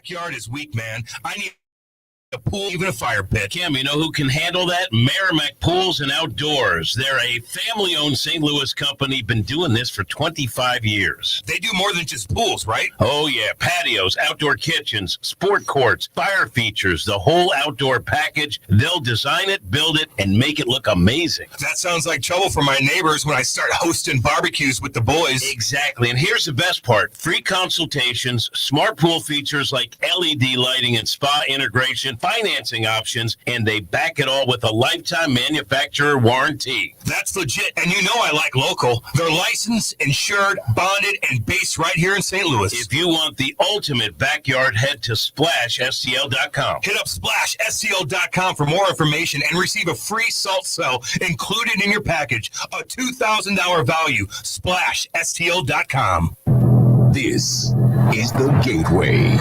backyard is weak, man. I need a pool, even a fire pit. Kim, you know who can handle that? Merrimack Pools and Outdoors. They're a family-owned St. Louis company, been doing this for 25 years. They do more than just pools, right? Oh, yeah. Patios, outdoor kitchens, sport courts, fire features, the whole outdoor package. They'll design it, build it, and make it look amazing. That sounds like trouble for my neighbors when I start hosting barbecues with the boys. Exactly. And here's the best part. Free consultations, smart pool features like LED lighting and spa integration, financing options, and they back it all with a lifetime manufacturer warranty. That's legit. And you know I like local. They're licensed, insured, bonded, and based right here in St. Louis. If you want the ultimate backyard, head to SplashSTL.com. Hit up SplashSTL.com for more information and receive a free salt cell included in your package. A $2,000 value. SplashSTL.com. This is the gateway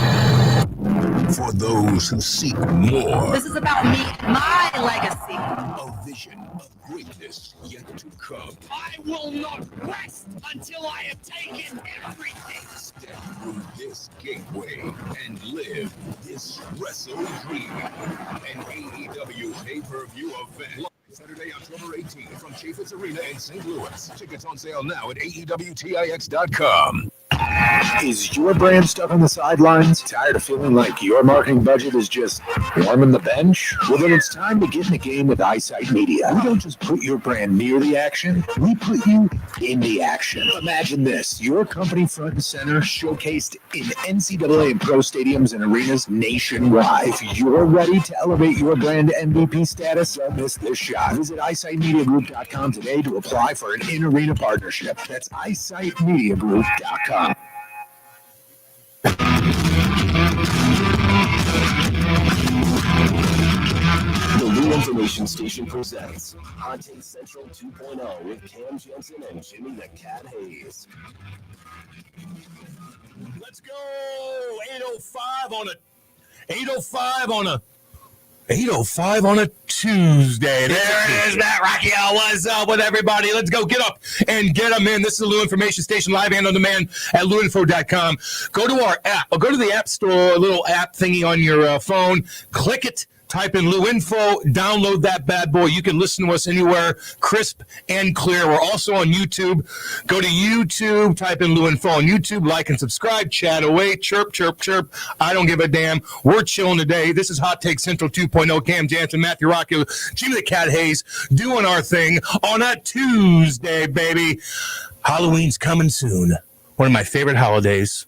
for those who seek more. This is about me, my legacy. A vision of greatness yet to come. I will not rest until I have taken everything. Step through this gateway and live this wrestle dream. An AEW pay-per-view event. Saturday, October 18th from Chaffetz Arena in St. Louis. Tickets on sale now at AEWTIX.com. Is your brand stuck on the sidelines? Tired of feeling like your marketing budget is just warming the bench? Well, then it's time to get in the game with Eyesight Media. We don't just put your brand near the action, we put you in the action. Imagine this, your company front and center showcased in NCAA and pro stadiums and arenas nationwide. If you're ready to elevate your brand to MVP status, don't miss this shot. Visit EyesightMediaGroup.com today to apply for an in-arena partnership. That's EyesightMediaGroup.com. The New Information Station presents Hot Take Central 2.0 with Cam Janssen and Jimmy the Cat Hayes. Let's go. 8:05 on a Tuesday. There it is, Matt Rockiel. What's up with everybody? Let's go. Get up and get them in. This is the Lou Information Station, live and on demand at LouInfo.com. Go to our app. Or go to the App Store, a little app thingy on your phone. Click it. Type in Lou Info, download that bad boy. You can listen to us anywhere, crisp and clear. We're also on YouTube. Go to YouTube, type in Lou Info on YouTube, like and subscribe, chat away, chirp, chirp, chirp. I don't give a damn. We're chilling today. This is Hot Take Central 2.0. Cam Janssen, Matthew Rocco, Jimmy the Cat Hayes, doing our thing on a Tuesday, baby. Halloween's coming soon. One of my favorite holidays.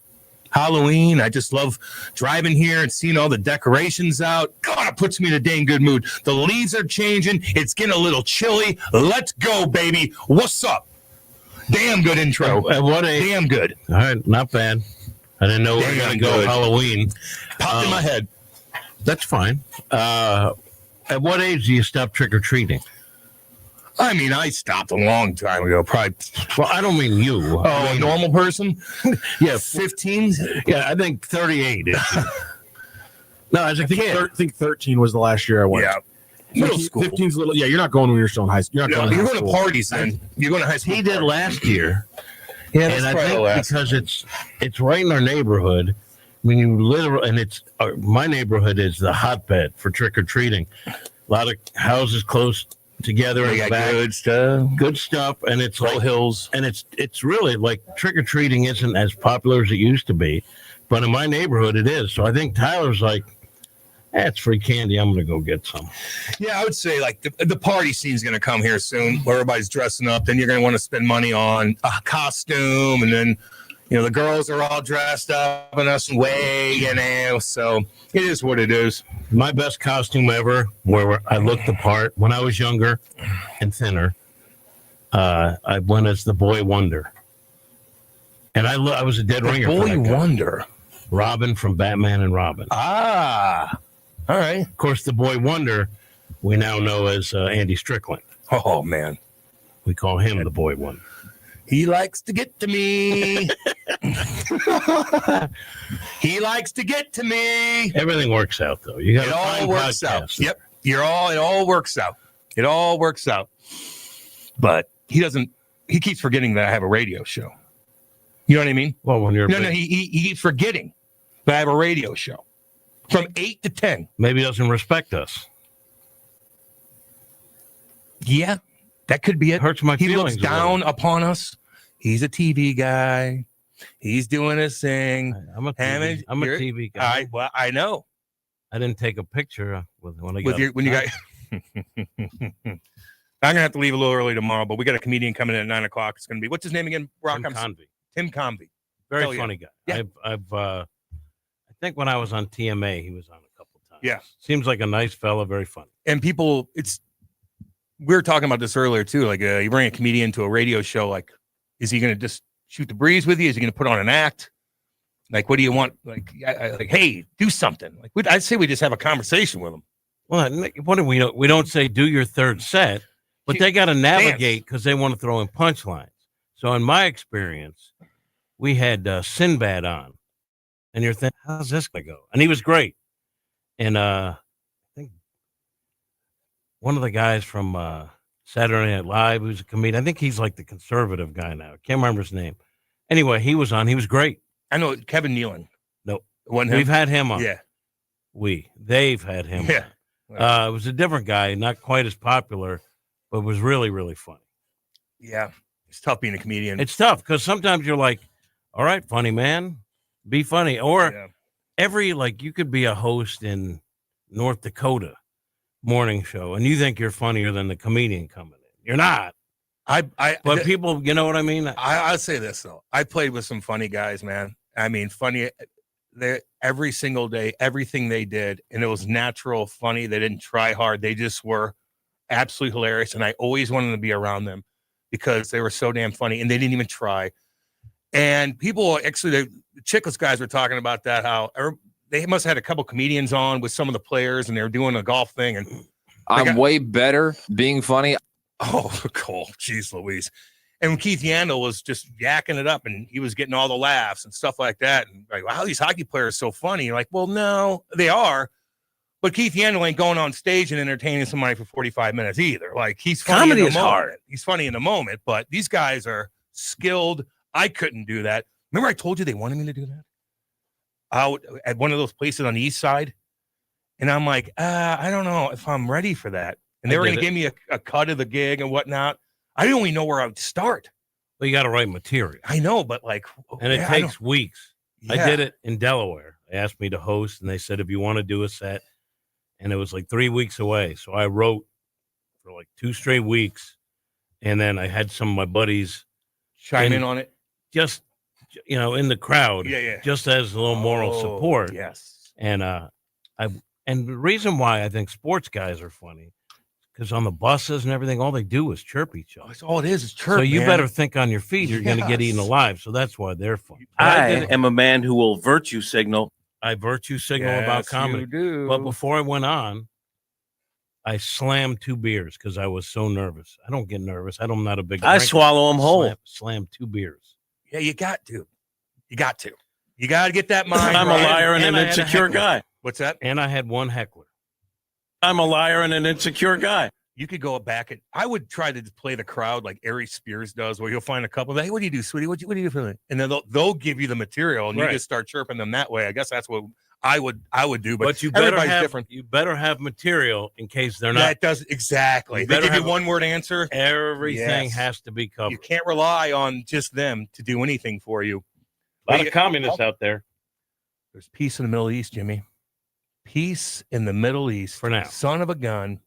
Halloween. I just love driving here and seeing all the decorations out. God, it puts me in a dang good mood. The leaves are changing. It's getting a little chilly. Let's go, baby. What's up? Damn good intro. Damn good. All right, not bad. I didn't know we were going to go Halloween. Popped in my head. That's fine. At what age do you stop trick-or-treating? I mean, I stopped a long time ago. Probably. Well, I don't mean you. Oh, a normal person? Yeah, 15? Yeah, I think 38. No, as a kid. I think 13 was the last year I went. Yeah. Middle school. 15's little. Yeah, you're not going when you're still in high school. You're not going to parties then. You're going to high school. He did last year. Yeah, and I think because it's right in our neighborhood. When you literally, and it's my neighborhood is the hotbed for trick-or-treating. A lot of houses close together in the back. Good stuff, and it's like hills, and it's really like trick-or-treating isn't as popular as it used to be, but in my neighborhood it is. So I think Tyler's like, it's free candy, I'm gonna go get some. Yeah, I would say like the party scene's gonna come here soon where everybody's dressing up. Then you're gonna want to spend money on a costume, and then the girls are all dressed up and us way, so it is what it is. My best costume ever, where I looked the part when I was younger and thinner, I went as the Boy Wonder. And I was a dead ringer. Boy Wonder. Robin from Batman and Robin. Ah, all right. Of course, the Boy Wonder we now know as Andy Strickland. Oh, man. We call him the Boy Wonder. He likes to get to me. He likes to get to me. Everything works out, though. You got it all works out. Yep. It all works out. It all works out. But he keeps forgetting that I have a radio show. You know what I mean? Well, when you're he keeps forgetting But I have a radio show from 8 to 10. Maybe he doesn't respect us. Yeah, that could be it. Hurts my he feelings. Looks down upon us. He's a TV guy. He's doing his thing. I'm a TV guy. Well, I know. I didn't take a picture when you got. I'm gonna have to leave a little early tomorrow, but we got a comedian coming in at 9:00. It's gonna be, what's his name again? Tim Convey. Very funny guy. Yeah. I think when I was on TMA, he was on a couple times. Yeah, seems like a nice fella, very funny. And people, we were talking about this earlier too. Like, you bring a comedian to a radio show. Like, is he gonna just shoot the breeze with you? Is he gonna put on an act? Like, what do you want? Like, hey, do something. Like, I'd say we just have a conversation with him. Well, what do we know? We don't say do your third set, but they got to navigate because they want to throw in punchlines. So in my experience, we had Sinbad on, and you're thinking, how's this going to go? And he was great. And I think one of the guys from Saturday Night Live, who's a comedian, I think he's like the conservative guy now. I can't remember his name. Anyway, he was on. He was great. I know Kevin Nealon. No, we've had him on. Yeah. They've had him on. It was a different guy, not quite as popular, but was really, really funny. Yeah. It's tough being a comedian. It's tough because sometimes you're like, all right, funny man, be funny. Or you could be a host in North Dakota morning show and you think you're funnier than the comedian coming in. You're not. But people, you know what I mean? I'll say this, though. I played with some funny guys, man. I mean, funny. Every single day, everything they did, and it was natural, funny. They didn't try hard. They just were absolutely hilarious, and I always wanted to be around them because they were so damn funny, and they didn't even try. And people, actually, the Chickless guys were talking about that, how they must have had a couple comedians on with some of the players, and they were doing a golf thing. And I'm way better being funny. Oh, cool. Jeez Louise. And Keith Yandel was just yakking it up, and he was getting all the laughs and stuff like that. And like, wow, these hockey players are so funny. You're like, well, no, they are. But Keith Yandel ain't going on stage and entertaining somebody for 45 minutes either. Like, he's funny in the moment. Hard. He's funny in the moment, but these guys are skilled. I couldn't do that. Remember I told you they wanted me to do that? Out at one of those places on the east side. And I'm like, I don't know if I'm ready for that. And they were going to give me a cut of the gig and whatnot. I didn't even know where I would start. Well, you got to write material. I know, but like, and it takes weeks. Yeah. I did it in Delaware. They asked me to host, and they said, if you want to do a set, and it was like 3 weeks away. So I wrote for like 2 straight weeks, and then I had some of my buddies chime in on it, just in the crowd, just as a little moral support. Yes, and and the reason why I think sports guys are funny. Because on the buses and everything, all they do is chirp each other. That's all it is chirp. So you better think on your feet. You're going to get eaten alive. So that's why they're fun. I am a man who will virtue signal. I virtue signal about comedy. You do. But before I went on, I slammed 2 beers because I was so nervous. I don't get nervous. I'm not a big drinker. I swallow them whole. Slam 2 beers. Yeah, you got to. You got to get that mind. I'm a liar and an insecure guy. What's that? And I had 1 heckler. I'm a liar and an insecure guy. You could go back I would try to play the crowd like Ari Spears does, where you'll find a couple of, hey, what do you do, sweetie? What do you do for that? And then they'll give you the material, and you just start chirping them that way. I guess that's what I would do. But you better everybody's have different. You better have material in case they're not. That does exactly. They give you one word answer. Everything has to be covered. You can't rely on just them to do anything for you. A lot of communists out there. There's peace in the Middle East, Jimmy. Peace in the Middle East for now. Son of a gun.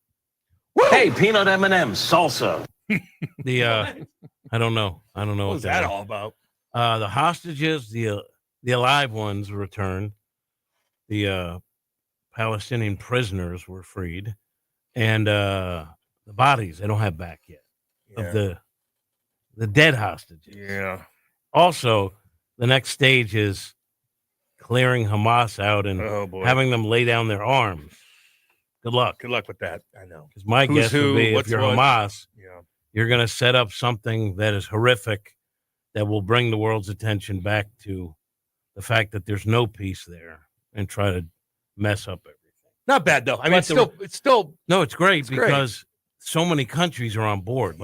Woo! Hey, peanut M&M's salsa. I don't know. What was that all about? The hostages, the alive ones returned. The Palestinian prisoners were freed, and the bodies they don't have back yet of the dead hostages. Yeah. Also, the next stage is clearing Hamas out and having them lay down their arms. Good luck. Good luck with that. I know. Because my guess would be if you're Hamas, you're going to set up something that is horrific that will bring the world's attention back to the fact that there's no peace there and try to mess up everything. Not bad, though. I mean, it's still. No, it's great because so many countries are on board.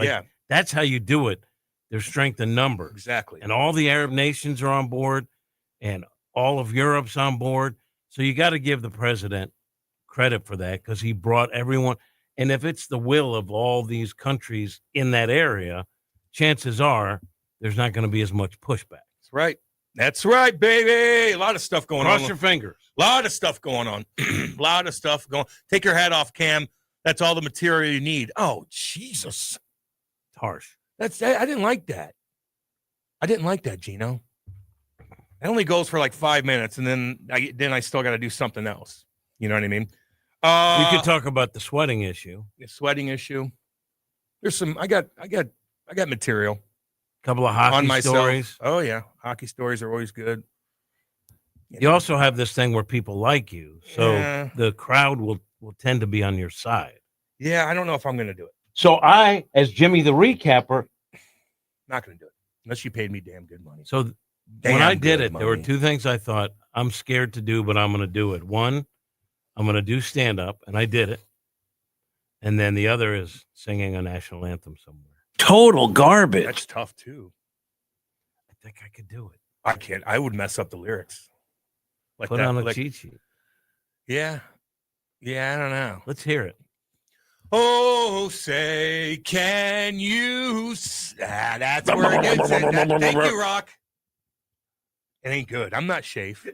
That's how you do it. There's strength in numbers. Exactly. And all the Arab nations are on board. And all of Europe's on board. So you got to give the president credit for that because he brought everyone. And if it's the will of all these countries in that area, chances are there's not going to be as much pushback. That's right. That's right, baby. A lot of stuff going on. Cross your fingers. A lot of stuff going on. A lot of stuff going. Take your hat off, Cam. That's all the material you need. Oh, Jesus. It's harsh. I didn't like that. I didn't like that, Gino. It only goes for like 5 minutes, and then I still got to do something else. You know what I mean? You could talk about the sweating issue. The sweating issue. There's some. I got material. Couple of hockey on myself. stories. Oh yeah, hockey stories are always good. You also have this thing where people like you, so Yeah. the crowd will tend to be on your side. Yeah, I don't know if I'm going to do it. So I, as Jimmy the recapper, Not going to do it unless you paid me damn good money. so when I did it, there were two things I thought I'm scared to do, but I'm going to do it. One, I'm going to do stand up, and I did it. And then the other is singing a national anthem somewhere. Total garbage. That's tough too. I think I could do it. I can't. I would mess up the lyrics. Like Put that, on a like, cheat sheet. Yeah. Yeah, I don't know. Let's hear it. Oh, say, can you? That's where it gets in. Thank you, Rock. It ain't good. I'm not Shafe.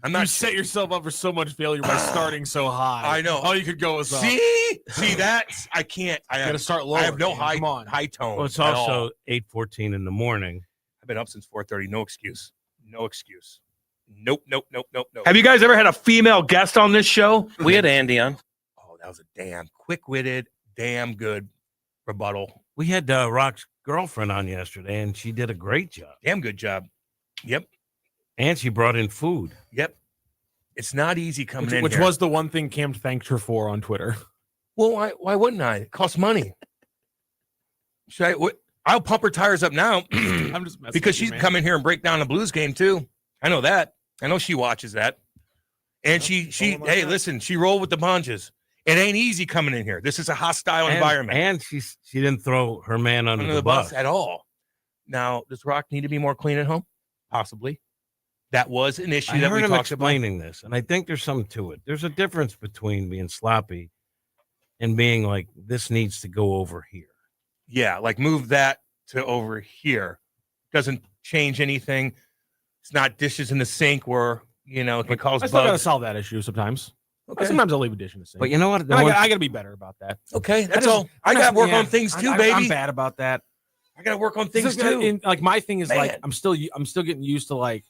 I'm not set yourself up for so much failure by starting so high. I know. All you could go is up. See, that's I can't. I Gotta start lower. I have no man. high Come on. high tone. Well, it's at all. also 8:14 in the morning. I've been up since 4:30. No excuse. No excuse. Nope. Have you guys ever had a female guest on this show? We had Andy on. Oh, that was a damn quick-witted, damn good rebuttal. We had Rock's girlfriend on yesterday, and she did a great job. Damn good job. Yep. And she brought in food. Yep. It's not easy coming in Which here. was the one thing Cam thanked her for on Twitter. Well, why wouldn't I? It costs money. Should I? I'll pump her tires up now I'm just messing because with you, she's man. come in here and break down the Blues game too. I know that. I know she watches that. And she hey, listen, she rolled with the punches. It ain't easy coming in here. This is a hostile environment. And she didn't throw her man under the bus at all. Now, does Rock need to be more clean at home? Possibly. That was an issue I that heard we him talked about. explaining this, and I think there's something to it. There's a difference between being sloppy and being like, this needs to go over here. Yeah, like move that to over here. Doesn't change anything. It's not dishes in the sink where, it can cause I still gotta bugs. solve that issue sometimes. Okay. Sometimes I'll leave a dish in the sink. But you know what? And I gotta be better about that. Okay, that's all. I got to work on things too, baby. I'm bad about that. I got to work on things too. And, like my thing is Man. like I'm still getting used to like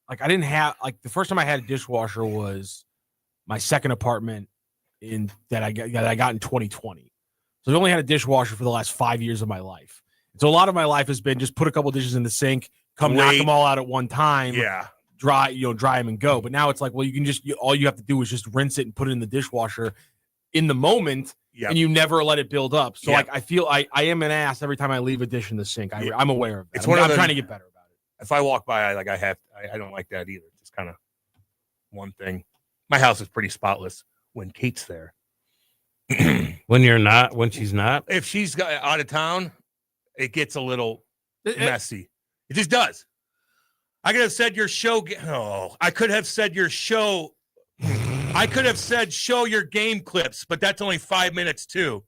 I didn't have like the first time I had a dishwasher was my second apartment that I got in 2020. So I only had a dishwasher for the last 5 years of my life. So a lot of my life has been just put a couple dishes in the sink, knock them all out at one time. Yeah. Dry them and go. But now it's like, well, you can just all you have to do is just rinse it and put it in the dishwasher in the moment, and you never let it build up. So like I feel I am an ass every time I leave a dish in the sink. I'm aware of that. It's one of I'm them- trying to get better about it. If I walk by, I don't like that either. Just kind of one thing. My house is pretty spotless when Kate's there. When she's not. If she's out of town, it gets a little messy. It just does. I could have said your show. I could have said your show. I could have said show your game clips, but that's only 5 minutes too.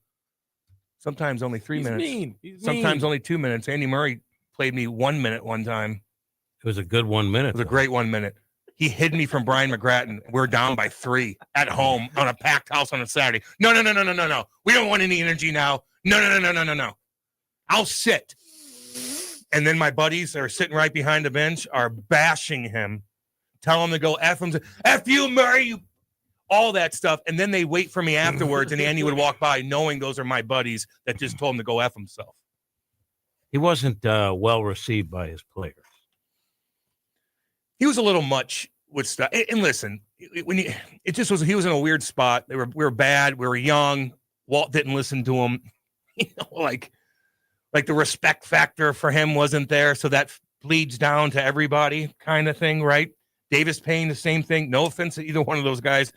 Sometimes only 3 He's minutes. mean. He's Sometimes mean. only 2 minutes. Andy Murray played me 1 minute one time. It was a good 1 minute. It was a great 1 minute. He hid me from Brian McGrattan. We're down by 3 at home on a packed house on a Saturday. No. We don't want any energy now. No. I'll sit. And then my buddies that are sitting right behind the bench are bashing him, tell him to go F him. F you, Murray. All that stuff. And then they wait for me afterwards, and Andy would walk by knowing those are my buddies that just told him to go F himself. He wasn't well received by his players. He was a little much with stuff. And listen, he was in a weird spot. We were bad. We were young. Walt didn't listen to him. Like the respect factor for him wasn't there. So that bleeds down to everybody kind of thing, right? Davis Payne, the same thing. No offense to either one of those guys.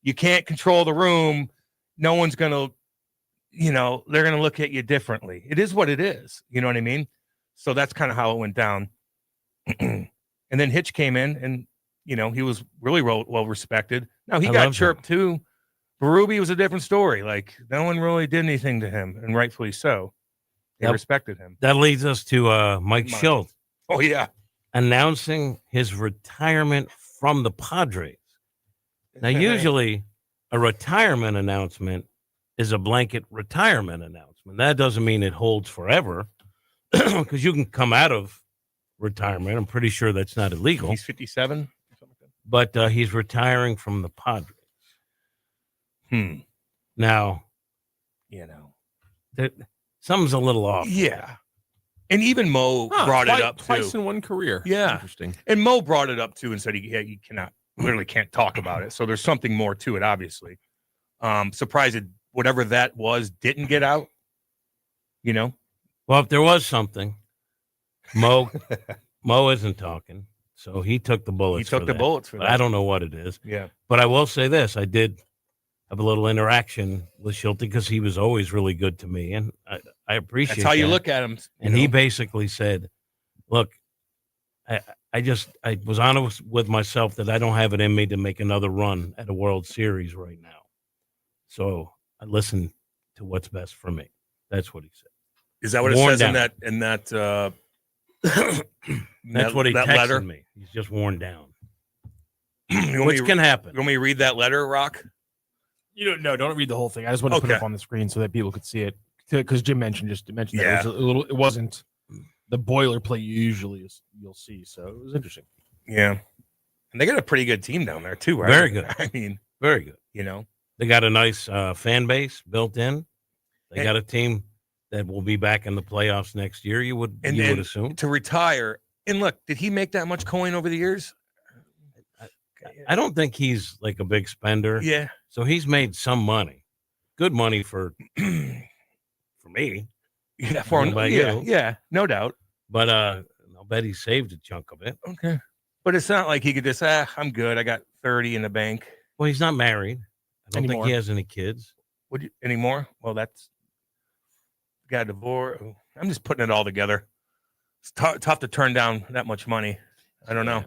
You can't control the room. No one's going to, they're going to look at you differently. It is what it is. You know what I mean? So that's kind of how it went down. And then Hitch came in, and he was really well respected. Now he I got loved chirped too. Berube was a different story. Like no one really did anything to him, and rightfully so. They respected him. That leads us to Mike Schultz. Oh yeah, announcing his retirement from the Padres. Now, usually a retirement announcement is a blanket retirement announcement. That doesn't mean it holds forever, because you can come out of retirement. I'm pretty sure that's not illegal. He's 57. But he's retiring from the Padres. Now, something's a little off. Yeah. And even Mo brought it up twice too. in one career. Yeah. Interesting. And Mo brought it up too and said he literally can't talk about it. So there's something more to it, obviously. Surprised that whatever that was didn't get out. Well, if there was something, Mo isn't talking. So he took the bullets. He took the bullets for that. I don't know what it is. Yeah. But I will say this. I did have a little interaction with Schulte because he was always really good to me. And I appreciate That's how you that. look at him. And he basically said, look, I was honest with myself that I don't have it in me to make another run at a World Series right now. So I listened to what's best for me. That's what he said. Is that what Worn it says down. in that That's what he that texted letter? me. He's just worn down. Which can happen. You want me to read that letter, Rock? No, don't read the whole thing. I just want to put it up on the screen so that people could see it. Because Jim mentioned that it was it wasn't the boilerplate you'll see. So it was interesting. Yeah. And they got a pretty good team down there too, right? Very good. I mean, very good. They got a nice fan base built in. They got a team that will be back in the playoffs next year. You would assume to retire. And look, did he make that much coin over the years? I don't think he's like a big spender. Yeah. So he's made some money, good money for me. Yeah, for him. Yeah, no doubt. But I'll bet he saved a chunk of it. Okay. But it's not like he could just, I'm good. I got 30 in the bank. Well, he's not married. I don't think he has any kids. Anymore? Well, that's got a divorce. I'm just putting it all together. It's tough to turn down that much money. I don't know.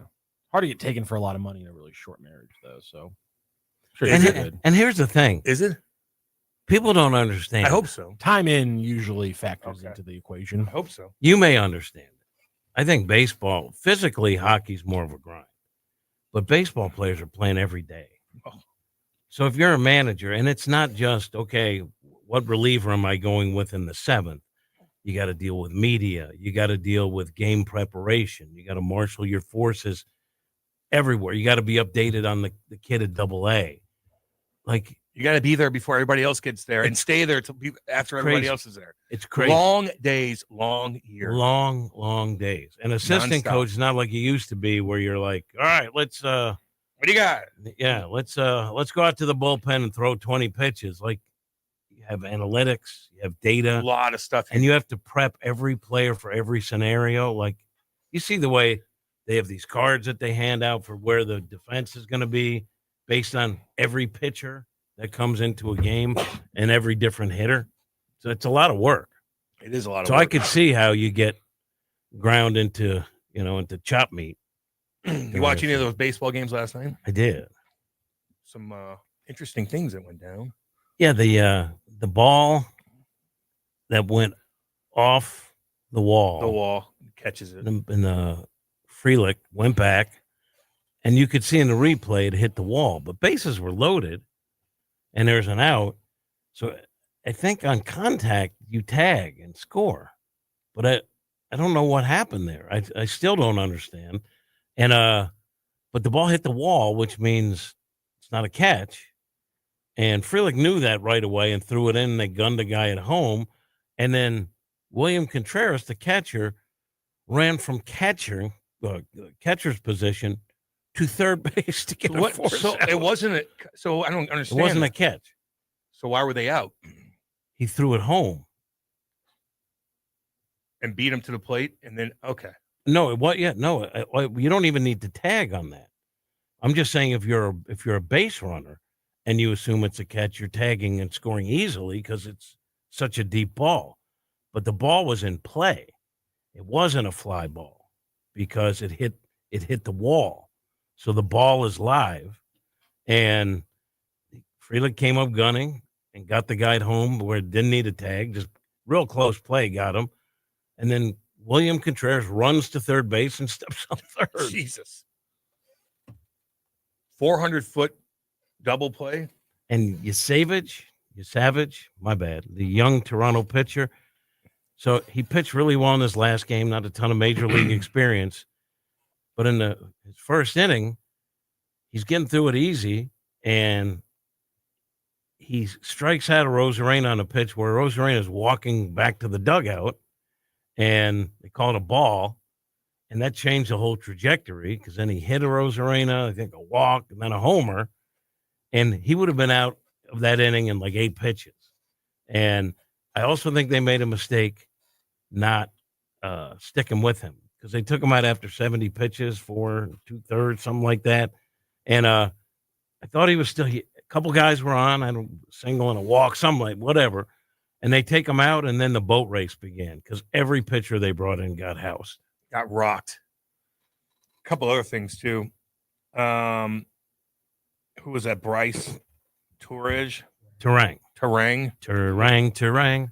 Hard to get taken for a lot of money in a really short marriage, though. So, sure. And here's the thing: is it? People don't understand. I hope so. Time in usually factors into the equation. I hope so. You may understand it. I think baseball, physically, hockey's more of a grind, but baseball players are playing every day. Oh. So if you're a manager, and it's not just okay, what reliever am I going with in the seventh? You got to deal with media. You got to deal with game preparation. You got to marshal your forces everywhere. You got to be updated on the kid at AA. Like, you got to be there before everybody else gets there and stay there after everybody else is there. It's crazy. Long days, long years. Long days. An assistant coach is not like you used to be where you're like, all right, let's what do you got? Yeah, let's go out to the bullpen and throw 20 pitches. Like, you have analytics, you have data, A lot of stuff. and you have to prep every player for every scenario. Like, you see the way they have these cards that they hand out for where the defense is going to be based on every pitcher that comes into a game and every different hitter. So it's a lot of work. It is a lot of so work. I could see how you get ground into chop meat. You watch any of those baseball games last night? I did. Some interesting things that went down. Yeah, the ball that went off the wall catches it. And Frelick went back, and you could see in the replay it hit the wall, but bases were loaded, and there's an out. So I think on contact you tag and score, but I don't know what happened there. I still don't understand. And but the ball hit the wall, which means it's not a catch. And Frelick knew that right away and threw it in. And they gunned the guy at home, and then William Contreras, the catcher, ran from catcher's position to third base to get a force So out. it wasn't so I don't understand. It wasn't a catch. So why were they out? He threw it home and beat him to the plate, and then No, you don't even need to tag on that. I'm just saying if you're a base runner and you assume it's a catch, you're tagging and scoring easily because it's such a deep ball. But the ball was in play. It wasn't a fly ball because it it hit the wall. So the ball is live. And Frelick came up gunning and got the guy home where it didn't need a tag. Just real close play got him. And then William Contreras runs to third base and steps on third. Jesus. 400-foot double play. And Savage, my bad, the young Toronto pitcher. So he pitched really well in his last game, not a ton of major league experience. But in his first inning, he's getting through it easy, and he strikes out a Rosarena on a pitch where Rosarena is walking back to the dugout, and they call it a ball, and that changed the whole trajectory because then he hit a Rosarena, I think a walk, and then a homer, and he would have been out of that inning in like 8 pitches. And I also think they made a mistake not sticking with him because they took him out after 70 pitches, 4 2/3, something like that. And I thought he was still. A couple guys were on, I don't single and a walk, something like whatever, and they take him out, and then the boat race began because every pitcher they brought in got housed, got rocked. A couple other things too. Who was that? Bryce Terang.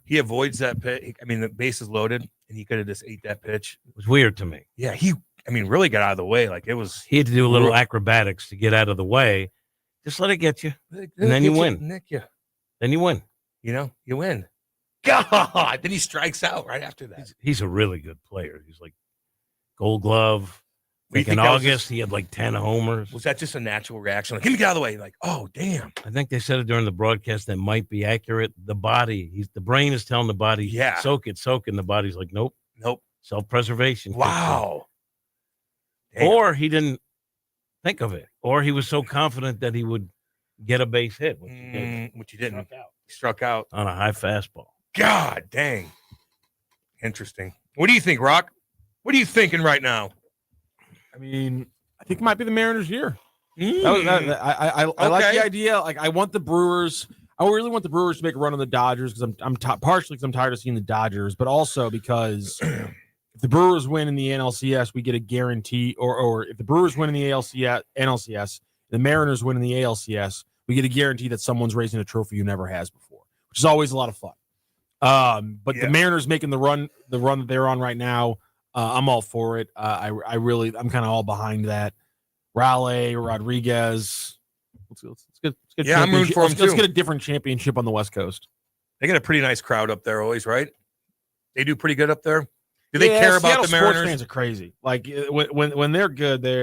He avoids that pitch. I mean, the base is loaded, and he could have just ate that pitch. It was weird to me. Yeah, really got out of the way. Like it was. He had to do a little acrobatics to get out of the way. Just let it get you, and then you win. Nick you. Then you win. You win. God, then he strikes out right after that. He's a really good player. He's like Gold Glove. Like in August, he had like 10 homers. Was that just a natural reaction? Like, let me get out of the way. Like, oh, damn. I think they said it during the broadcast that might be accurate. The brain is telling the body, soak it. And the body's like, nope. Self-preservation. Wow. Or he didn't think of it. Or he was so confident that he would get a base hit, which he didn't. He struck out. On a high fastball. God dang. Interesting. What do you think, Rock? What are you thinking right now? I mean, I think it might be the Mariners' year. I like the idea. Like, I want the Brewers. I really want the Brewers to make a run on the Dodgers because partially because I'm tired of seeing the Dodgers, but also because if the Brewers win in the NLCS, we get a guarantee. Or if the Brewers win in the NLCS, the Mariners win in the ALCS, we get a guarantee that someone's raising a trophy who never has before, which is always a lot of fun. But the Mariners making the run that they're on right now. I'm all for it. I'm kind of all behind that. Raleigh, Rodriguez. Let's get I'm rooting for them too. Let's get a different championship on the West Coast. They got a pretty nice crowd up there always, right? They do pretty good up there. Do they care about the Mariners? Sports fans are crazy. Like when they're good, they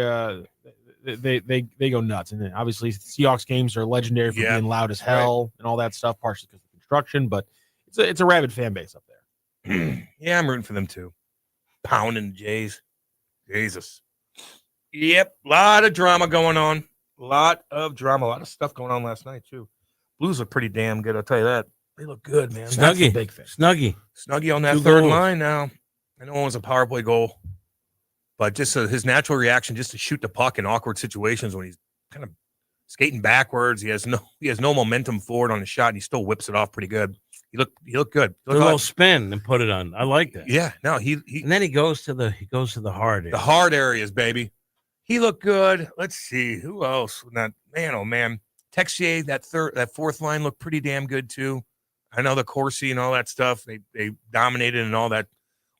go nuts. And then obviously Seahawks games are legendary for being loud as hell and all that stuff, partially because of construction, but it's a rabid fan base up there. Yeah, I'm rooting for them too. Pounding the Jays. Jesus. Yep. A lot of drama going on. A lot of stuff going on last night, too. Blues look pretty damn good, I'll tell you that. They look good, man. Snuggy. Big fan. Snuggy on that 2 third goals. line now. I know it was a power play goal. But just his natural reaction just to shoot the puck in awkward situations when he's kind of skating backwards. He has no momentum forward on the shot, and he still whips it off pretty good. He looked good. A little spin and put it on. I like that. Yeah. No, he and then he goes to the hard area. The hard areas, baby. He looked good. Let's see who else. Not man. Oh man, Texier. That fourth line looked pretty damn good too. I know the Corsi and all that stuff. They dominated and all that.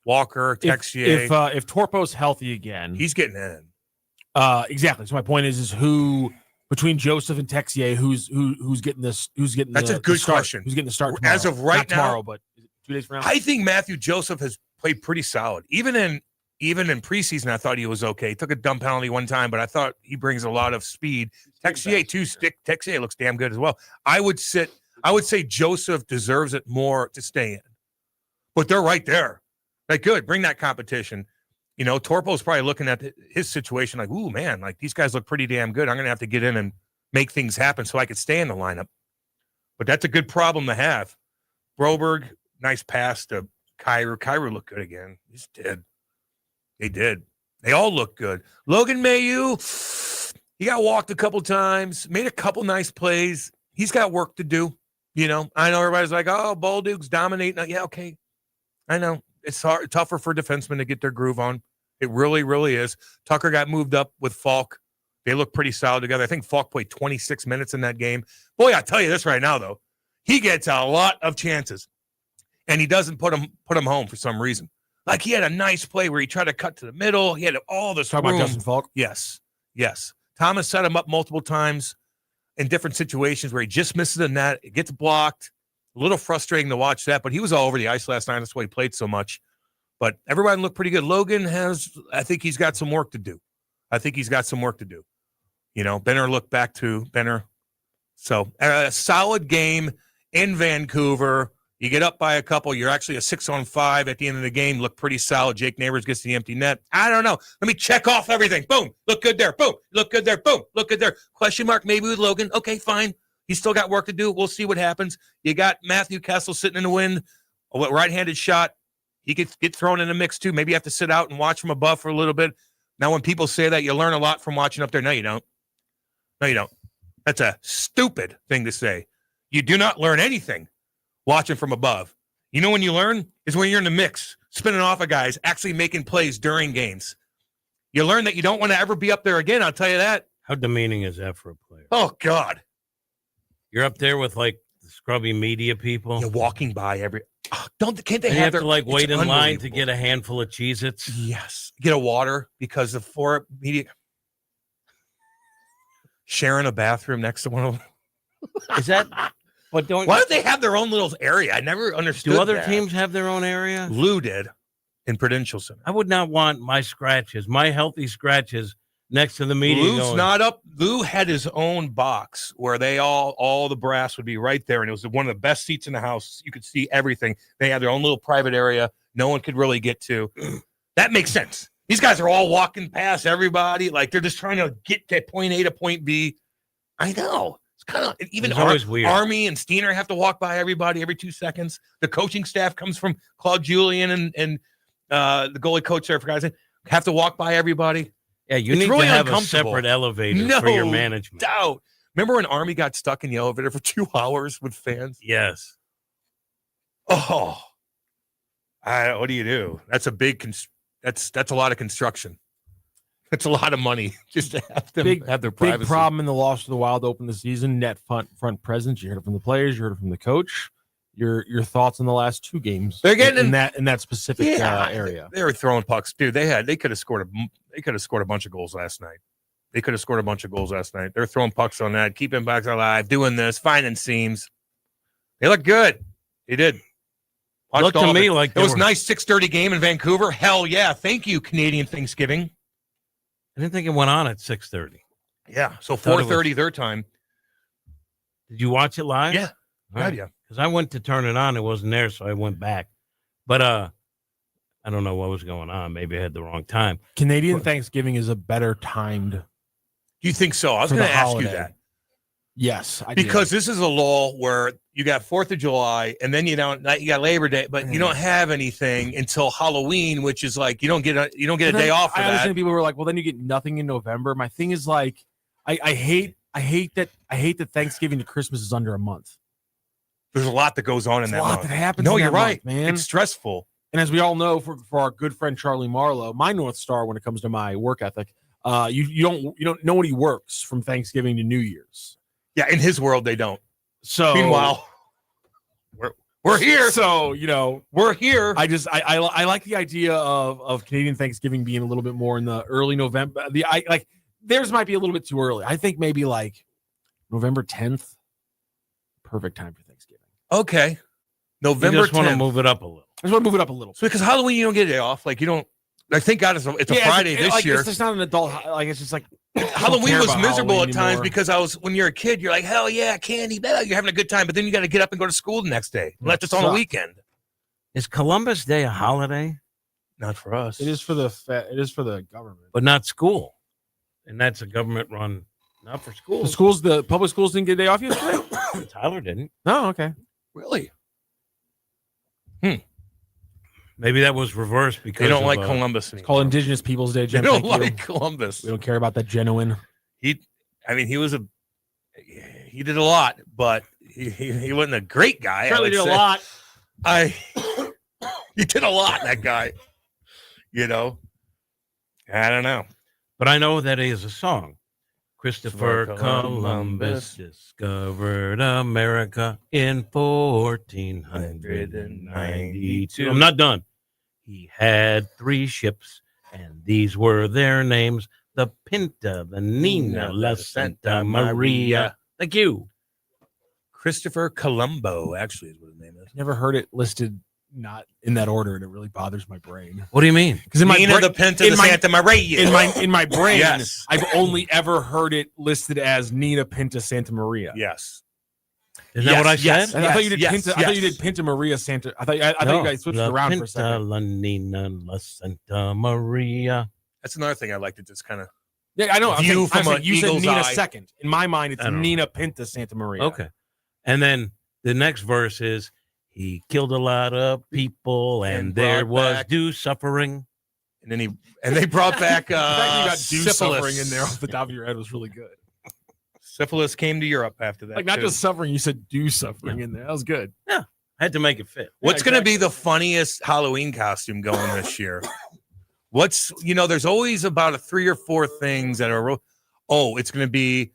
Walker, Texier. If Torpo's healthy again, he's getting in. Exactly. So my point is who between Joseph and Texier, who's getting this? Who's getting? That's a good question. Who's getting the start tomorrow? As of right Not now, tomorrow, but is it 2 days from now? I think Matthew Joseph has played pretty solid. Even in preseason, I thought he was okay. He took a dumb penalty one time, but I thought he brings a lot of speed. Texier Texier looks damn good as well. I would say Joseph deserves it more to stay in, but they're right there. Like, good, bring that competition. You know, Torpo's probably looking at his situation like, ooh, man, like these guys look pretty damn good. I'm going to have to get in and make things happen so I could stay in the lineup. But that's a good problem to have. Broberg, nice pass to Kyrou. Kyrou looked good again. He just did. They did. They all look good. Logan Mailloux, he got walked a couple times, made a couple nice plays. He's got work to do. You know, I know everybody's like, oh, Bolduc's dominating. Yeah, okay. I know. It's tougher for defensemen to get their groove on. It really, really is. Tucker got moved up with Falk. They look pretty solid together. I think Falk played 26 minutes in that game. Boy, I'll tell you this right now, though. He gets a lot of chances, and he doesn't put them home for some reason. Like he had a nice play where he tried to cut to the middle. He had all this room. Talking about Justin Falk? Yes. Thomas set him up multiple times in different situations where he just misses the net. It gets blocked. A little frustrating to watch that, but he was all over the ice last night. That's why he played so much. But everybody looked pretty good. Logan I think he's got some work to do. You know, Benner looked back to Benner. So a solid game in Vancouver. You get up by a couple. You're actually a 6-on-5 at the end of the game. Look pretty solid. Jake Neighbors gets the empty net. I don't know. Let me check off everything. Boom. Look good there. Boom. Look good there. Boom. Look good there. Question mark maybe with Logan. Okay, fine. He's still got work to do. We'll see what happens. You got Matthew Kessel sitting in the wind. A right-handed shot. He could get thrown in the mix too. Maybe you have to sit out and watch from above for a little bit. Now, when people say that, you learn a lot from watching up there. No, you don't. That's a stupid thing to say. You do not learn anything watching from above. You know when you learn is when you're in the mix, spinning off of guys, actually making plays during games. You learn that you don't want to ever be up there again. I'll tell you that. How demeaning is that for a player? Oh, God. You're up there with like the scrubby media people. You're walking by can't they have to like wait in line to get a handful of Cheez-Its? Yes. Get a water because the four media sharing a bathroom next to one of them. Is that? But why don't they have their own little area? I never understood. Do other teams have their own area? Lou did in Prudential Center. I would not want my healthy scratches next to the media. Lou's not up. Lou had his own box where they all the brass would be right there, and it was one of the best seats in the house. You could see everything. They had their own little private area. No one could really get to. That makes sense. These guys are all walking past everybody, like they're just trying to get to point A to point B. I know. It's kind of even always weird. Army and Steiner have to walk by everybody every 2 seconds. The coaching staff comes from Claude Julien and the goalie coach there for guys have to walk by everybody. Yeah, you need really to have a separate elevator for your management. Doubt. Remember when Army got stuck in the elevator for 2 hours with fans? Yes. Oh, what do you do? That's a big. That's a lot of construction. That's a lot of money just to have them have their privacy. Big problem in the loss to the Wild to open the season. Net front presence. You heard it from the players. You heard it from the coach. Your thoughts on the last 2 games? They're getting in that specific area. They were throwing pucks, dude. They could have scored a bunch of goals last night. They're throwing pucks on that, keeping pucks alive, doing this, finding seams. They look good. They did. Looked to me like it was a nice 6:30 game in Vancouver. Hell yeah! Thank you, Canadian Thanksgiving. I didn't think it went on at 6:30. Yeah, so 4:30 their time. Did you watch it live? Yeah, yeah. Because I went to turn it on, it wasn't there, so I went back. But I don't know what was going on. Maybe I had the wrong time. Canadian Thanksgiving is a better timed. Do you think so? I was going to ask you that. Yes, because this is a lull where you got 4th of July, and then you got Labor Day, but you don't have anything until Halloween, which is like you don't get a day off for I that. understand people were like, well, then you get nothing in November. My thing is like, I hate that Thanksgiving to Christmas is under a month. There's a lot that goes on in that month. That happens. No, in you're that right, month, man. It's stressful. And as we all know, for our good friend Charlie Marlowe, my North Star when it comes to my work ethic, you don't know when he works from Thanksgiving to New Year's. Yeah, in his world, they don't. So meanwhile, we're here. So we're here. I like the idea of Canadian Thanksgiving being a little bit more in the early November. Theirs might be a little bit too early. I think maybe like November 10th, perfect time for Thanksgiving. Okay, November. You just want to move it up a little. I just want to move it up a little. So because Halloween, you don't get a day off. Like you don't. Like thank God it's a Friday this year. It's just not an adult. Like it's just like Halloween was miserable at times because when you're a kid, you're like, hell yeah, candy, you're having a good time. But then you got to get up and go to school the next day. Unless it's on a weekend. Is Columbus Day a holiday? Not for us. It is for the government, but not school. And that's a government run, not for schools. The public schools didn't get a day off yesterday. Tyler didn't. Oh, okay. Really? Maybe that was reversed because they don't like Columbus anymore. It's called Indigenous Peoples Day. Jen, they don't like Columbus. We don't care about that genuine. He did a lot, but he wasn't a great guy. Certainly did a lot. He did a lot, that guy. I don't know. But I know that is a song. Christopher Columbus Columbus discovered America in 1492. I'm not done. He had 3 ships, and these were their names: the Pinta, the Nina, La Santa Maria. Thank you. Christopher Colombo, actually, is what his name is. Never heard it listed not in that order, and it really bothers my brain. What do you mean? Because in my Nina, the Pinta, the Santa Maria. in my brain, Yes. I've only ever heard it listed as Nina Pinta Santa Maria. Yes. Isn't that what I said? I thought you did Yes, Pinta. I yes. thought you did Pinta Maria Santa. I thought you guys switched La around Pinta, for a second. La Nina, La Santa Maria. That's another thing I like to just kind of. Yeah, I know. View from an you said eagle's Nina eye. second. In my mind, it's I don't know. Nina Pinta Santa Maria. Okay. And then the next verse is, he killed a lot of people, and there brought was back- due suffering. And then they brought back The fact that you got do syphilis. suffering in there off the top of your head was really good. Syphilis came to Europe after that. Like not too. just suffering, you said do suffering in there. That was good. I had to make it fit. What's going to be the funniest Halloween costume going this year? There's always about 3 or 4 things that are. It's going to be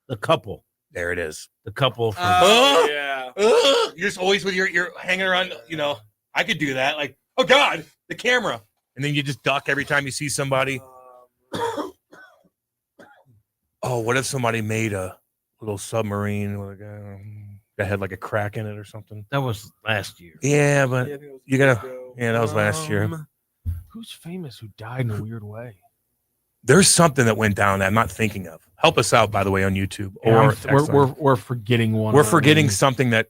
The couple. there. It is. The couple from Yeah. You're just always with your hanging around. I could do that. Like, oh God, the camera, and then you just duck every time you see somebody. Oh, what if somebody made a little submarine that had like a crack in it or something? that was last year. Yeah, but you gotta. Yeah, that was last year. Who's famous who died in a weird way? There's something that went down that I'm not thinking of. Help us out, by the way, on YouTube. Or We're forgetting one. we're forgetting something that.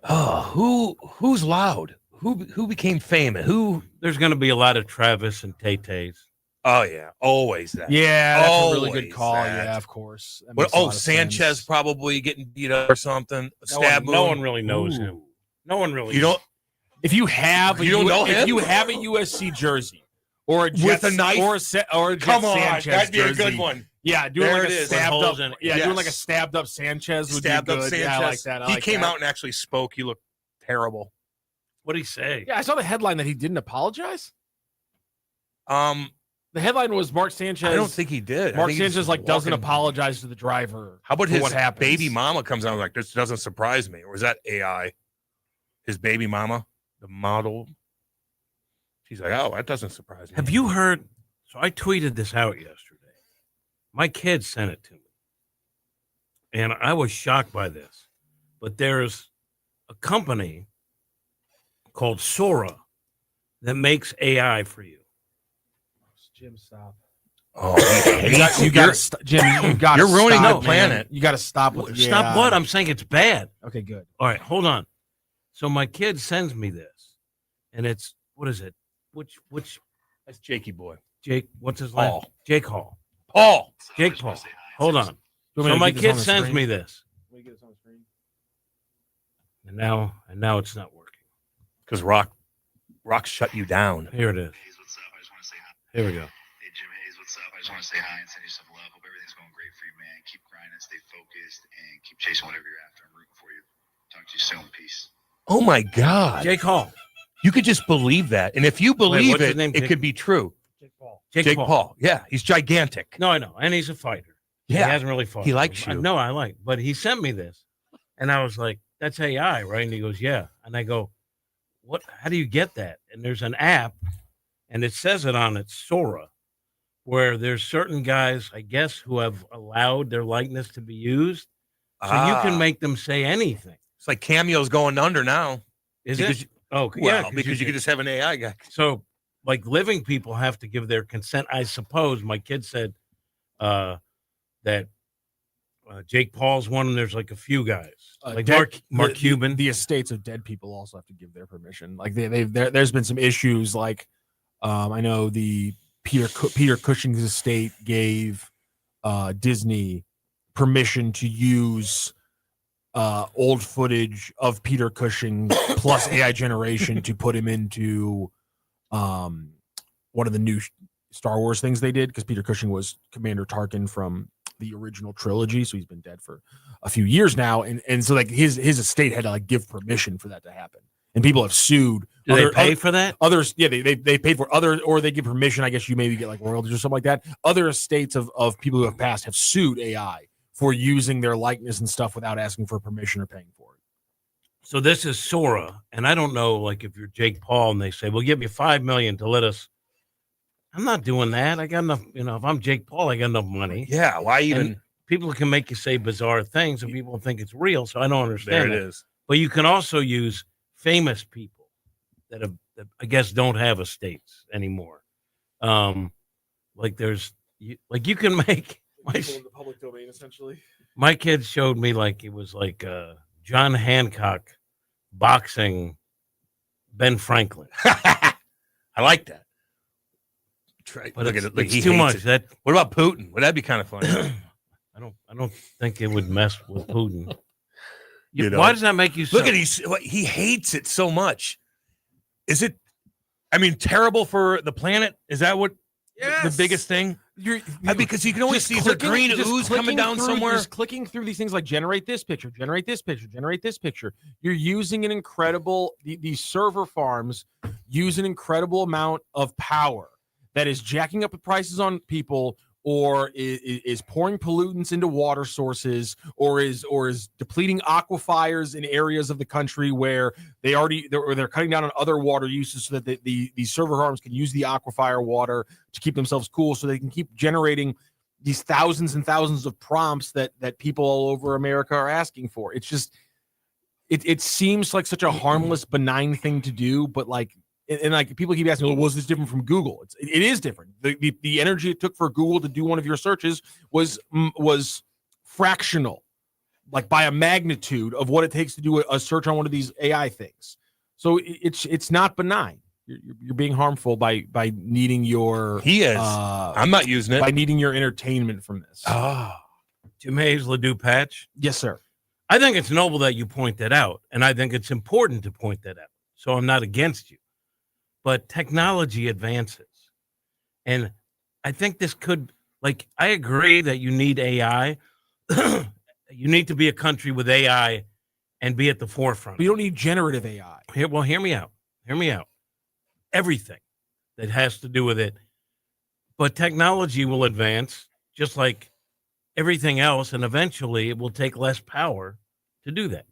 Oh, who's loud? Who became famous? Who? There's going to be a lot of Travis and Tay-Tays. Oh yeah, always that. Yeah, that's a really good Always call. that. Yeah, of course. That What, makes a lot of Sanchez sense. probably getting beat up or something. No one really knows him. No one really. You don't. If you have a You don't know if him? you have a USC jersey or a With a Jets- knife? or a Jet Come on, Sanchez that'd be jersey, a good one. Yeah, doing There like it a is. stabbed With up. holes in it. Yeah, doing like a Yes. stabbed up Sanchez would Stabbed be up good. Sanchez. Yeah, I like that. I He like came that. out and actually spoke. He looked terrible. What did he say? Yeah, I saw the headline that he didn't apologize. Um, The headline was Mark Sanchez. I don't think he did. I Mark think he's Sanchez just doesn't walking- apologize to the driver. How about for his what happens. baby mama comes out like, this doesn't surprise me? Or was that AI? His baby mama, the model. She's like, oh, that doesn't surprise me. Have you heard? So I tweeted this out yesterday. My kid sent it to me. And I was shocked by this. But there's a company called Sora that makes AI for you. Jim, stop. Oh, You got to, Jim. You got. You're ruining stop, the man. planet. You got to stop with the Stop AI. what? I'm saying it's bad. Okay, good. All right, hold on. So my kid sends me this. And it's, what is it? Which That's Jakey boy. Jake, what's his Paul. name? Jake Hall. Paul. Jake Paul. Hold on. You want me So to my get this on kid the sends screen? me this. Let me get this on the screen. And now it's not working. Because Rock shut you down. Here it is. Hayes, what's up? I just want to say hi. Here we go. Hey, Jim Hayes, what's up? I just want to say hi and send you some love. Hope everything's going great for you, man. Keep grinding, stay focused, and keep chasing whatever you're after. I'm rooting for you. Talk to you soon. Peace. Oh my God. Jake Hall. You could just believe that. And if you believe what's his it, name, it Jake? could be true. Jake Paul. Jake Paul. Yeah, he's gigantic. No, I know. And he's a fighter. Yeah. He hasn't really fought. He likes you. No, I like. But he sent me this. And I was like, that's AI, right? And he goes, yeah. And I go, what? How do you get that? And there's an app, and it says it on it, Sora, where there's certain guys, I guess, who have allowed their likeness to be used. So you can make them say anything. It's like Cameo's going under now. Is Because it? Oh, Well, yeah. because you could just have an AI guy. So, like, living people have to give their consent. I suppose my kid said that Jake Paul's one, and there's like a few guys, like Mark Cuban. The estates of dead people also have to give their permission. Like there's been some issues. Like I know the Peter Cushing's estate gave Disney permission to use old footage of Peter Cushing plus AI generation to put him into one of the new Star Wars things they did, because Peter Cushing was Commander Tarkin from the original trilogy, so he's been dead for a few years now, and so like his estate had to like give permission for that to happen. and people have sued. Do they pay for that? Others, yeah, they paid for other, or they give permission. I guess you maybe get like royalties or something like that. Other states of people who have passed have sued AI for using their likeness and stuff without asking for permission or paying for it. So this is Sora, and I don't know, like if you're Jake Paul and they say, "We'll give you $5 million to let us." I'm not doing that. I got enough. If I'm Jake Paul, I got enough money. Yeah, why even? And people can make you say bizarre things, and people think it's real. So I don't understand. There it is. But you can also use famous people that I guess don't have estates anymore. Like you can make People in the public domain, essentially. My kids showed me like it was like John Hancock boxing Ben Franklin. I like that. But Look it's, at it. Look, it's he too hates much. it. That What about Putin? Would that be kind of funny? I don't think it would mess with Putin. You know? Why does that make you so? Look at he hates it so much. Is it? I mean, terrible for the planet. Is that what the biggest thing? Because you can always see the green ooze coming down somewhere. Just clicking through these things like generate this picture, generate this picture, generate this picture. You're using an incredible. These server farms use an incredible amount of power that is jacking up the prices on people, or is pouring pollutants into water sources, or is depleting aquifers in areas of the country where they're cutting down on other water uses so that these server farms can use the aquifer water to keep themselves cool, so they can keep generating these thousands and thousands of prompts that people all over America are asking for. It's just it seems like such a harmless, benign thing to do, but like. And like people keep asking, well, was this different from Google? It is different. The energy it took for Google to do one of your searches was fractional, like by a magnitude of what it takes to do a search on one of these AI things. So it's not benign. You're being harmful by needing your. He is. I'm not using it. By needing your entertainment from this. Jim Hayes, Ledoux Patch. Yes, sir. I think it's noble that you point that out, and I think it's important to point that out. So I'm not against you. But technology advances. And I think this could, like, I agree that you need AI. You need to be a country with AI and be at the forefront. But you don't need generative AI. Hear me out. Hear me out. Everything that has to do with it. But technology will advance just like everything else. And eventually it will take less power to do that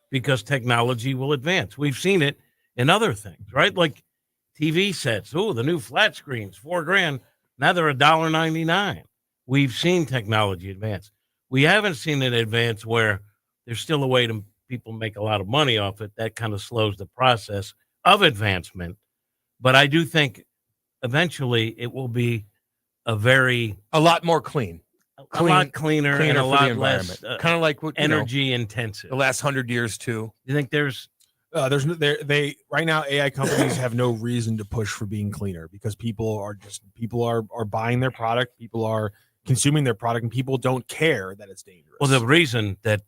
because technology will advance. We've seen it in other things, right? Like TV sets. Oh, the new flat screens, $4,000. Now they're $1.99. We've seen technology advance. We haven't seen it advance where there's still a way to people make a lot of money off it. That kind of slows the process of advancement. But I do think eventually it will be a lot more clean. A lot cleaner and a lot less kind of like what energy intensive. The last 100 years too. You think there's right now AI companies have no reason to push for being cleaner because people are buying their product, people are consuming their product, and people don't care that it's dangerous. Well, the reason that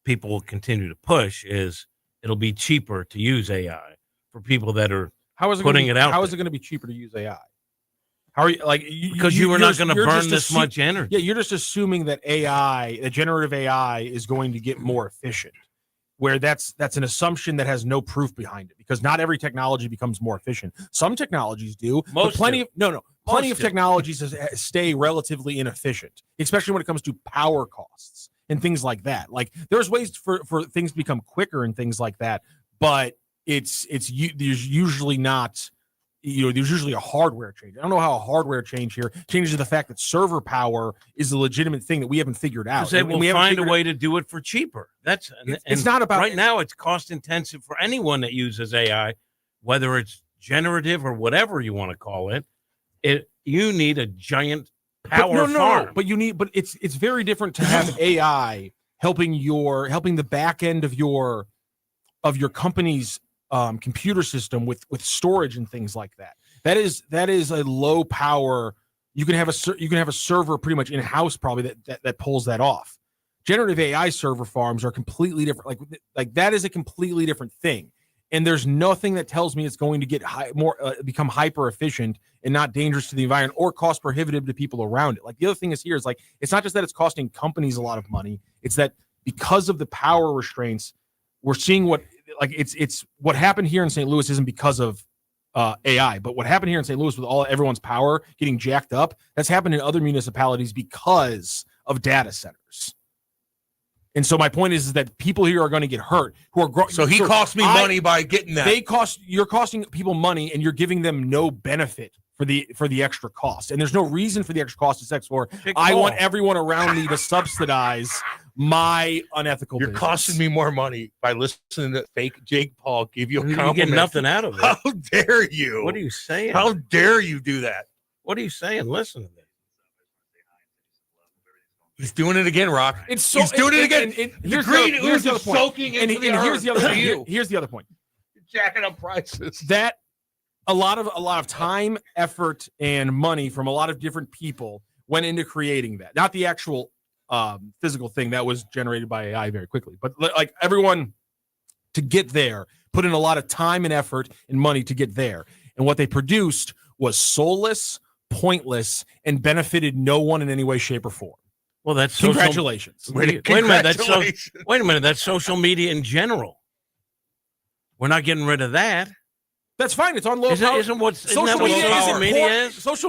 people will continue to push is it'll be cheaper to use AI for people that are putting it out. How is it going to be cheaper to use AI? How are you because you are not going to burn this much energy? Yeah, you're just assuming that generative AI is going to get more efficient. Where that's an assumption that has no proof behind it, because not every technology becomes more efficient. Some technologies do, but plenty of technologies stay relatively inefficient, especially when it comes to power costs and things like that. Like there's ways for things to become quicker and things like that, but there's usually not. There's usually a hardware change. I don't know how a hardware change here changes the fact that server power is a legitimate thing that we haven't figured out. They will find a way to do it for cheaper. It's not about right now. It's cost intensive for anyone that uses AI, whether it's generative or whatever you want to call it. You need a giant power farm. But it's very different to have AI helping the back end of your company's computer system with storage and things like that. That is a low power. You can have a server pretty much in house probably that pulls that off. Generative AI server farms are completely different. Like that is a completely different thing. And there's nothing that tells me it's going to get become hyper efficient and not dangerous to the environment or cost prohibitive to people around it. Like the other thing is like it's not just that it's costing companies a lot of money. It's that because of the power restraints, we're seeing what like it's what happened here in St. Louis isn't because of AI, but what happened here in St. Louis with everyone's power getting jacked up, that's happened in other municipalities because of data centers. And so my point is that people here are going to get hurt who are So he cost me money by getting that. You're costing people money and you're giving them no benefit for the extra cost. And there's no reason for the extra cost except for I want everyone around me to subsidize my unethical You're business. costing me more money by listening to fake Jake Paul give you a compliment. You get nothing out of it. How dare you? What are you saying? How dare you do that? What are you saying? Listen to this. He's doing it again, Rock. He's doing it again. Here's the other point. Soaking and here's the other here's the other point. Jacking up prices. That a lot of time, effort, and money from a lot of different people went into creating that. Not the actual physical thing that was generated by AI very quickly, but like everyone to get there put in a lot of time and effort and money to get there. And what they produced was soulless, pointless, and benefited no one in any way, shape, or form. Well, that's congratulations. Wait a minute. That's social media in general. We're not getting rid of that. That's fine. It's on low power. Social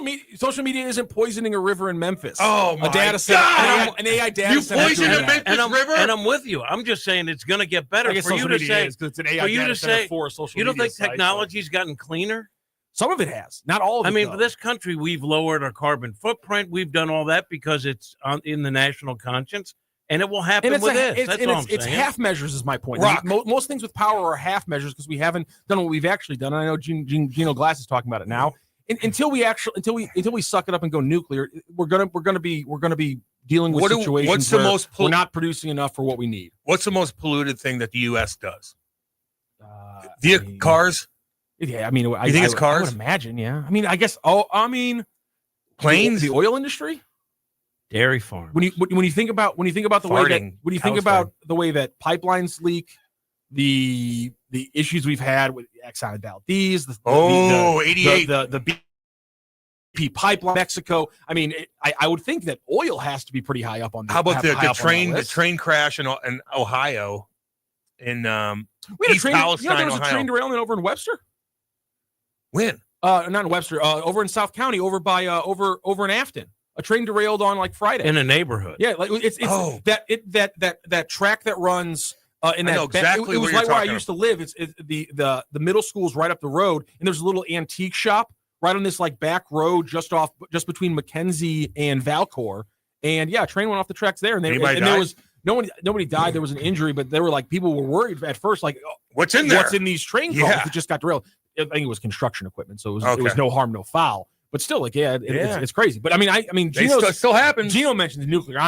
media isn't poisoning a river in Memphis. Oh my data center, God. an AI data you center. Poison a Memphis river? And I'm with you. I'm just saying it's going to get better. For you to say, it's an AI data center for a social you don't media think technology's gotten cleaner? Some of it has. Not all of it. I mean, for this country, we've lowered our carbon footprint. We've done all that because it's in the national conscience, and it will happen with this. That's all I'm saying. It's half measures is my point. Most things with power are half measures because we haven't done what we've actually done. And I know Gino Glass is talking about it now. Until we suck it up and go nuclear, we're gonna be dealing with situations where we're not producing enough for what we need. What's the most polluted thing that the U.S. does? Cars. Yeah, I mean, you think it's cars? I would imagine, yeah. I mean, I guess. Planes, the oil industry, dairy farms. When you think about the way that pipelines leak, the issues we've had with Exxon Valdez, the 88, the BP pipeline, Mexico. I mean, I would think that oil has to be pretty high up on. How about the train crash in Ohio? In East Palestine, there was a train derailment over in Webster. When? Not in Webster. Over in South County, over by over in Afton. A train derailed on like Friday in a neighborhood. Yeah, like it's that track that runs in that. Exactly it was right where I used to live. It's the middle school's right up the road, and there's a little antique shop right on this like back road just between Mackenzie and Valcor. And yeah, a train went off the tracks there, and there was nobody died. There was an injury, but they were like people were worried at first, like what's in there? What's in these train cars that just got derailed? I think it was construction equipment, so it was no harm, no foul. But still, like, it's crazy. But I mean, Gino still happens. Gino mentioned the nuclear.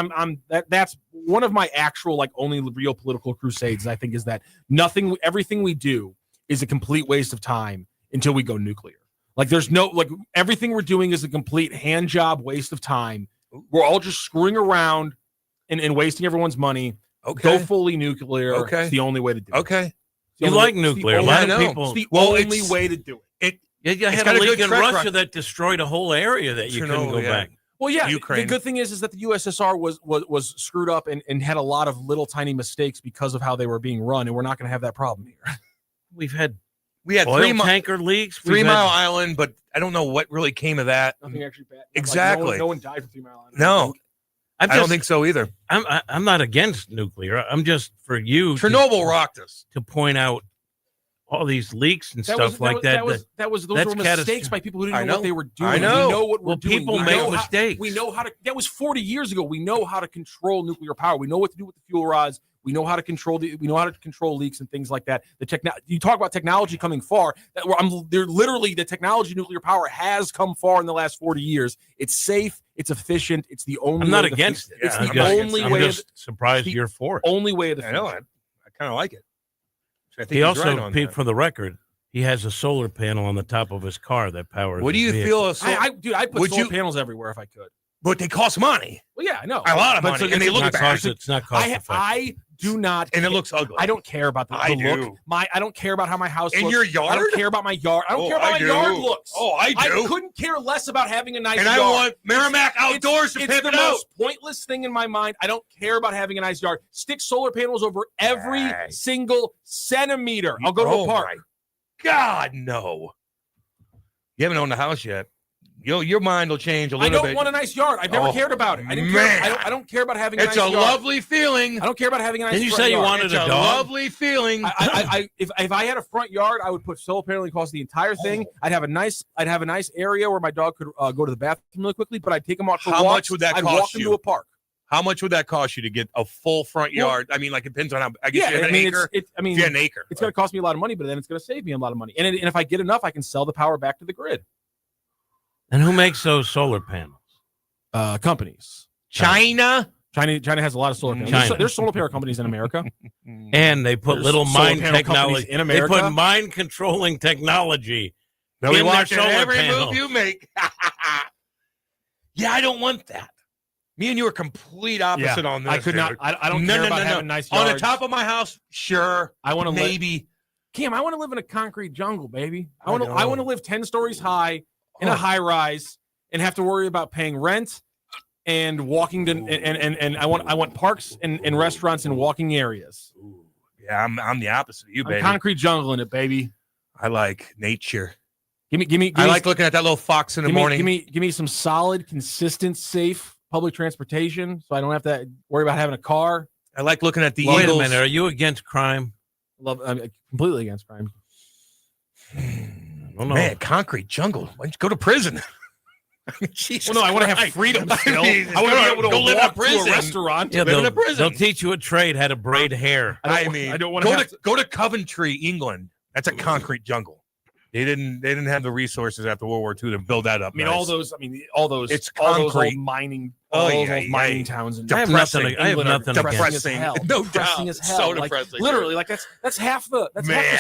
That's one of my actual like only real political crusades. I think is that everything we do is a complete waste of time until we go nuclear. Like, there's everything we're doing is a complete hand job waste of time. We're all just screwing around and wasting everyone's money. Okay. Go fully nuclear. Okay. It's the only way to do it. Okay. You like nuclear. A lot of people. It's the only way to do it. You had a leak in Russia that destroyed a whole area that you couldn't go back. Well, yeah. Ukraine. The good thing is that the USSR was screwed up and had a lot of little tiny mistakes because of how they were being run, and we're not going to have that problem here. We had oil tanker leaks, 3 Mile Island, but I don't know what really came of that. Nothing actually bad. Exactly. Like no one died from 3 Mile Island. No. I don't think so either. I'm not against nuclear. I'm just for you. Chernobyl rocked us to point out all these leaks and stuff like that. Those were mistakes by people who didn't know what they were doing. I know. We know what we're doing. People make mistakes. We know how to. That was 40 years ago. We know how to control nuclear power. We know what to do with the fuel rods. We know how to control leaks and things like that. You talk about technology coming far. The technology nuclear power has come far in the last 40 years. It's safe. It's efficient. It's the only. I'm not against it. It's the only way. I'm just surprised you're for it. Only way of the future. I know. I kind of like it. I think he also, for the record, he has a solar panel on the top of his car that powers. What do you feel? I'd put solar panels everywhere if I could. But they cost money. Well, yeah, I know. A lot of money, and they look bad. It's not cost effective. I do not. And it looks ugly. I don't care about the look. I don't care about how my house in looks. your yard. I don't care about my yard. I don't care about my yard looks. Oh, I do. I couldn't care less about having a nice and yard. I want Merrimack Outdoors to It's pimp the it out. most pointless thing in my mind. I don't care about having a nice yard. Stick solar panels over every single centimeter. I'll go to a park. My God, no. You haven't owned a house yet. Your mind will change a little bit. I don't want a nice yard. I've never cared about it. I didn't care. I don't care about having a nice yard. It's a lovely feeling. I don't care about having a nice yard. Didn't you say you wanted a dog? Lovely feeling. If I had a front yard, I would put solar panel across the entire thing. I'd have a nice area where my dog could go to the bathroom really quickly, but I'd take him out for walks. How much would that I'd cost walk you? him to a park. How much would that cost you to get a full front yard? I mean, like it depends on how. I guess you have an acre. If you had an acre, it's going to cost me a lot of money, but then it's going to save me a lot of money. And if I get enough, I can sell the power back to the grid. And who makes those solar panels? Companies. China has a lot of solar panels. There's solar power companies in America. And they put little mind technology in America. They put mind controlling technology. Nobody watches every move you make. Yeah, I don't want that. Me and you are complete opposite on this. I could not. I don't care about having nice yards. On the top of my house, sure. I want to maybe. Cam, I want to live in a concrete jungle, baby. I want to live 10 stories high in a high rise and have to worry about paying rent and walking to and I want parks and restaurants and walking areas. Ooh. Yeah, I'm the opposite of you, baby. Concrete jungle in it, baby. I like nature. Give me. I like looking at that little fox in the morning. Give me some solid, consistent, safe public transportation, so I don't have to worry about having a car. I like looking at the Wait Eagles. a minute, are you against crime? I'm completely against crime. Man, concrete jungle. Why don't you go to prison? Jesus I want to have freedom still. I want to be able to live in a walk prison. to a restaurant. Yeah, live in a prison. They'll teach you a trade how to braid hair. I don't want to go to Coventry, England. That's a concrete jungle. They didn't have the resources after World War II to build that up. All those. It's all those concrete. old mining. Mining towns. And I have nothing. Depressing. No doubt. Depressing as hell. So like, depressing. Literally, like that's half the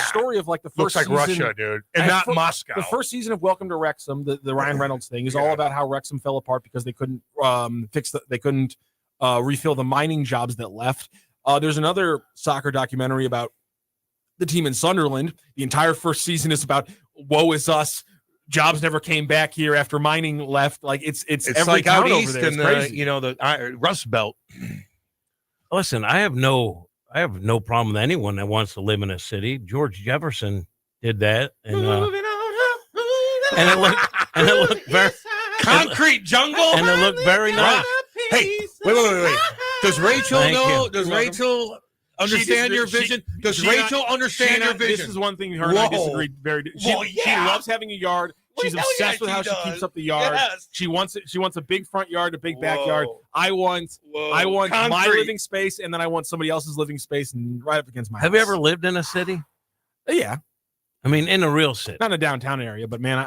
story of like the first. Looks like season. Russia, dude, and not Moscow. The first season of Welcome to Wrexham, the Ryan Reynolds thing, is all about how Wrexham fell apart because they couldn't refill the mining jobs that left. There's another soccer documentary about the team in Sunderland. The entire first season is about woe is us. Jobs never came back here after mining left. Like it's every like town out over east there. in It's crazy. the Rust Belt. Listen, I have no problem with anyone that wants to live in a city. George Jefferson did that, and it looked very concrete jungle, and it looked very nice. Hey, wait. Does Rachel Thank know? you. Does Rachel understand your vision? Does Rachel understand your vision? This is one thing her and I disagree very. She loves having a yard. She's obsessed with how she keeps up the yard. Yes. She wants a big front yard, a big backyard. I want my Concrete. living space, and then I want somebody else's living space, and right up against my house. Have you ever lived in a city? Yeah. I mean, in a real city, not in a downtown area, but man,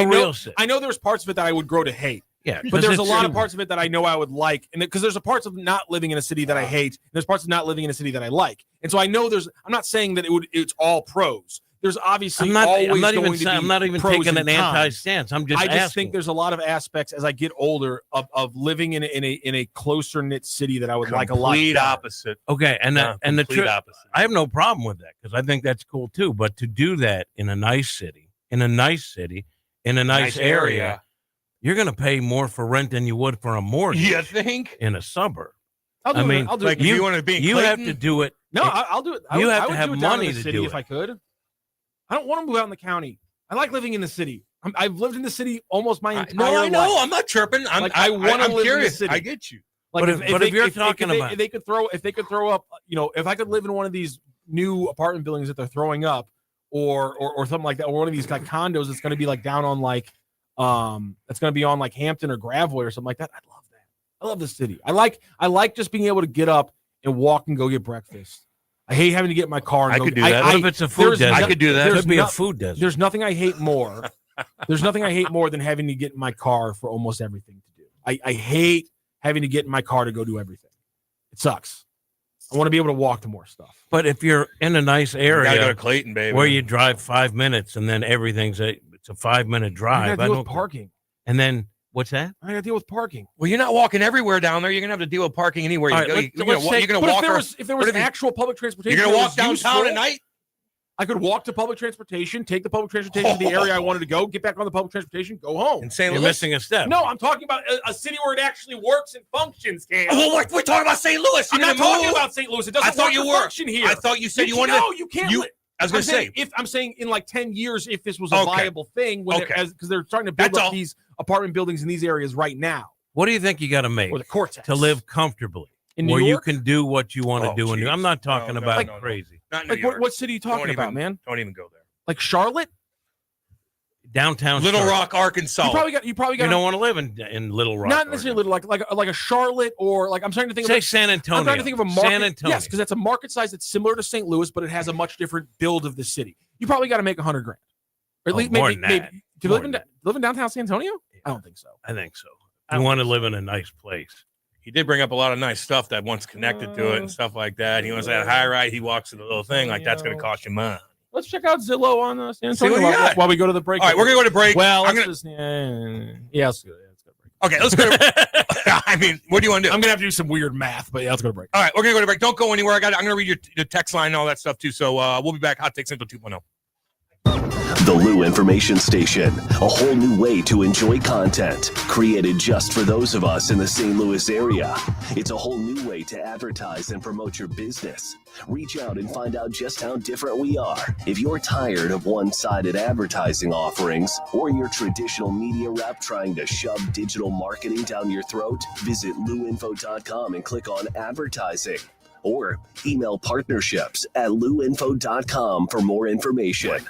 real city. I know there's parts of it that I would grow to hate. Yeah, but there's a lot of parts of it that I know I would like, and because there's a parts of not living in a city that I hate, and there's parts of not living in a city that I like, and so I know I'm not saying that it's all pros. There's obviously I'm not even taking an anti-stance. I just think there's a lot of aspects as I get older of living in a closer knit city that I would like a lot. Complete opposite. Okay, and the truth, I have no problem with that because I think that's cool too. But to do that in a nice city, in a nice area, you're going to pay more for rent than you would for a mortgage. You think in a suburb? I'll do it. Like if you want to be, you have to do it. No, I'll do it. You have to have money to do it if I could. I don't want to move out in the county. I like living in the city. I've lived in the city almost my entire life. I know. I'm not chirping. I want to live in the city. I get you. Like if you're talking about, if they could throw up, if I could live in one of these new apartment buildings that they're throwing up, or something like that, or one of these like condos that's going to be like down on like, that's going to be on like Hampton or Gravois or something like that. I'd love that. I love the city. I like just being able to get up and walk and go get breakfast. I hate having to get in my car. And I could do that. What if it's a food desert? I could do that. It could be a food desert. There's nothing I hate more. There's nothing I hate more than having to get in my car for almost everything to do. I hate having to get in my car to go do everything. It sucks. I want to be able to walk to more stuff. But if you're in a nice area, you gotta go to Clayton, baby, where you drive 5 minutes and then it's a 5 minute drive. I don't parking. And then What's that? I got to deal with parking. Well, you're not walking everywhere down there. You're gonna have to deal with parking anywhere you All right, go. You're gonna walk. If there was actual public transportation, You're gonna walk that was downtown useful, at night. I could walk to public transportation, take the public transportation to the area I wanted to go, get back on the public transportation, go home. In St. You're Louis. missing a step. No, I'm talking about a city where it actually works and functions, Cam. Oh, we're talking about St. Louis. I'm not talking about St. Louis. It doesn't I thought you were. function here. I thought you said you wanted. No, you can't. I was going to say, if I'm saying in like 10 years, if this was a viable thing, because they're starting to build up these apartment buildings in these areas right now. What do you think you got to make or the Cortex to live comfortably, in New where York? you can do what you want to do? And I'm not talking about no. crazy. Not like what city are you talking about, man? Don't even go there. Like Charlotte, downtown, Little Charlotte. Rock, Arkansas. You probably got. You don't want to live in Little Rock. Not necessarily little, like a Charlotte or like I'm trying to think Say of San Antonio. I'm trying to think of a market. San Antonio. Yes, because that's a market size that's similar to St. Louis, but it has a much different build of the city. You probably got to make $100,000, or at least more maybe than that. to live in downtown San Antonio. I don't think so. I think so. You want to live in a nice place. He did bring up a lot of nice stuff that once connected to it and stuff like that. He was at high ride. He walks to the little thing like that's going to cost you money. Let's check out Zillow on San See what Antonio you got. while we go to the break. All right, we're going to go to break. Well, I'm let's gonna... let's go. Okay, let's go. I mean, what do you want to do? I'm going to have to do some weird math, but yeah, let's go to break. All right, we're going to go to break. Don't go anywhere. I'm going to read your text line and all that stuff too. So we'll be back. Hot Take Central 2.0. The Lou Information Station, a whole new way to enjoy content, created just for those of us in the St. Louis area. It's a whole new way to advertise and promote your business. Reach out and find out just how different we are. If you're tired of one-sided advertising offerings or your traditional media rep trying to shove digital marketing down your throat, visit louinfo.com and click on advertising. Or email partnerships@louinfo.com for more information.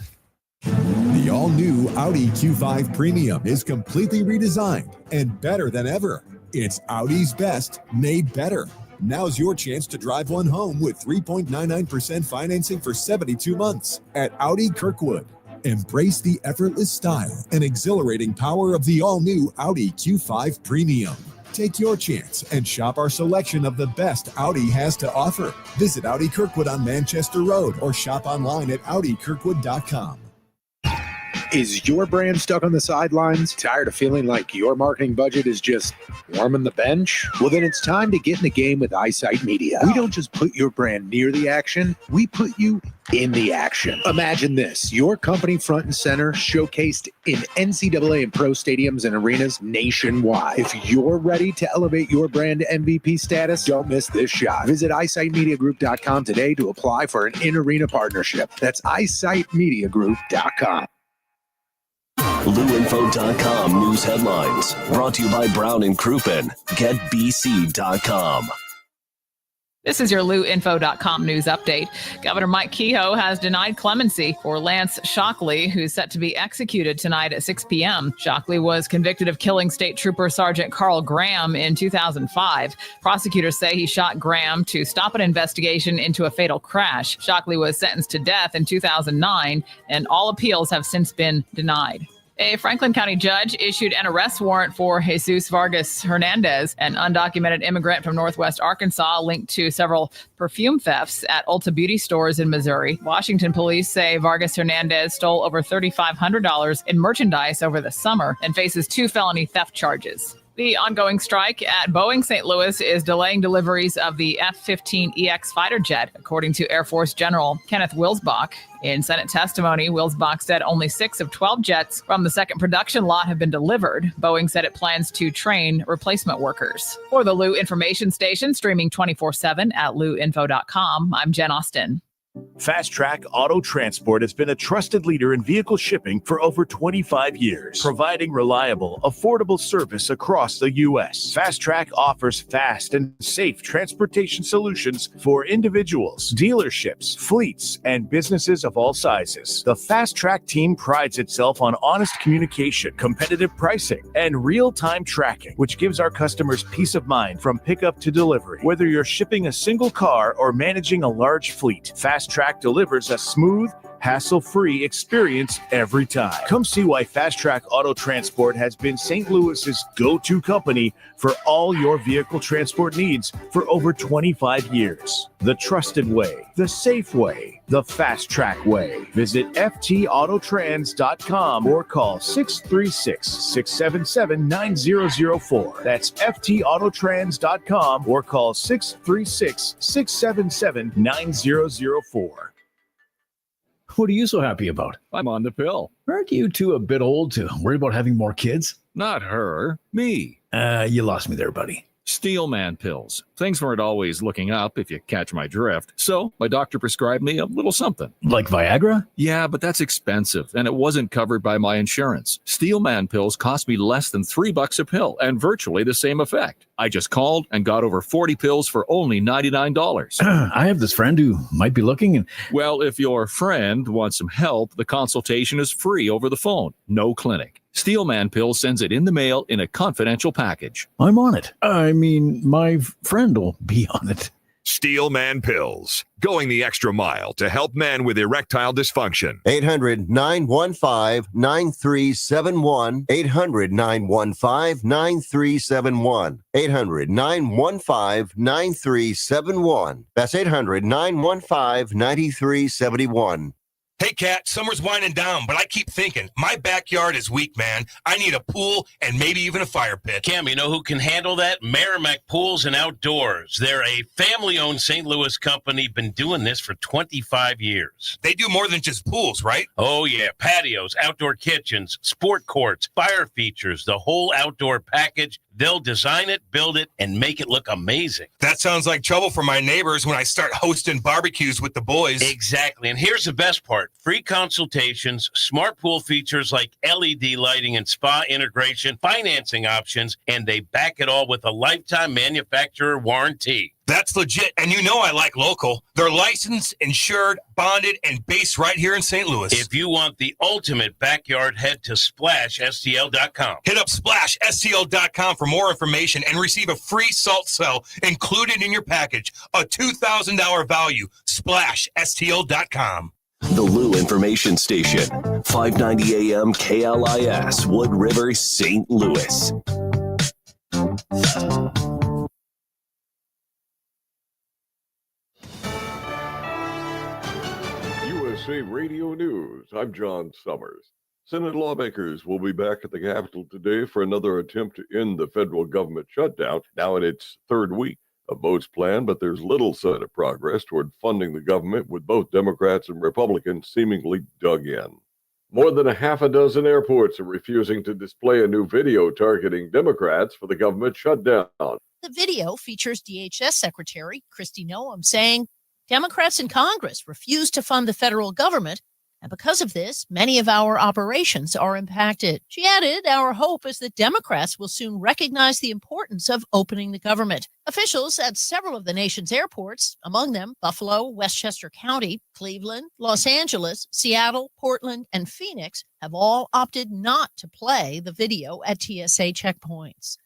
The all-new Audi Q5 Premium is completely redesigned and better than ever. It's Audi's best made better. Now's your chance to drive one home with 3.99% financing for 72 months at Audi Kirkwood. Embrace the effortless style and exhilarating power of the all-new Audi Q5 Premium. Take your chance and shop our selection of the best Audi has to offer. Visit Audi Kirkwood on Manchester Road or shop online at audikirkwood.com. Is your brand stuck on the sidelines? Tired of feeling like your marketing budget is just warming the bench? Well, then it's time to get in the game with Eyesight Media. We don't just put your brand near the action, we put you in the action. Imagine this, your company front and center showcased in NCAA and pro stadiums and arenas nationwide. If you're ready to elevate your brand to MVP status, don't miss this shot. Visit eyesightmediagroup.com today to apply for an in-arena partnership. That's eyesightmediagroup.com. Louinfo.com news headlines brought to you by Brown and Crouppen. GetBC.com. This is your LouInfo.com news update. Governor Mike Kehoe has denied clemency for Lance Shockley, who's set to be executed tonight at 6 p.m. Shockley was convicted of killing State Trooper Sergeant Carl Graham in 2005. Prosecutors say he shot Graham to stop an investigation into a fatal crash. Shockley was sentenced to death in 2009, and all appeals have since been denied. A Franklin County judge issued an arrest warrant for Jesus Vargas Hernandez, an undocumented immigrant from Northwest Arkansas linked to several perfume thefts at Ulta Beauty stores in Missouri. Washington police say Vargas Hernandez stole over $3,500 in merchandise over the summer and faces 2 felony theft charges. The ongoing strike at Boeing St. Louis is delaying deliveries of the F-15EX fighter jet, according to Air Force General Kenneth Wilsbach. In Senate testimony, Wilsbach said only 6 of 12 jets from the second production lot have been delivered. Boeing said it plans to train replacement workers. For the Lou Information Station, streaming 24/7 at louinfo.com, I'm Jen Austin. Fast Track Auto Transport has been a trusted leader in vehicle shipping for over 25 years, providing reliable, affordable service across the U.S. Fast Track offers fast and safe transportation solutions for individuals, dealerships, fleets, and businesses of all sizes. The Fast Track team prides itself on honest communication, competitive pricing, and real-time tracking, which gives our customers peace of mind from pickup to delivery. Whether you're shipping a single car or managing a large fleet, Fast Track delivers a smooth, hassle-free experience every time. Come see why Fast Track Auto Transport has been St. Louis's go-to company for all your vehicle transport needs for over 25 years. The trusted way, the safe way. the fast track way. Visit ftautotrans.com or call 636-677-9004. That's ftautotrans.com or call 636-677-9004. What are you so happy about? I'm on the pill. Aren't you two a bit old to worry about having more kids? Not her, me. You lost me there, buddy. Steelman pills. Things weren't always looking up, if you catch my drift. So my doctor prescribed me a little something. Like Viagra? Yeah, but that's expensive, and it wasn't covered by my insurance. Steelman pills cost me less than $3 a pill, and virtually the same effect. I just called and got over 40 pills for only $99. I have this friend who might be looking and... Well, if your friend wants some help, the consultation is free over the phone. No clinic. Steelman Pills sends it in the mail in a confidential package. I'm on it. I mean, my friend will be on it. Steelman Pills, going the extra mile to help men with erectile dysfunction. 800-915-9371. 800-915-9371. 800-915-9371. That's 800-915-9371. Hey, Kat, summer's winding down, but I keep thinking, my backyard is weak, man. I need a pool and maybe even a fire pit. Cam, you know who can handle that? Merrimack Pools and Outdoors. They're a family-owned St. Louis company, been doing this for 25 years. They do more than just pools, right? Oh, yeah. Patios, outdoor kitchens, sport courts, fire features, the whole outdoor package. They'll design it, build it, and make it look amazing. That sounds like trouble for my neighbors when I start hosting barbecues with the boys. Exactly. And here's the best part. Free consultations, smart pool features like LED lighting and spa integration, financing options, and they back it all with a lifetime manufacturer warranty. That's legit. And you know I like local. They're licensed, insured, bonded, and based right here in St. Louis. If you want the ultimate backyard, head to SplashSTL.com. Hit up SplashSTL.com for more information and receive a free salt cell included in your package. A $2,000 value. SplashSTL.com. The Lou Information Station, 590 AM KLIS, Wood River, St. Louis. USA Radio News. I'm John Summers. Senate lawmakers will be back at the Capitol today for another attempt to end the federal government shutdown, now in its third week. A vote's planned, but there's little Senate progress toward funding the government, with both Democrats and Republicans seemingly dug in. More than a half a dozen airports are refusing to display a new video targeting Democrats for the government shutdown. The video features DHS Secretary Kristi Noem saying Democrats in Congress refuse to fund the federal government, and because of this, many of our operations are impacted. She added, our hope is that Democrats will soon recognize the importance of opening the government. Officials at several of the nation's airports, among them Buffalo, Westchester County, Cleveland, Los Angeles, Seattle, Portland, and Phoenix, have all opted not to play the video at TSA checkpoints.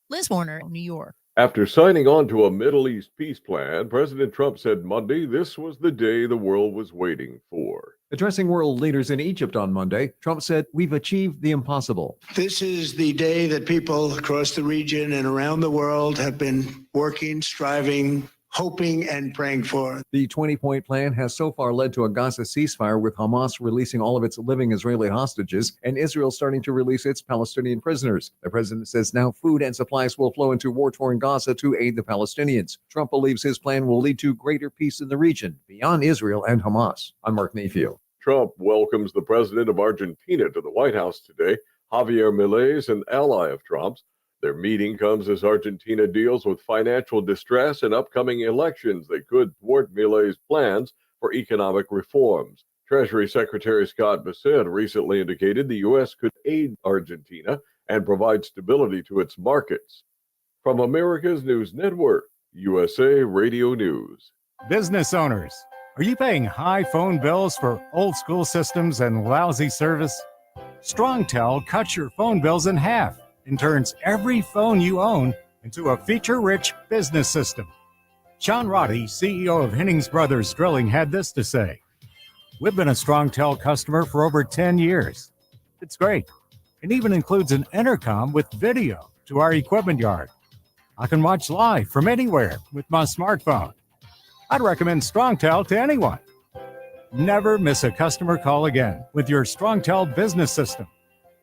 Liz Warner, New York. After signing on to a Middle East peace plan, President Trump said Monday this was the day the world was waiting for. Addressing world leaders in Egypt on Monday, Trump said, we've achieved the impossible. This is the day that people across the region and around the world have been working, striving, hoping, and praying for. The 20-point plan has so far led to a Gaza ceasefire, with Hamas releasing all of its living Israeli hostages and Israel starting to release its Palestinian prisoners. The president says now food and supplies will flow into war-torn Gaza to aid the Palestinians. Trump believes his plan will lead to greater peace in the region beyond Israel and Hamas. I'm Mark Mayfield. Trump welcomes the president of Argentina to the White House today. Javier Milei is an ally of Trump's. Their meeting comes as Argentina deals with financial distress and upcoming elections that could thwart Milei's plans for economic reforms. Treasury Secretary Scott Bessent recently indicated the U.S. could aid Argentina and provide stability to its markets. From America's News Network, USA Radio News. Business owners, are you paying high phone bills for old school systems and lousy service? StrongTel cuts your phone bills in half and turns every phone you own into a feature-rich business system. Sean Roddy, CEO of Hennings Brothers Drilling, had this to say: we've been a StrongTel customer for over 10 years. It's great. It even includes an intercom with video to our equipment yard. I can watch live from anywhere with my smartphone. I'd recommend StrongTel to anyone. Never miss a customer call again with your StrongTel business system.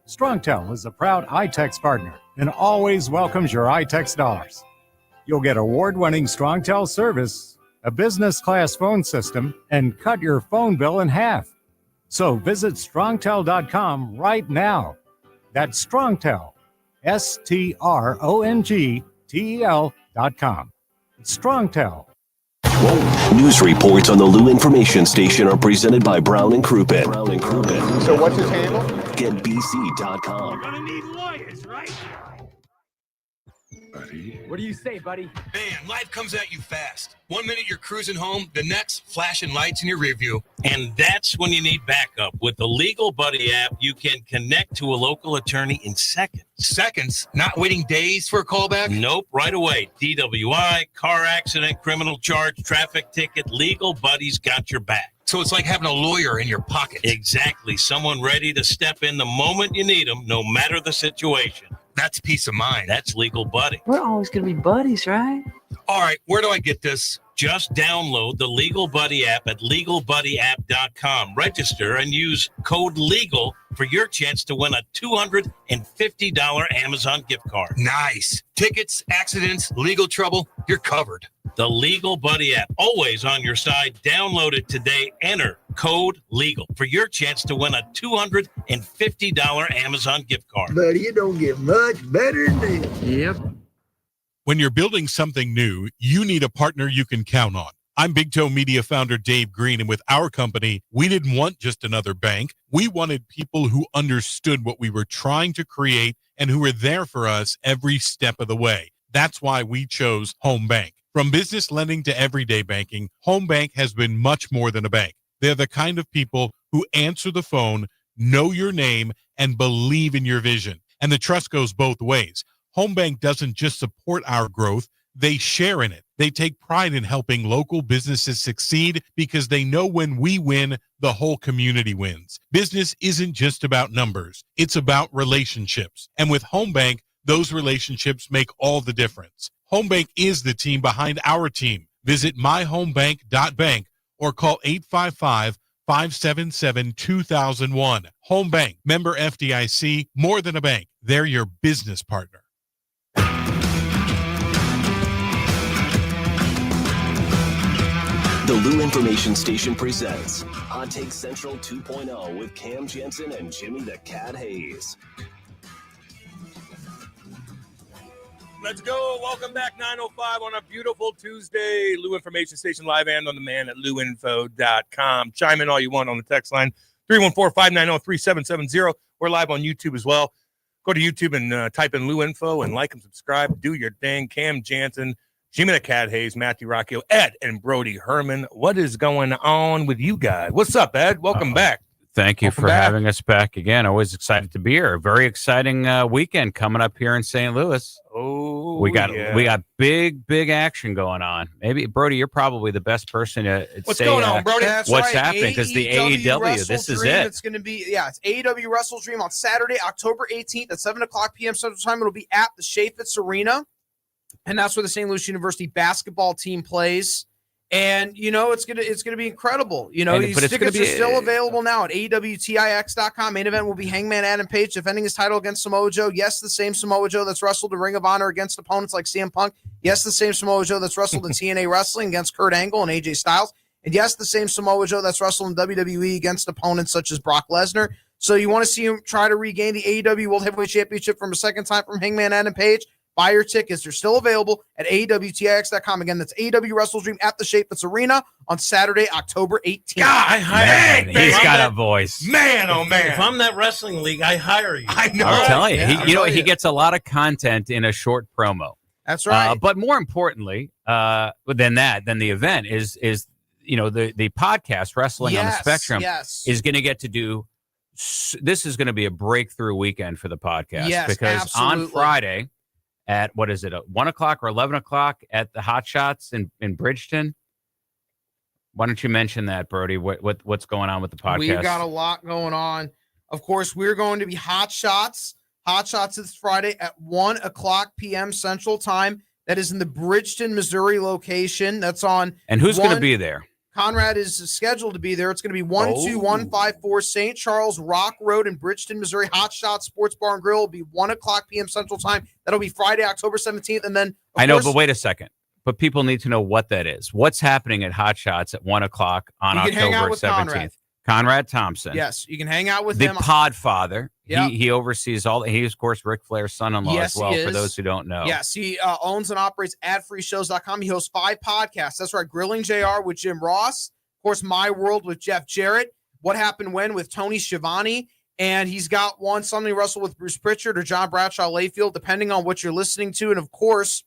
StrongTel is a proud iTex partner and always welcomes your iTex dollars. You'll get award-winning StrongTel service, a business-class phone system, and cut your phone bill in half. So visit strongtel.com right now. That's StrongTel, StrongTel.com. It's StrongTel. News reports on the Lou Information Station are presented by Brown and Crouppen. So what's his handle? GetBC.com. You're gonna need lawyers, right? What do you say, buddy? Man, life comes at you fast. 1 minute you're cruising home, the next flashing lights in your rear view. And that's when you need backup. With the Legal Buddy app, you can connect to a local attorney in seconds. Seconds? Not waiting days for a callback? Nope, right away. DWI, car accident, criminal charge, traffic ticket, Legal Buddy's got your back. So it's like having a lawyer in your pocket. Exactly. Someone ready to step in the moment you need them, no matter the situation. That's peace of mind. That's Legal Buddy. We're always going to be buddies, right? All right, where do I get this? Just download the Legal Buddy app at LegalBuddyApp.com. Register and use code LEGAL for your chance to win a $250 Amazon gift card. Nice. Tickets, accidents, legal trouble, you're covered. The Legal Buddy app, always on your side. Download it today. Enter code LEGAL for your chance to win a $250 Amazon gift card. Buddy, it don't get much better than this. Yep. When you're building something new, you need a partner you can count on. I'm Big Toe Media founder Dave Green, and with our company, we didn't want just another bank. We wanted people who understood what we were trying to create and who were there for us every step of the way. That's why we chose Home Bank. From business lending to everyday banking, Home Bank has been much more than a bank. They're the kind of people who answer the phone, know your name, and believe in your vision. And the trust goes both ways. Home Bank doesn't just support our growth, they share in it. They take pride in helping local businesses succeed because they know when we win, the whole community wins. Business isn't just about numbers, it's about relationships. And with Home Bank, those relationships make all the difference. Home Bank is the team behind our team. Visit myhomebank.bank or call 855-577-2001. Home Bank, member FDIC, more than a bank. They're your business partner. The Lou Information Station presents Hot Take Central 2.0 with Cam Janssen and Jimmy the Cat Hayes. Let's go. Welcome back, 9:05 on a beautiful Tuesday. Lou Information Station live and on demand at louinfo.com. Chime in all you want on the text line, 314-590-3770. We're live on YouTube as well. Go to YouTube and type in Lou Info and like and subscribe. Do your thing. Cam Janssen, Jimmy the Cat Hayes, Matthew Rocchio, Ed, and Brody Herman. What is going on with you guys? What's up, Ed? Welcome back. Thank you Welcome for back. having us back again. Always excited to be here. Very exciting weekend coming up here in St. Louis. Oh, we got big action going on. Maybe Brody, you're probably the best person to What's say going on, Brody? what's right. happening because the AEW. This is Dream, it. It's going to be it's AEW Wrestle Dream on Saturday, October 18th at 7:00 p.m. Central Time. It'll be at the Chaffetz Arena, and that's where the St. Louis University basketball team plays. And it's gonna be incredible. These tickets are still available now at AEWTIX.com. Main event will be Hangman Adam Page defending his title against Samoa Joe. Yes, the same Samoa Joe that's wrestled in Ring of Honor against opponents like CM Punk. Yes, the same Samoa Joe that's wrestled in TNA Wrestling against Kurt Angle and AJ Styles. And yes, the same Samoa Joe that's wrestled in WWE against opponents such as Brock Lesnar. So you want to see him try to regain the AEW World Heavyweight Championship from a second time from Hangman Adam Page? Buy your tickets. They're still available at AEWTIX.com. Again, that's AEW Wrestle Dream at the Chaffetz Arena on Saturday, October 18th. Man, he's got a voice. Man, oh man. If I'm that wrestling league, I hire you. I know. I'm telling you, Yeah, he gets a lot of content in a short promo. That's right. But more importantly, than the event is the podcast Wrestling on the Spectrum is going to get to do. This is going to be a breakthrough weekend for the podcast because absolutely. on Friday at 1 o'clock or 11 o'clock at the Hot Shots in Bridgeton. Why don't you mention that, Brody? What's going on with the podcast? We've got a lot going on. Of course, we're going to be Hot Shots. Hot Shots this Friday at 1:00 p.m. Central Time. That is in the Bridgeton, Missouri location. That's on. And who's going to be there? Conrad is scheduled to be there. It's going to be 12154 St. Charles Rock Road in Bridgeton, Missouri. Hot Shot Sports Bar and Grill will be 1 o'clock p.m. Central Time. That'll be Friday, October 17th. And then, I know, but wait a second. But people need to know what that is. What's happening at Hot Shots at 1 o'clock on October 17th? Conrad Thompson. Yes, you can hang out with the him. Podfather. Yep. He oversees all. He's, of course, Ric Flair's son-in-law as well, for those who don't know. Yes, he owns and operates adfreeshows.com. He hosts 5 podcasts. That's right. Grilling JR with Jim Ross. Of course, My World with Jeff Jarrett. What Happened When with Tony Schiavone. And he's got one, Something Russell with Bruce Pritchard or John Bradshaw Layfield, depending on what you're listening to. And, of course,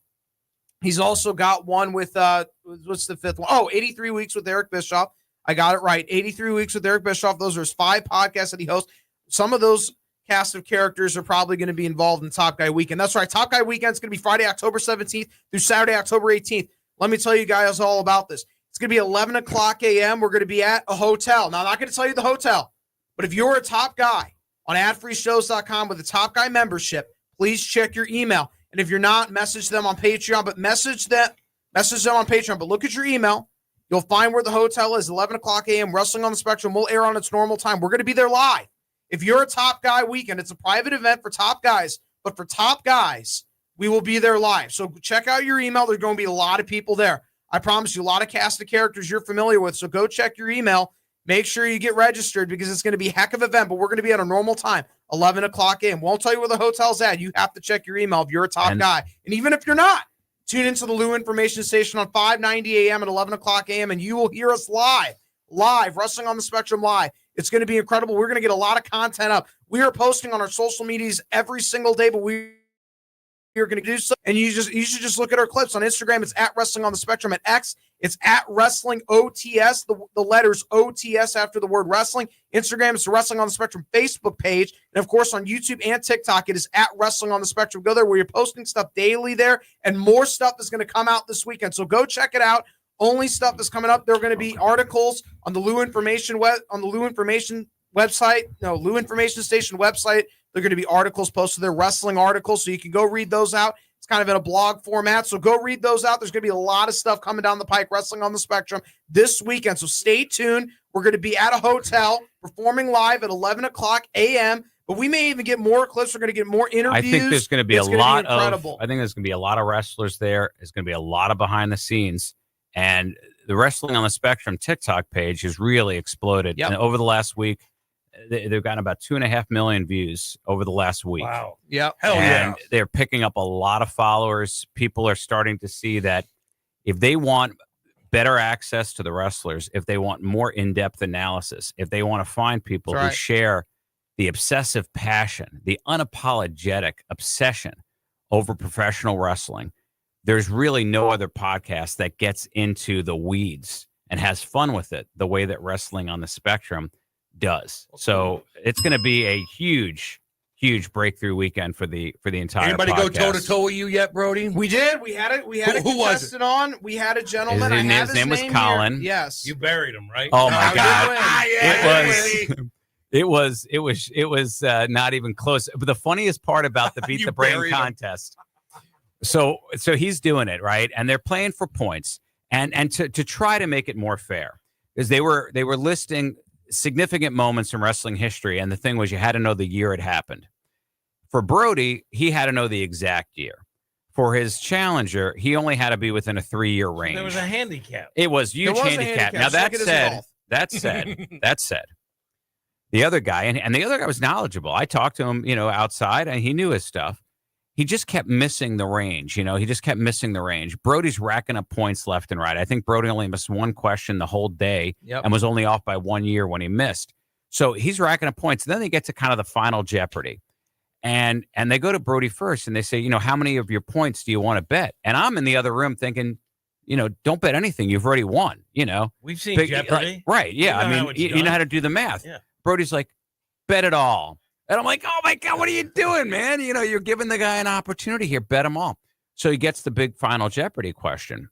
he's also got one with, what's the 5th one? Oh, 83 Weeks with Eric Bischoff. I got it right. 83 Weeks with Eric Bischoff. Those are his 5 podcasts that he hosts. Some of those cast of characters are probably going to be involved in Top Guy Weekend. That's right. Top Guy Weekend is going to be Friday, October 17th through Saturday, October 18th. Let me tell you guys all about this. It's going to be 11 o'clock a.m. We're going to be at a hotel. Now, I'm not going to tell you the hotel, but if you're a Top Guy on adfreeshows.com with a Top Guy membership, please check your email. And if you're not, message them on Patreon, but message them on Patreon, but look at your email. You'll find where the hotel is, 11 o'clock a.m., Wrestling on the Spectrum. We'll air on its normal time. We're going to be there live. If you're a Top Guy Weekend, it's a private event for Top Guys, but for Top Guys, we will be there live. So check out your email. There's going to be a lot of people there. I promise you, a lot of cast of characters you're familiar with, so go check your email. Make sure you get registered because it's going to be a heck of an event, but we're going to be at a normal time, 11 o'clock a.m. Won't tell you where the hotel's at. You have to check your email if you're a Top Guy. And even if you're not, tune into the Lou Information Station on 590 a.m. at 11 o'clock a.m., and you will hear us live, Wrestling on the Spectrum live. It's going to be incredible. We're going to get a lot of content up. We are posting on our social medias every single day, but we're going to do so. And you should just look at our clips on Instagram. It's at Wrestling on the Spectrum. At X, it's at Wrestling OTS, the letters OTS after the word wrestling. Instagram, it's the Wrestling on the Spectrum Facebook page. And of course, on YouTube and TikTok, it is at Wrestling on the Spectrum. Go there where you're posting stuff daily there, and more stuff is going to come out this weekend. So go check it out. Only stuff is coming up. There are going to be articles on the Lou Information Lou Information Station website. There are going to be articles posted there, wrestling articles, so you can go read those out. It's kind of in a blog format, so go read those out. There's going to be a lot of stuff coming down the pike, Wrestling on the Spectrum this weekend, so stay tuned. We're going to be at a hotel performing live at 11 o'clock a.m., but we may even get more clips. We're going to get more interviews. I think there's going to be I think there's going to be a lot of wrestlers there. There's going to be a lot of behind the scenes. And the Wrestling on the Spectrum TikTok page has really exploded. Yep. And over the last week, they've gotten about 2.5 million views over the last week. Wow. Yeah. And they're picking up a lot of followers. People are starting to see that if they want better access to the wrestlers, if they want more in-depth analysis, if they want to find people who share the obsessive passion, the unapologetic obsession over professional wrestling, there's really no other podcast that gets into the weeds and has fun with it the way that Wrestling on the Spectrum does. So it's going to be a huge breakthrough weekend for the entire Anybody podcast. go toe to toe with you yet, Brody? We did. We had it. Who was it? On. We had a gentleman. His name was Colin. Here. Yes. You buried him, right? Oh my God. It was not even close. But the funniest part about the Beat the Brain contest. So he's doing it, right? And they're playing for points. And to try to make it more fair, is they were listing significant moments in wrestling history, and the thing was you had to know the year it happened. For Brody, he had to know the exact year. For his challenger, he only had to be within a 3-year range. There was a handicap. It was huge handicap. Now that said, the other guy, and the other guy was knowledgeable. I talked to him, outside, and he knew his stuff. He just kept missing the range. He just kept missing the range. Brody's racking up points left and right. I think Brody only missed one question the whole day and was only off by 1 year when he missed. So he's racking up points. And then they get to kind of the final Jeopardy. And they go to Brody first and they say, how many of your points do you want to bet? And I'm in the other room thinking, don't bet anything. You've already won, We've seen Jeopardy. Right. Yeah. I mean, you know how to do the math. Yeah. Brody's like, bet it all. And I'm like, oh, my God, what are you doing, man? You're giving the guy an opportunity here. Bet them all. So he gets the big final Jeopardy question.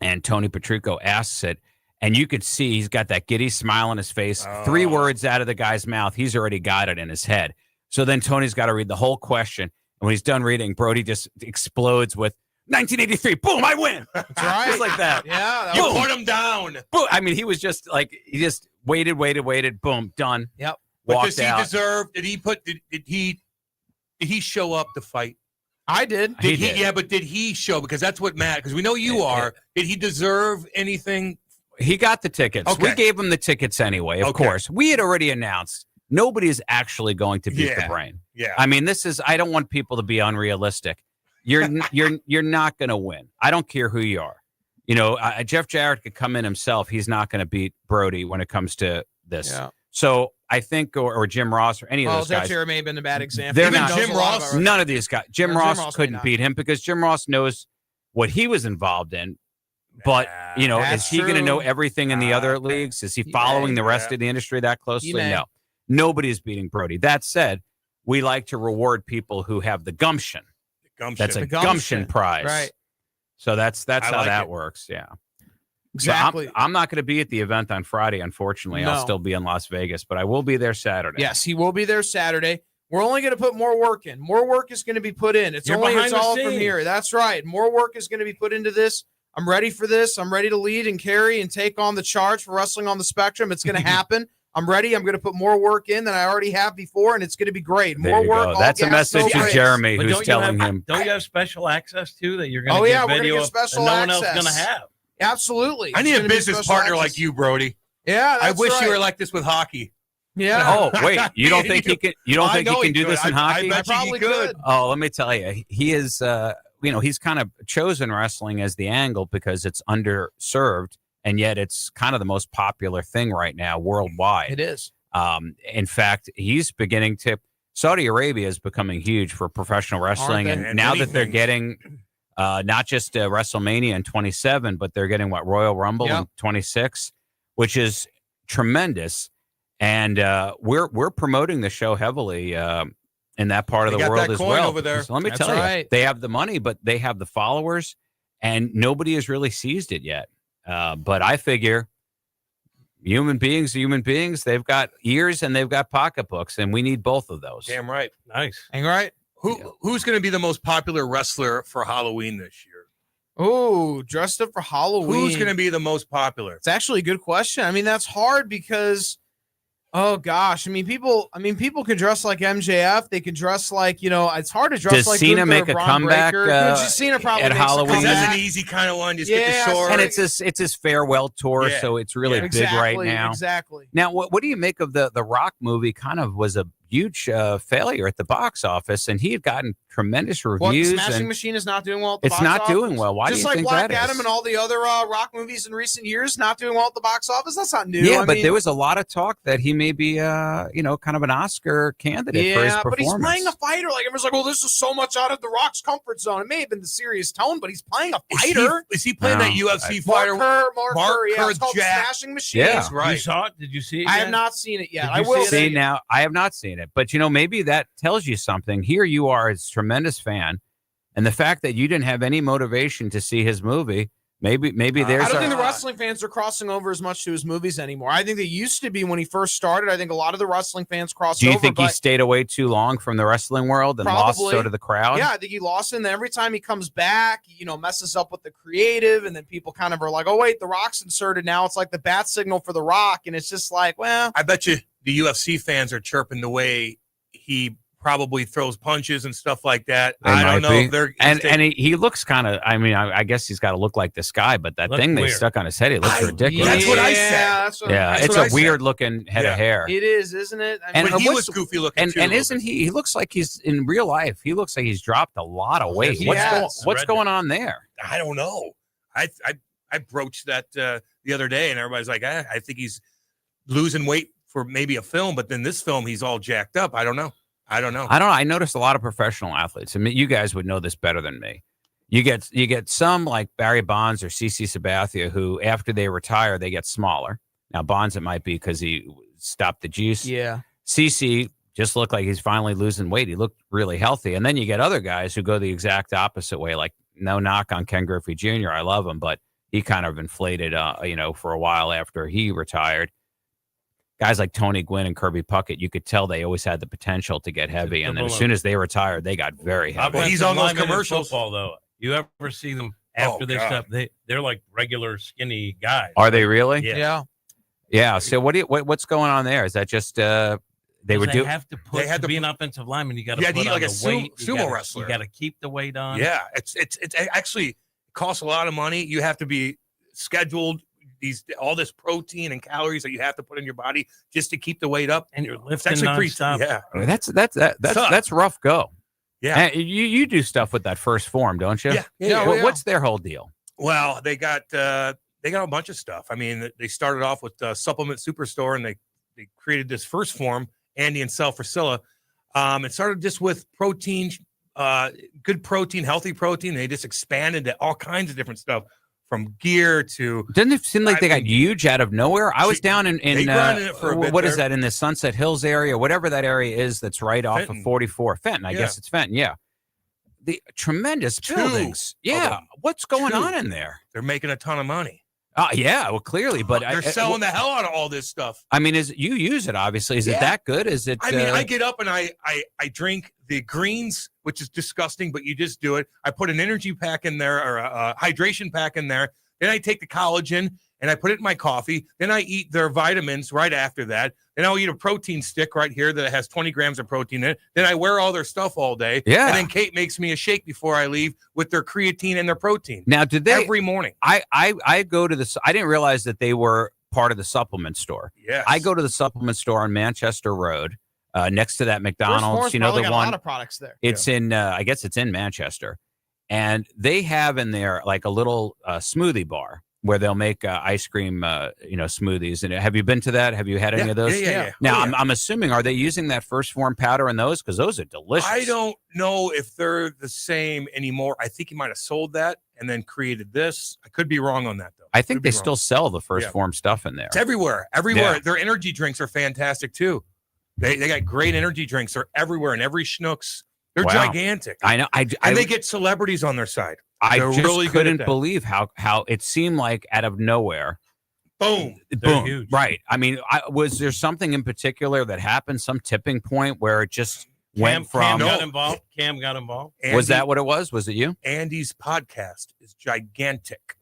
And Tony Patrico asks it. And you could see he's got that giddy smile on his face. 3 words out of the guy's mouth. He's already got it in his head. So then Tony's got to read the whole question. And when he's done reading, Brody just explodes with, 1983, boom, I win. That's right. Just like that. Yeah. You put him down. Boom. I mean, he was just like, he just waited, boom, done. Yep. But Walked does he out. deserve? Did he show up to fight? I did. He did. Yeah, but did he show? Because that's what matters. Because we know you are. Did he deserve anything? He got the tickets. Okay. We gave him the tickets anyway, of course. We had already announced nobody is actually going to beat the Brain. Yeah. I mean, I don't want people to be unrealistic. You're not going to win. I don't care who you are. You know, Jeff Jarrett could come in himself. He's not going to beat Brody when it comes to this. Yeah. So I think, or Jim Ross or any of those Jeff guys. Jarrett may have been a bad example. They're Even not. Jim Ross. None of these guys. Jim Ross Ross may couldn't not. beat him because Jim Ross knows what he was involved in. But, you know, That's is he going to true. know everything in the other leagues? Is he following the rest of the industry that closely? may. No. Nobody is beating Brody. That said, we like to reward people who have the gumption. That's a The gumption prize. Right. So that's I how like that it. works. Yeah. Exactly. So I'm not going to be at the event on Friday, unfortunately. I'll No. still be in Las Vegas, but I will be there Saturday. Yes, he will be there Saturday. We're only going to put more work in. More work is going to be put in. It's You're only behind it's the all from scenes. here. That's right. More work is going to be put into this. I'm ready for this. I'm ready to lead and carry and take on the charge for Wrestling on the Spectrum. It's going to happen. I'm ready. I'm going to put more work in than I already have before, and it's going to be great. There More you work. go. all That's a gas, message no to brakes. Jeremy, But who's don't you telling have- him. Don't you have special access too that you're going to Oh, get yeah, we're gonna video get special that no one else access. is going to have? Absolutely. I It's need a gonna be business special partner access. like you, Brody. Yeah, I that's wish you right. were like this with hockey. Yeah. Oh, wait. You don't think he can? You don't I think know he can do could. this in I hockey? bet you he probably could. could. Oh, let me tell you, he is. He's kind of chosen wrestling as the angle because it's underserved, and yet it's kind of the most popular thing right now worldwide. It is. In fact, he's beginning to. Saudi Arabia is becoming huge for professional wrestling, they? and And now many that they're things. getting not just WrestleMania in 27, but they're getting Royal Rumble Yep. in 26, which is tremendous. And we're promoting the show heavily in that part of They the got world that as coin well. over there. So let me That's tell you, right. they have the money, but they have the followers, and nobody has really seized it yet. But I figure human beings are human beings. They've got ears and they've got pocketbooks, and we need both of those. Damn right. Nice. Hang right. Who's going to be the most popular wrestler for Halloween this year? Oh, dressed up for Halloween. Who's going to be the most popular? It's actually a good question. I mean, that's hard because, oh gosh, I mean, people can dress like MJF. They can dress like, it's hard to dress Does like Cena Gunther make or a Braun comeback, Breaker. Cena probably at makes a Halloween? That's comeback. an easy kind of one. Just Yeah, get the short. And it's his farewell tour, Yeah. so it's really Yeah. big right now. Exactly. Now, what do you make of the Rock movie? Kind of was a huge failure at the box office, and he had gotten tremendous What, reviews. Smashing and Machine is not doing well at the it's box not office? doing well. Why Just do you like think Black that Adam is? and all the other Rock movies in recent years not doing well at the box office? That's not new. Yeah, I but mean, there was a lot of talk that he may be, kind of an Oscar candidate for his yeah, performance. but he's playing a fighter. Like everyone's like, "Well, this is so much out of the Rock's comfort zone." It may have been the serious tone, but he's playing a fighter. Is he playing No, that UFC Mark fighter? Kerr, yeah, it's called Jack. Smashing Machine. Yeah. That's right. You saw it? Did you see it? I yet? have not seen it yet. Did I you will See, now I have not seen it, but maybe that tells you something. Here you are, as a tremendous fan, and the fact that you didn't have any motivation to see his movie, maybe there's I don't think the wrestling fans are crossing over as much to his movies anymore. I think they used to be when he first started. I think a lot of the wrestling fans crossed Do you over. think he but stayed away too long from the wrestling world and lost Probably. so to the crowd? Yeah, I think he lost it. And then every time he comes back, messes up with the creative. And then people kind of are like, oh, wait, The Rock's inserted now. It's like the bat signal for The Rock. And it's just like, well. I bet you the UFC fans are chirping the way he probably throws punches and stuff like that. They I don't might know be. if they're and he looks kind of. I mean, I guess he's got to look like this guy, but that Look thing they weird. stuck on his head, he looks ridiculous. That's what I said. That's what, Yeah, That's it's what a I weird said. looking head Yeah. of hair. It is, isn't it? I And mean, But he what's- was goofy looking And too. and isn't he? He looks like he's in real life. He looks like he's dropped a lot of weight. Yes, What's yes. going on there? I don't know. I broached that the other day, and everybody's like, I think he's losing weight for maybe a film, but then this film he's all jacked up. I don't know. I don't know. I noticed a lot of professional athletes. I mean, you guys would know this better than me. You get some like Barry Bonds or CC Sabathia who, after they retire, they get smaller. Now Bonds, it might be because he stopped the juice. yeah. CC just looked like he's finally losing weight. He looked really healthy. And then you get other guys who go the exact opposite way. Like, no knock on Ken Griffey Jr. I love him, but he kind of inflated, for a while after he retired. Guys like Tony Gwynn and Kirby Puckett, you could tell they always had the potential to get heavy. And then as soon as they retired, they got very heavy. Well, he's on those Lineman in commercials. Football, though. You ever see them after this stuff? They're like regular skinny guys. Are they really? Yeah. So what's going on there? Is that just they have to put to be an offensive lineman. You got to put eat on like a the weight. sumo wrestler. You got to keep the weight on. Yeah, it's actually costs a lot of money. You have to be scheduled. All this protein and calories that you have to put in your body just to keep the weight up, and you're lifting it's actually pretty nonstop. Yeah, I mean, that's rough go. Yeah, and you do stuff with that first form, don't you? Yeah. What's their whole deal? Well, they got a bunch of stuff. I mean, they started off with Supplement Superstore, and they created this first form, Andy and Sal Frisilla. It started just with protein, good protein, healthy protein. They just expanded to all kinds of different stuff, from gear to. Doesn't it seem like they got huge out of nowhere? I was down in they grinded it for a bit what is there. that, in the Sunset Hills area, whatever that area is that's right off of 44. Fenton, I guess it's Fenton. Yeah, the tremendous buildings. Yeah, what's going on in there? They're making a ton of money. Yeah, well, clearly, but they're selling the hell out of all this stuff. I mean, you use it obviously? Is it that good? Is it? I mean, I get up and I drink the greens, which is disgusting, but you just do it. I put an energy pack in there, or a hydration pack in there. Then I take the collagen and I put it in my coffee. Then I eat their vitamins right after that. Then I'll eat a protein stick right here that has 20 grams of protein in it. Then I wear all their stuff all day. Yeah. And then Kate makes me a shake before I leave with their creatine and their protein. Now, did they every morning? I go to this. I didn't realize that they were part of the supplement store. Yes. I go to the supplement store on Manchester Road, next to that McDonald's. You know, the got one. a lot of products there. It's in. I guess it's in Manchester, and they have in there like a little smoothie bar where they'll make ice cream, smoothies. And have you been to that? Have you had any of those? Yeah. Now, I'm assuming, are they using that first form powder in those? Because those are delicious. I don't know if they're the same anymore. I think he might have sold that and then created this. I could be wrong on that, though. I think they still sell the first form stuff in there. It's everywhere. Yeah. Their energy drinks are fantastic, too. They got great energy drinks. They're everywhere in every Schnucks. They're gigantic. I know. And they get celebrities on their side. I They're just really good at couldn't that. believe how it seemed like out of nowhere. Boom. Boom. Huge. Right. I mean, was there something in particular that happened, some tipping point where it just went from. Cam got involved. Cam got involved. Was that what it was? Was it you? Andy's podcast is gigantic.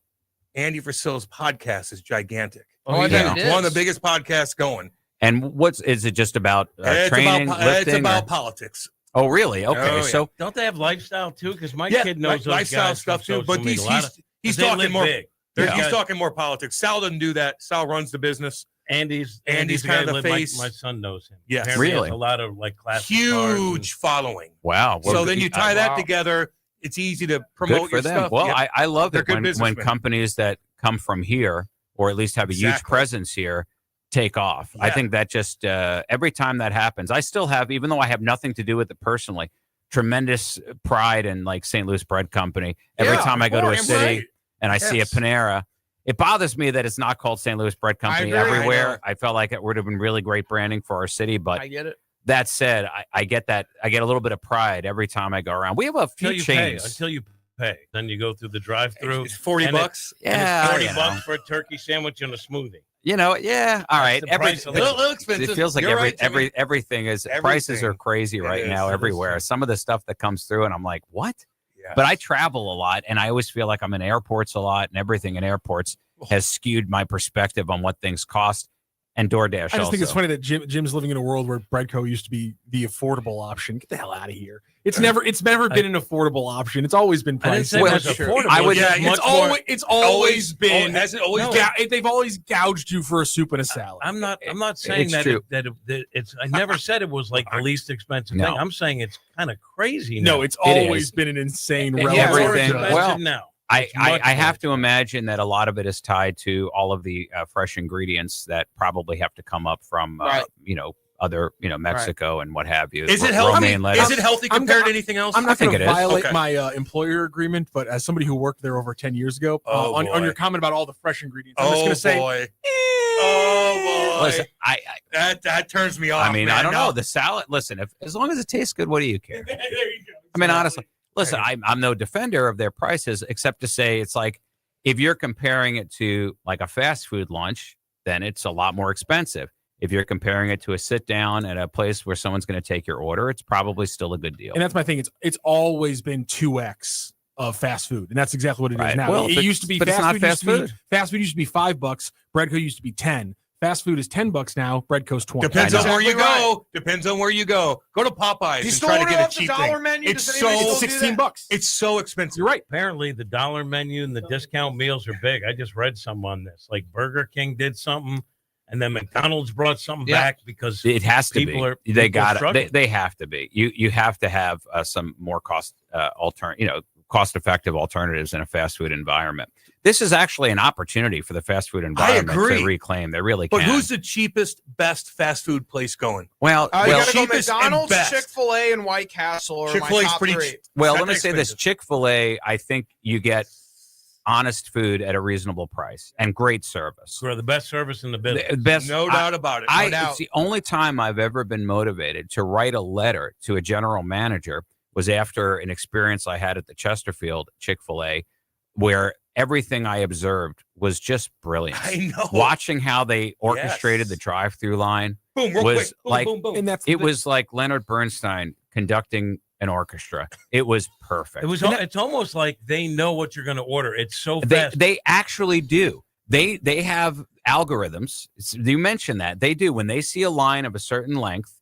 Andy Frisilla's podcast is gigantic. Oh, yeah. It's one of the biggest podcasts going. And is it just about It's training, about, lifting? it's about or- politics. Oh, really? Okay. Oh, yeah. So Don't they have lifestyle too? Because my Yeah, kid knows those lifestyle guys stuff from too. But social media. he's They talking live more. big. He's talking more politics. Sal doesn't do that. Sal runs the business. Andy's kind of the face. My son knows him. Yes. Apparently he has Really? a lot of like classic cars and- Huge following. wow. So Well, then you tie that together. It's easy to promote good for your them. stuff. Well, Yeah. I love They're it good when businessmen. companies that come from here, or at least have a huge Exactly. presence here, take off. I Yeah. think that just every time that happens, I still have, even though I have nothing to do with it personally, tremendous pride in like St. Louis Bread Company. Every Yeah, time I go to a damn city right. and I see a Yes. Panera, it bothers me that it's not called St. Louis Bread Company agree. I know. everywhere. I felt like it would have been really great branding for our city, but I get it. that said, I get that. I get a little bit of pride every time I go around. We have a few until you pay. chains. Until you pay, then you go through the drive-through. It's $40 and bucks. Yeah, it's 40 you know. bucks for a turkey sandwich and a smoothie. You know, yeah. All right. the price of it. Little expensive. It feels like You're right, Jimmy. everything is prices are Everything. crazy right It now is. everywhere. Some of the stuff that comes through, and I'm like, what? Yes. But I travel a lot, and I always feel like I'm in airports a lot, and everything in airports has skewed my perspective on what things cost. And DoorDash. I just think it's also. funny that Jim's living in a world where Breadco used to be the affordable option. Get the hell out of here. It's never been an affordable option. It's always been I didn't priced. say it was affordable. I would- It's it's much always more- it's always been. Has it always No, been? they've always gouged you for a soup and a salad. I'm not saying It's that, true. that it's. I never said it was like the least expensive No. thing. I'm saying it's kind of crazy now. No, it's It always is. been an insane It's relative. more Everything- expensive well, now. I It's much have more to imagine that a lot of it is tied to all of the fresh ingredients that probably have to come up from, Right. other, Mexico and what have you. Is it Romaine healthy? lettuce. Is it healthy I'm compared gonna- to anything else? I'm not think going to it is. violate Okay. my employer agreement, but as somebody who worked there over 10 years ago, Oh, on boy. your comment about all the fresh ingredients, I'm just Oh going to say, boy. Oh boy. Listen, that turns me off. I mean, man. I don't No. know. The salad, listen, as long as it tastes good, what do you care? There you go. I mean, honestly, listen, I'm no defender of their prices, except to say it's like if you're comparing it to like a fast food lunch, then it's a lot more expensive. If you're comparing it to a sit down at a place where someone's going to take your order, it's probably still a good deal. and that's my thing. It's always been 2x of fast food, and that's exactly what it is now. Well, it used to be but it's not fast food. Fast food used to be $5. Breadco used to be 10. Fast food is $10 now. Breadco's 20. Depends on where you go. Depends on where you go. Go to Popeyes and try to get a cheap thing. Menu? It's Does so anybody still do that? $16. It's so expensive. You're right. Apparently, the dollar menu and the discount meals are big. I just read some on this. Like Burger King did something, and then McDonald's brought something back because it has to people be. are They people are got it. struggling. They have to be. You have to have some more cost-effective alternatives in a fast food environment. This is actually an opportunity for the fast food environment to reclaim. They really can. But who's the cheapest, best fast food place going? Well, you gotta go cheapest and McDonald's, best. Chick-fil-A, and White Castle. Or Chick-fil-A is my top pretty three. cheap. Well, Not let me say this. expensive. Chick-fil-A, I think you get honest food at a reasonable price and great service. For the best service in the business. The best, No doubt about it. No doubt. It's the only time I've ever been motivated to write a letter to a general manager was after an experience I had at the Chesterfield Chick-fil-A, where everything I observed was just brilliant. I know. Watching how they orchestrated the drive-through line Boom, real was quick. Boom, like boom, boom. And that's it was like Leonard Bernstein conducting an orchestra. It was perfect. It was. It's almost like they know what you're going to order. It's so They fast. they actually do. They have algorithms. You mentioned that they do. When they see a line of a certain length,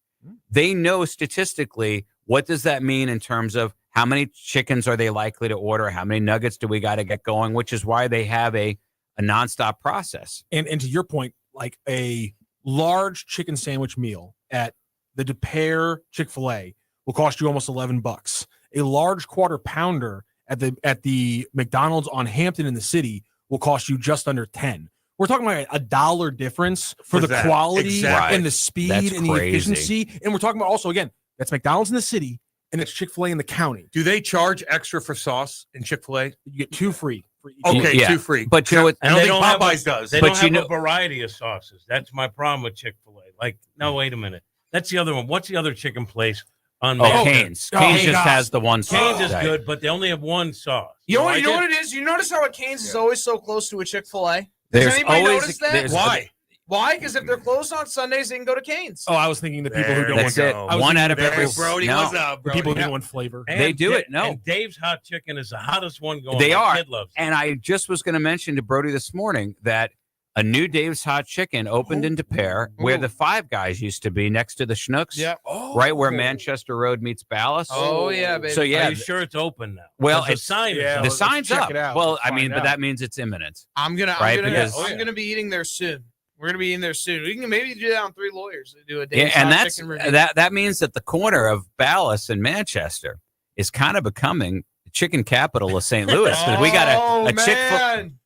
they know statistically what does that mean in terms of how many chickens are they likely to order, how many nuggets do we got to get going, which is why they have a nonstop process. And to your point, like a large chicken sandwich meal at the De Pere Chick-fil-A will cost you almost $11. A large quarter pounder at the McDonald's on Hampton in the city will cost you just under 10. We're talking about a $1 difference for the that. quality Exactly. and the speed That's and the crazy. efficiency. And we're talking about also, again, that's McDonald's in the city and it's Chick-fil-A in the county. Do they charge extra for sauce in Chick-fil-A? You get 2 free for each. Okay, Yeah. 2 free. But you know what? I don't think have Popeyes does. They But don't you have know- a variety of sauces. That's my problem with Chick-fil-A. Like, no, wait a minute. That's the other one. What's the other chicken place on Oh, Main? Cane's. Oh, Cane's hey, just God. has the one Cane's sauce. is good, but they only have one sauce. You know what? like You know it? what it is. You notice how a Cane's is always so close to a Chick-fil-A. Does There's anybody always- notice that? there's- Why? Why? Because if they're closed on Sundays, they can go to Cane's. Oh, I was thinking the people who don't That's want it. I was One thinking out of the every. people- Brody, no. what's up, the Brody? people who don't want flavor. They do it, no. And Dave's Hot Chicken is the hottest one going. They My are. kid loves it. And I just was going to mention to Brody this morning that a new Dave's Hot Chicken opened in De Pere, where the Five Guys used to be next to the Schnucks, Yeah. right where Manchester Road meets Ballas. Oh, yeah, baby. So yeah, Are you sure it's open now? well, 'Cause the it's sign is yeah, up. the let's sign's check up. it out. Well, Let's I mean, find but out. that means it's imminent. I'm gonna Right, because- I'm gonna be eating there soon. We're gonna be eating there soon. We can maybe do that on Three Lawyers. Do a Yeah, Dave's and Hot that's Chicken review. that means that the corner of Ballas and Manchester is kind of becoming the chicken capital of St. Louis, because we got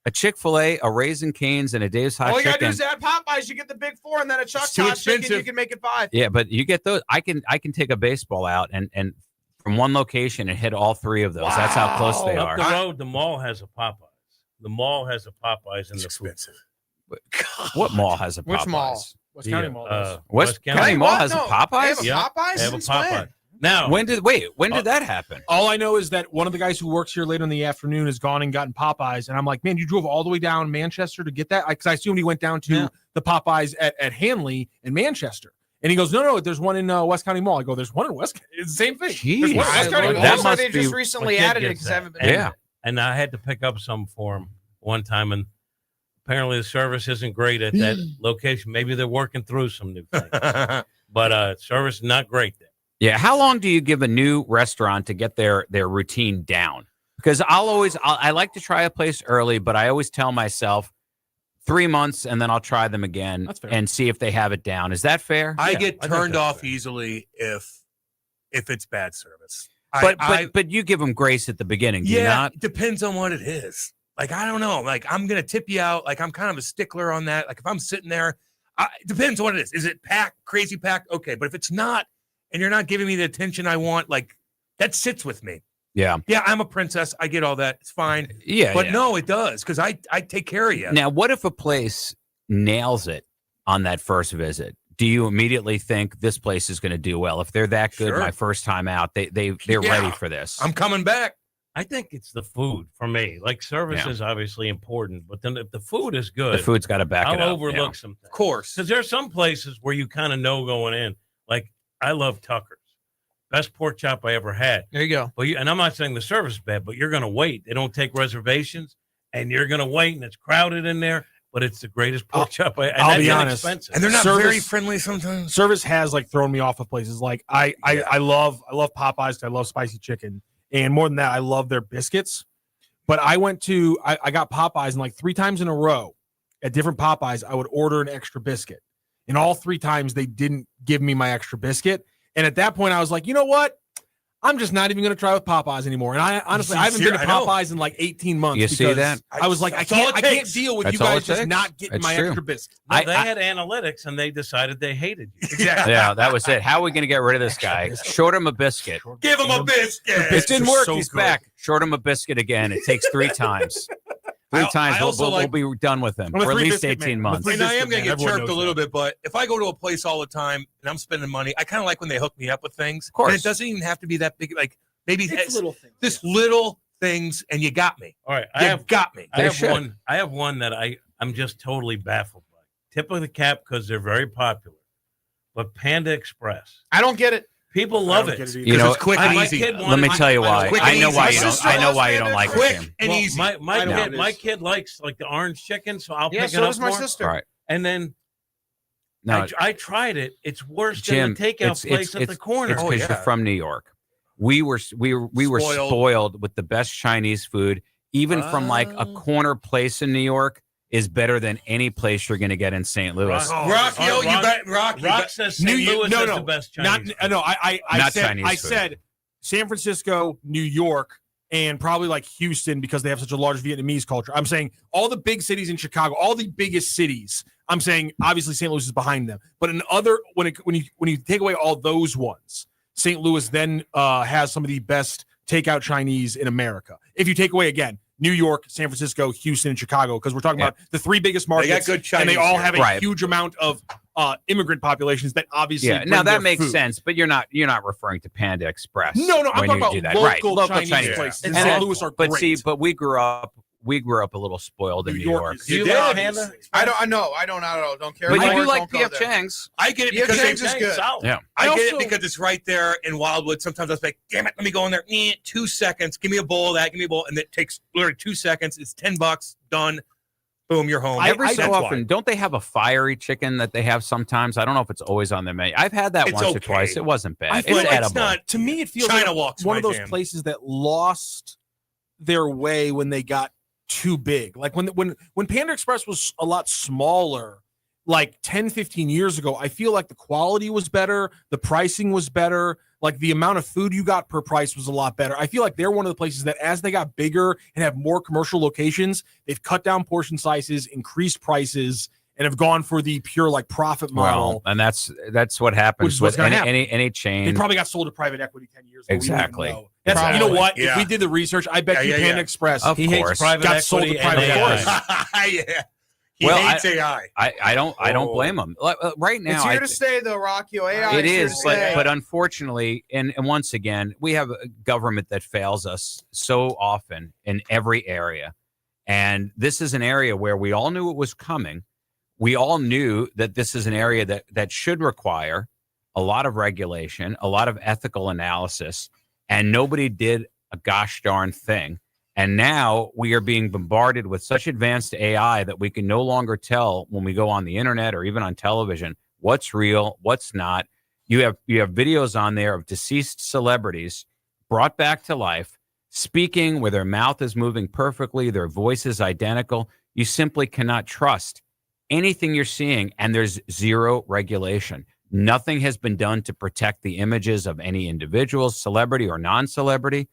a Chick-fil-A, a Raising Cane's, and a Dave's Hot All you gotta do Chicken. is add Popeyes. You get the big four, and then a Chuck's too Hot Chicken. expensive. You can make it 5. Yeah, but you get those. I can take a baseball out and from one location and hit all 3 of those. That's how close they Up are. the road, the mall has a Popeyes. The mall has a Popeyes in the expensive. What mall has a Popeyes? Which mall? West County Mall does. West County Mall has a Popeyes? They have a Yeah, Popeyes? They have a Since when? Popeye. Now, When did that happen? All I know is that one of the guys who works here later in the afternoon has gone and gotten Popeyes, and I'm like, man, you drove all the way down Manchester to get that? Because I assumed he went down to the Popeyes at Hanley in Manchester. And he goes, no, there's one in West County Mall. I go, there's one in West County. It's the same thing. There's one in West County Mall. That Also, must they just be- recently my kid added it gets because I that. haven't been. Yeah. and I had to pick up some for him one time, and apparently the service isn't great at that location. Maybe they're working through some new things, but service not great there. Yeah. How long do you give a new restaurant to get their routine down? Because I like to try a place early, but I always tell myself 3 months and then I'll try them again and see if they have it down. Is that fair? I Yeah, get I think turned that's off fair. easily if it's bad service. But you give them grace at the beginning, do you not? It depends on what it is. Like, I don't know. Like, I'm gonna tip you out. Like, I'm kind of a stickler on that. Like, if I'm sitting there, it depends on what it is. Is it packed, crazy packed? Okay, but if it's not, and you're not giving me the attention I want, like, that sits with me. Yeah. Yeah, I'm a princess. I get all that. It's fine. Yeah. But yeah. no, it does, because I take care of you. Now, what if a place nails it on that first visit? Do you immediately think this place is going to do well? If they're that good, Sure. my first time out, they're Yeah. ready for this. I'm coming back. I think it's the food for me. Like, service Yeah. is obviously important, but then if the food is good, The food's got to back it I'll up. overlook some things. Of course. Because there's some places where you kind of know going in. Like, I love Tucker's. best pork chop I ever had. There you go. But and I'm not saying the service is bad, but you're going to wait. They don't take reservations, and you're going to wait, and it's crowded in there. But it's the greatest pork chop. I'll be honest, and they're not very friendly sometimes. Service has like thrown me off of places. Like I love Popeyes. I love spicy chicken, and more than that, I love their biscuits. But I got Popeyes, and like 3 times in a row at different Popeyes, I would order an extra biscuit, and all 3 times they didn't give me my extra biscuit. And at that point, I was like, you know what? I'm just not even going to try with Popeyes anymore. And I honestly, I haven't been to Popeyes in like 18 months. You see that? I was like, I can't deal with you guys just not getting my extra biscuit. No, they had analytics, and they decided they hated you. Exactly. Yeah, that was it. How are we going to get rid of this guy? Short him a biscuit. Give him a biscuit. It didn't work. He's back. Short him a biscuit again. It takes 3 times. 3 times. We'll be done with him for at least 18 months. And I am going to get chirped a little bit, but if I go to a place all the time and I'm spending money, I kind of like when they hook me up with things. Of course. And it doesn't even have to be that big. Like maybe it's little things. Just little things, and you got me. All right. I have one that I'm just totally baffled by. Tip of the cap because they're very popular. But Panda Express. I don't get it. People love it. You know, it's quick and easy. Let me tell you why. I know why you don't. I know why you don't like it, quick Jim. and easy. My kid likes like the orange chicken, so I'll pick it so up does my for him. sister. Right. And then No, I tried it. It's worse Jim, than the takeout place at the corner. It's because you're from New York. We were spoiled with the best Chinese food, even from like a corner place in New York. Is better than any place you're going to get in St. Louis. Rock says St. Louis is the best Chinese food. I said San Francisco, New York, and probably like Houston because they have such a large Vietnamese culture. I'm saying all the big cities in Chicago, all the biggest cities. I'm saying obviously St. Louis is behind them, but in other when you take away all those ones, St. Louis then has some of the best takeout Chinese in America. If you take away again New York, San Francisco, Houston, and Chicago, because we're talking about the 3 biggest markets. They got good Chinese and they all here. have a huge amount of immigrant populations that obviously. Yeah, now that their makes food. sense, but you're not referring to Panda Express. No, I'm when talking you do about that. local Right, Chinese places. And St. Louis are but great. see, but we grew up a little spoiled in New York. Do you like Panda? I don't know. I don't at all. Don't care. But you Don't do like go P.F. there. Chang's. I get it P.F. because Chang's is good. Yeah. I get it because it's right there in Wildwood. Sometimes I was like, damn it, let me go in there. 2 seconds. Give me a bowl of that. Give me a bowl. And it takes literally 2 seconds. It's $10. Done. Boom, you're home. Every so often, don't they have a fiery chicken that they have sometimes? I don't know if it's always on their menu. I've had that once or twice. It wasn't bad. I feel It's like edible. to me, it feels China like Walk's one my of those jam. places that lost their way when they got too big. Like when Panda Express was a lot smaller, like 10, 15 years ago, I feel like the quality was better, the pricing was better, like the amount of food you got per price was a lot better. I feel like they're one of the places that as they got bigger and have more commercial locations, they've cut down portion sizes, increased prices, and have gone for the pure like profit model. Well, and that's what happens with any chain. They probably got sold to private equity 10 years ago. Exactly. You know what? Yeah. If we did the research, I bet you Panda Express Of he course. hates private got sold to equity private and equity. Yeah. He Well, hates AI. I don't blame them. Right now, It's here to stay, though, Rocky. AI it is here is, to stay. but unfortunately, and once again, we have a government that fails us so often in every area. And this is an area where we all knew it was coming. We all knew that this is an area that should require a lot of regulation, a lot of ethical analysis, and nobody did a gosh darn thing. And now we are being bombarded with such advanced AI that we can no longer tell when we go on the internet or even on television what's real, what's not. You have videos on there of deceased celebrities brought back to life, speaking where their mouth is moving perfectly, their voice is identical. You simply cannot trust anything you're seeing, and there's zero regulation. Nothing has been done to protect the images of any individual, celebrity or non-celebrity.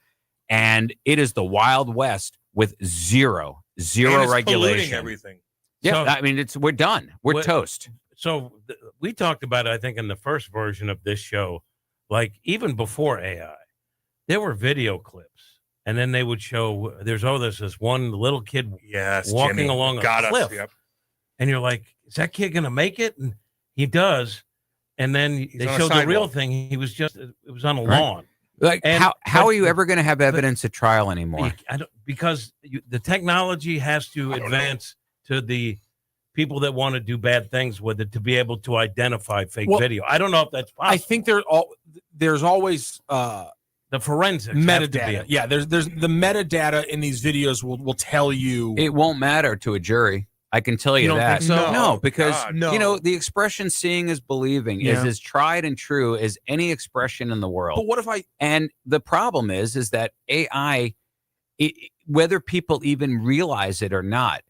And it is the Wild West with zero And it's polluting regulation. everything. Yeah, So- I mean, we're done. We're toast. So we talked about it, I think, in the first version of this show. Like even before AI, there were video clips, and then they would show there's this one little kid walking Jimmy. along a Got us, cliff, yep. and you're like, is that kid gonna make it? And he does. And then they on a showed the real sidewalk. thing. It was on a Right. lawn. Like, And- how but- are you ever going to have evidence at trial anymore? I don't, because the technology has to advance to the people that want to do bad things with it to be able to identify fake Well, video. I don't know if that's possible. I think there's always the forensics have to be metadata. it. Yeah, there's the metadata in these videos will tell you. It won't matter to a jury. I can tell you, You don't that. think so? No, because God, no. you know the expression "seeing is believing" is Yeah. as tried and true as any expression in the world. But what if I? And the problem is that AI, whether people even realize it or not,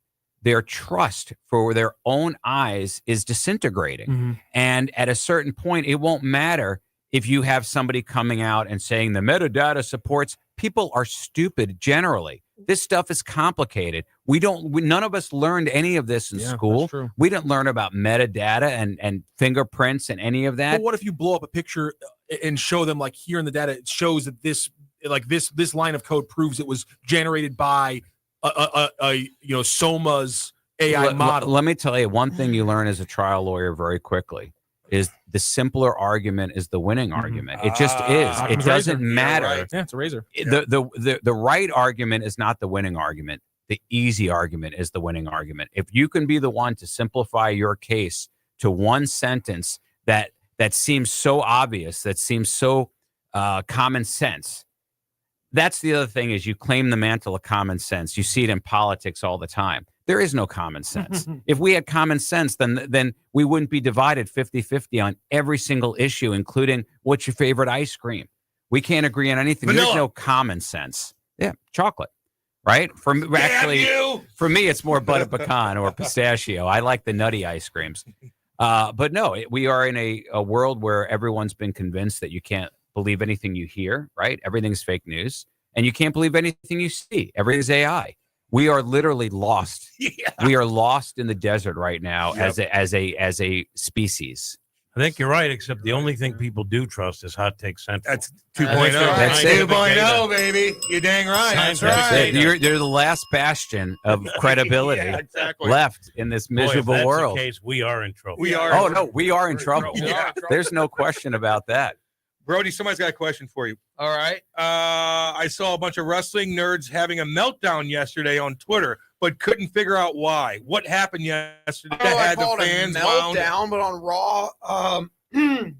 their trust for their own eyes is disintegrating. Mm-hmm. And at a certain point, it won't matter if you have somebody coming out and saying the metadata supports. People are stupid generally. This stuff is complicated. None of us learned any of this in school. That's true. We didn't learn about metadata and fingerprints and any of that. But what if you blow up a picture and show them like here in the data, it shows that this line of code proves it was generated by Soma's AI model. Let me tell you one thing you learn as a trial lawyer very quickly is the simpler argument is the winning argument. It just is. It doesn't matter. Right. Yeah, it's a razor. The right argument is not the winning argument. The easy argument is the winning argument. If you can be the one to simplify your case to one sentence that seems so obvious, that seems so common sense. That's the other thing is you claim the mantle of common sense. You see it in politics all the time. There is no common sense. If we had common sense, then we wouldn't be divided 50-50 on every single issue, including what's your favorite ice cream. We can't agree on anything. Vanilla. There's no common sense. Yeah, chocolate, right? For me, it's more butter pecan or pistachio. I like the nutty ice creams. But no, we are in a world where everyone's been convinced that you can't believe anything you hear, right? Everything's fake news. And you can't believe anything you see. Everything's AI. We are literally lost. Yeah. We are lost in the desert right now as a species. I think you're right, except the only thing people do trust is Hot Take Central. That's 2.0. That's it. 2.0, baby. You're dang right. That's right. You're the last bastion of credibility left in this miserable if that's world. The case, we are in trouble. We are. Oh, no, we are in trouble. Yeah. There's no question about that. Brody, somebody's got a question for you. All right. I saw a bunch of wrestling nerds having a meltdown yesterday on Twitter, but couldn't figure out why. What happened yesterday that had the fans a wound? meltdown, but on Raw,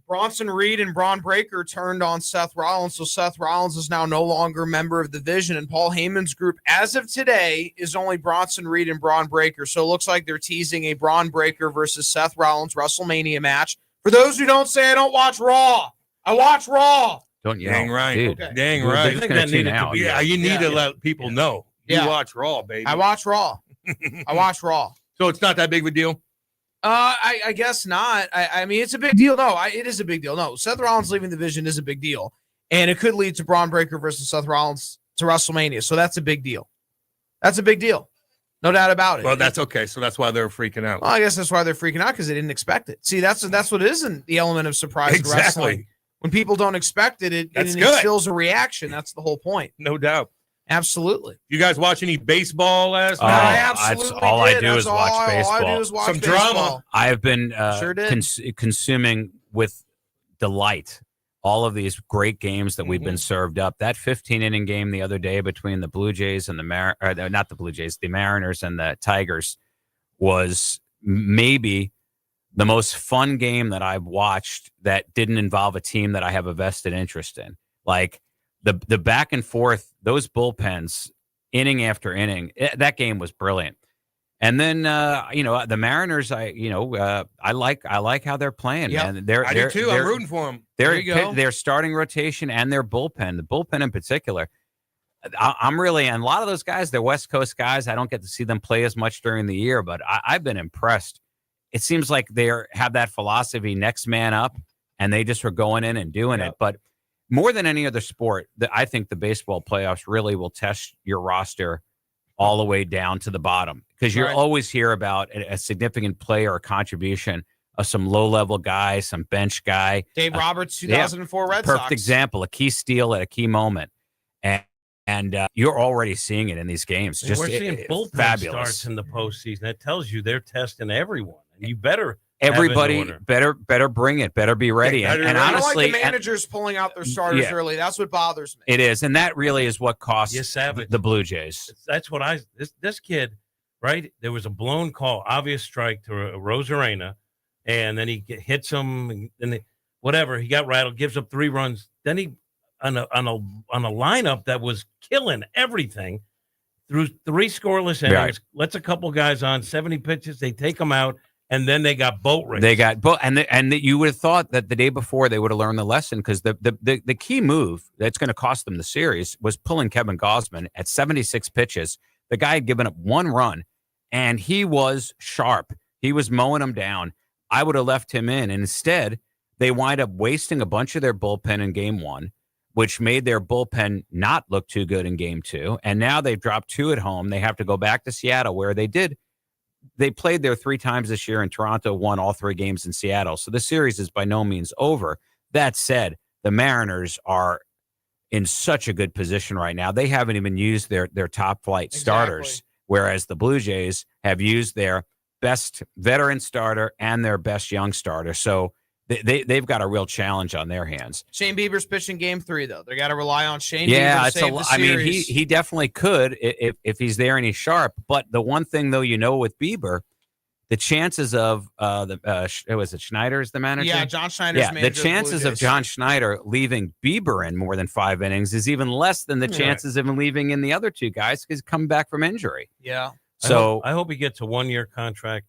Bronson Reed and Braun Breaker turned on Seth Rollins, so Seth Rollins is now no longer a member of the Vision, and Paul Heyman's group, as of today, is only Bronson Reed and Braun Breaker, so it looks like they're teasing a Braun Breaker versus Seth Rollins WrestleMania match. For those who don't say I don't watch Raw, I watch Raw. Don't you? Dang right. Dude. Okay. Dang right. I think that needed to be. Yeah, you need to let people know. You watch Raw, baby. I watch Raw. I watch Raw. So it's not that big of a deal? I guess not. I mean, it's a big deal. No, it is a big deal. No, Seth Rollins leaving the Vision is a big deal. And it could lead to Braun Breaker versus Seth Rollins to WrestleMania. So that's a big deal. That's a big deal. No doubt about it. Well, that's okay. So that's why they're freaking out. Well, I guess that's why they're freaking out, because they didn't expect it. See, that's what isn't the element of surprise in wrestling. When people don't expect it, it instills a reaction. That's the whole point. No doubt. Absolutely. You guys watch any baseball last night? I absolutely all I did. do is watch baseball. All I do is watch Some baseball. drama. I have been Sure did. consuming with delight all of these great games that we've been served up. That 15-inning game the other day between the Blue Jays and the Mariners and the Tigers was maybe the most fun game that I've watched that didn't involve a team that I have a vested interest in. Like the back and forth, those bullpens, inning after inning, that game was brilliant. And then the Mariners, I like how they're playing. Yeah, Man. I do too. I'm rooting for them. Their starting rotation and their bullpen, the bullpen in particular. I'm really, and a lot of those guys, they're West Coast guys. I don't get to see them play as much during the year, but I've been impressed. It seems like they have that philosophy, next man up, and they just are going in and doing it. But more than any other sport, I think the baseball playoffs really will test your roster all the way down to the bottom, because you always hear about a significant player or contribution of some low-level guy, some bench guy. Dave Roberts, 2004 Red Sox. Perfect Example, a key steal at a key moment. And you're already seeing it in these games. We're seeing bullpen fabulous starts in the postseason. That tells you they're testing everyone. And you better everybody better bring it, better be ready. And honestly, I don't like the managers pulling out their starters early. That's what bothers me. It is, and that really is what costs savage. the Blue Jays. That's what this kid right? There was a blown call, obvious strike to Rosarena, and then he hits him, and whatever. He got rattled, gives up 3 runs. Then he on a lineup that was killing everything through 3 scoreless innings. Right. Lets a couple guys on 70 pitches. They take them out, and then they got boat raced. They got boat, and you would have thought that the day before they would have learned the lesson, because the key move that's going to cost them the series was pulling Kevin Gausman at 76 pitches. The guy had given up 1 run, and he was sharp. He was mowing them down. I would have left him in. And instead, they wind up wasting a bunch of their bullpen in game 1, which made their bullpen not look too good in game 2. And now they've dropped 2 at home. They have to go back to Seattle, where they played there 3 times this year, and Toronto won all 3 games in Seattle. So the series is by no means over. That said, the Mariners are in such a good position right now. They haven't even used their top flight starters, whereas the Blue Jays have used their best veteran starter and their best young starter. So they've got a real challenge on their hands. Shane Bieber's pitching game 3, though. They got to rely on Shane Yeah, Bieber to it's save the I mean, series. he definitely could if he's there and he's sharp. But the one thing, though, with Bieber, the chances of was it Schneider's the manager? Yeah, John Schneider's manager. The chances of John Schneider leaving Bieber in more than 5 innings is even less than the chances of him leaving in the other 2 guys, because he's coming back from injury. Yeah. So I hope he gets a 1-year contract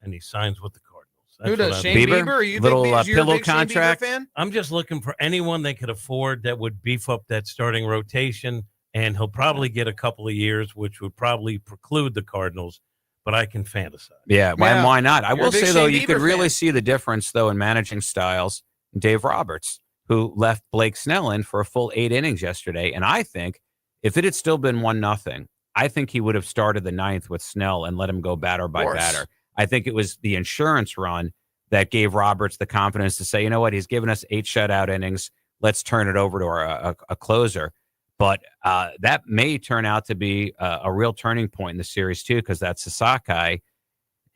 and he signs with the Cardinals. That's Who does? what Shane Bieber? Are you little you're a pillow big Shane Bieber contract. fan? I'm just looking for anyone they could afford that would beef up that starting rotation, and he'll probably get a couple of years, which would probably preclude the Cardinals, but I can fantasize. Yeah, why not? I You're a will big say, though, Shane you could Bieber really fan. see the difference, though, in managing styles. Dave Roberts, who left Blake Snell in for a full 8 innings yesterday, and I think if it had still been 1-0, I think he would have started the 9th with Snell and let him go batter by batter. I think it was the insurance run that gave Roberts the confidence to say, you know what, he's given us 8 shutout innings. Let's turn it over to a closer. But that may turn out to be a real turning point in the series, too, because that Sasaki, I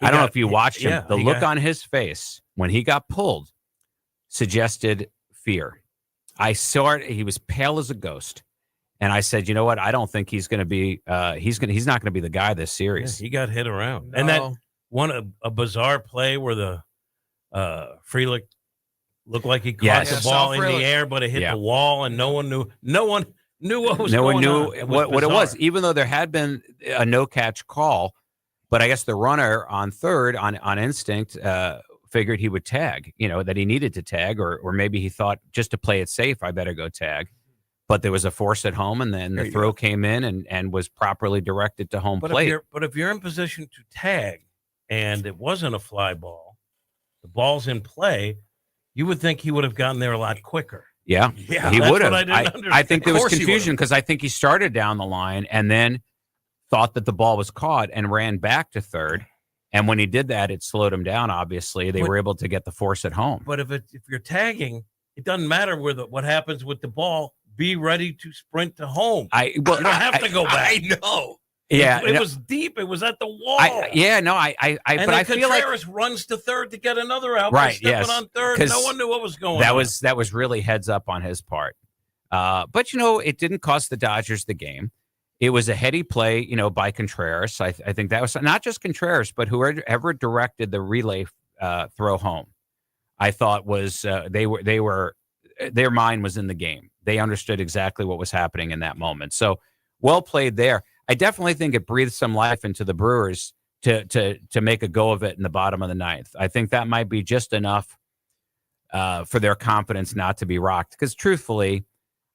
don't know if you watched him. The look on his face when he got pulled suggested fear. I saw it. He was pale as a ghost. And I said, you know what? I don't think he's going to be he's not going to be the guy this series. Yeah, he got hit around. And that a bizarre play where the Frelick looked like he caught the ball in the air, but it hit the wall, and no one knew what was going on. What it was, even though there had been a no catch call. But I guess the runner on third on instinct figured he would tag, that he needed to tag, or maybe he thought, just to play it safe, I better go tag. But there was a force at home, and then the throw came in and was properly directed to home plate. But if you're in position to tag and it wasn't a fly ball, the ball's in play, you would think he would have gotten there a lot quicker. Yeah, he would have. I think there was Of course he confusion because I think he started down the line and then thought that the ball was caught and ran back to third. And when he did that, it slowed him down. Obviously, they were able to get the force at home. But if you're tagging, it doesn't matter what happens with the ball. Be ready to sprint to home. You don't have to go back. I know. Yeah, it was deep. It was at the wall. But I feel like Contreras runs to third to get another out. Right, Stepping yes, on third. No one knew what was going on. That was really heads up on his part. But it didn't cost the Dodgers the game. It was a heady play, by Contreras. I think that was not just Contreras, but whoever directed the relay throw home. I thought was their mind was in the game. They understood exactly what was happening in that moment. So well played there. I definitely think it breathed some life into the Brewers to make a go of it in the bottom of the 9th. I think that might be just enough for their confidence not to be rocked. Because truthfully,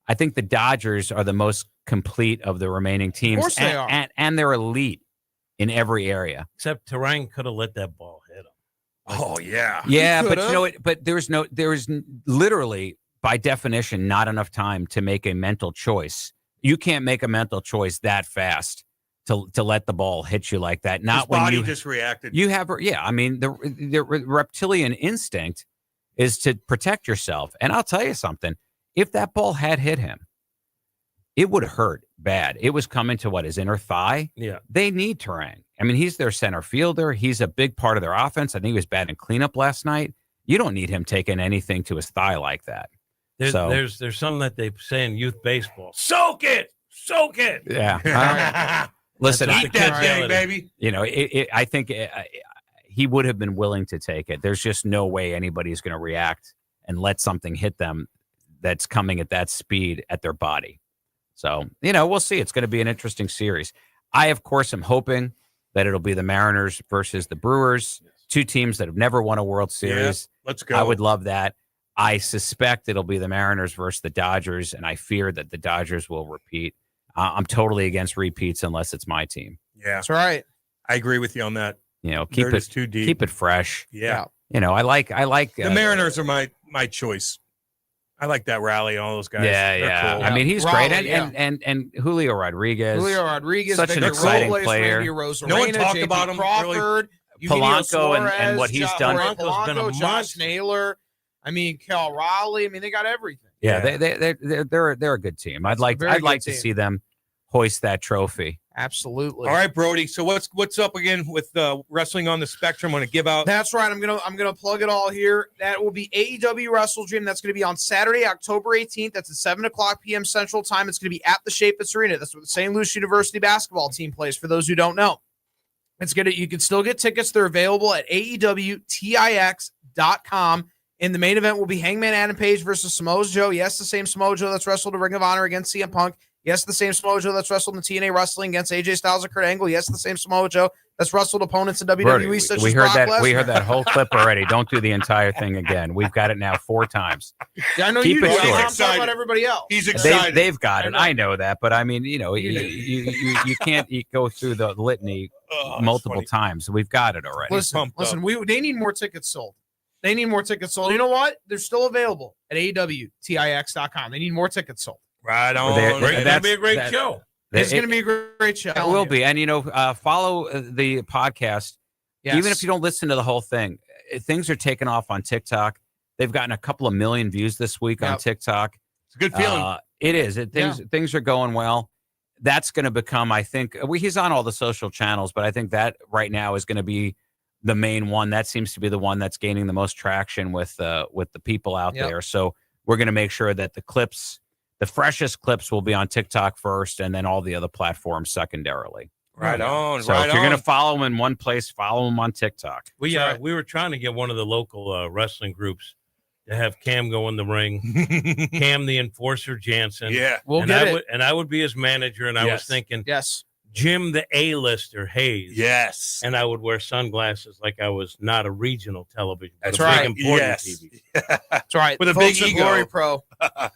I think the Dodgers are the most complete of the remaining teams. Of course they are. And they're elite in every area. Except Terang could have let that ball hit him. Oh, yeah. Yeah, but there was literally, by definition, not enough time to make a mental choice. You can't make a mental choice that fast to let the ball hit you like that. Not His when body you just reacted. You have, I mean, the reptilian instinct is to protect yourself. And I'll tell you something: if that ball had hit him, it would hurt bad. It was coming to his inner thigh. Yeah, they need Terang. I mean, he's their center fielder. He's a big part of their offense. I think he was bad in cleanup last night. You don't need him taking anything to his thigh like that. There's something that they say in youth baseball. Soak it. Yeah. Listen, Eat that thing, baby. You know, I think he would have been willing to take it. There's just no way anybody's going to react and let something hit them that's coming at that speed at their body. So, you know, we'll see. It's going to be an interesting series. I, of course, am hoping that it'll be the Mariners versus the Brewers, two teams that have never won a World Series. Yeah, let's go. I would love that. I suspect it'll be the Mariners versus the Dodgers, and I fear that the Dodgers will repeat. I'm totally against repeats unless it's my team. Yeah, that's right. I agree with you on that. You know, keep They're it just too deep. Keep it fresh. Yeah. You know, I like the Mariners are my choice. I like that Rally, all those guys. Yeah, They're yeah. cool. I mean, he's Raleigh, great, and Julio Rodriguez. Such an Victor exciting Robles, player. Randy Arozarena, No one talked JP about him, Crawford, really. Eugenio Polanco and Suarez, what he's done. Polanco's been a Josh monster. Naylor. I mean, Cal Raleigh. I mean, they got everything. Yeah, they're a good team. I'd like very good to team. see them hoist that trophy. Absolutely. All right, Brody. So what's up again with Wrestling on the Spectrum? I'm going to give out. That's right. I'm gonna plug it all here. That will be AEW Wrestle Dream. That's going to be on Saturday, October 18th. That's at 7:00 p.m. Central Time. It's going to be at the Chaifetz Arena. That's where the St. Louis University basketball team plays. For those who don't know, you can still get tickets. They're available at AEWTIX.com. In the main event will be Hangman Adam Page versus Samoa Joe. Yes, the same Samoa Joe that's wrestled a Ring of Honor against CM Punk. Yes, the same Samoa Joe that's wrestled in TNA Wrestling against AJ Styles or Kurt Angle. Yes, the same Samoa Joe that's wrestled opponents in WWE Brody, such we as heard Brock that. Lesnar. We heard that whole clip already. Don't do the entire thing again. We've got it now 4 times. Yeah, I know Keep you it do. short. I'm talking about everybody else. He's excited. They've got it. I know that, but I mean, you know, you can't go through the litany multiple times. We've got it already. Listen, they need more tickets sold. They need more tickets sold. You know what? They're still available at AEWTIX.com. They need more tickets sold. Right on. It's going to be a great show. It's going to be a great show. It will be. And, you know, follow the podcast. Yes. Even if you don't listen to the whole thing, things are taking off on TikTok. They've gotten a couple of million views this week on TikTok. It's a good feeling. It is. Things are going well. That's going to become, I think, he's on all the social channels, but I think that right now is going to be the main one. That seems to be the one that's gaining the most traction with the people out there. So we're going to make sure that the freshest clips will be on TikTok first, and then all the other platforms secondarily. Right on. So right if you're on. going to follow them in one place, follow them on TikTok. We were trying to get one of the local wrestling groups to have Cam go in the ring. Cam the Enforcer Janssen. Yeah. We'll get it. And I would be his manager, and I was thinking, yes, Jim the A-lister Hayes. Yes. And I would wear sunglasses like I was not a regional television. But That's a right. Big, important Yes. TV. That's right. With a Folks big at ego. Glory Pro.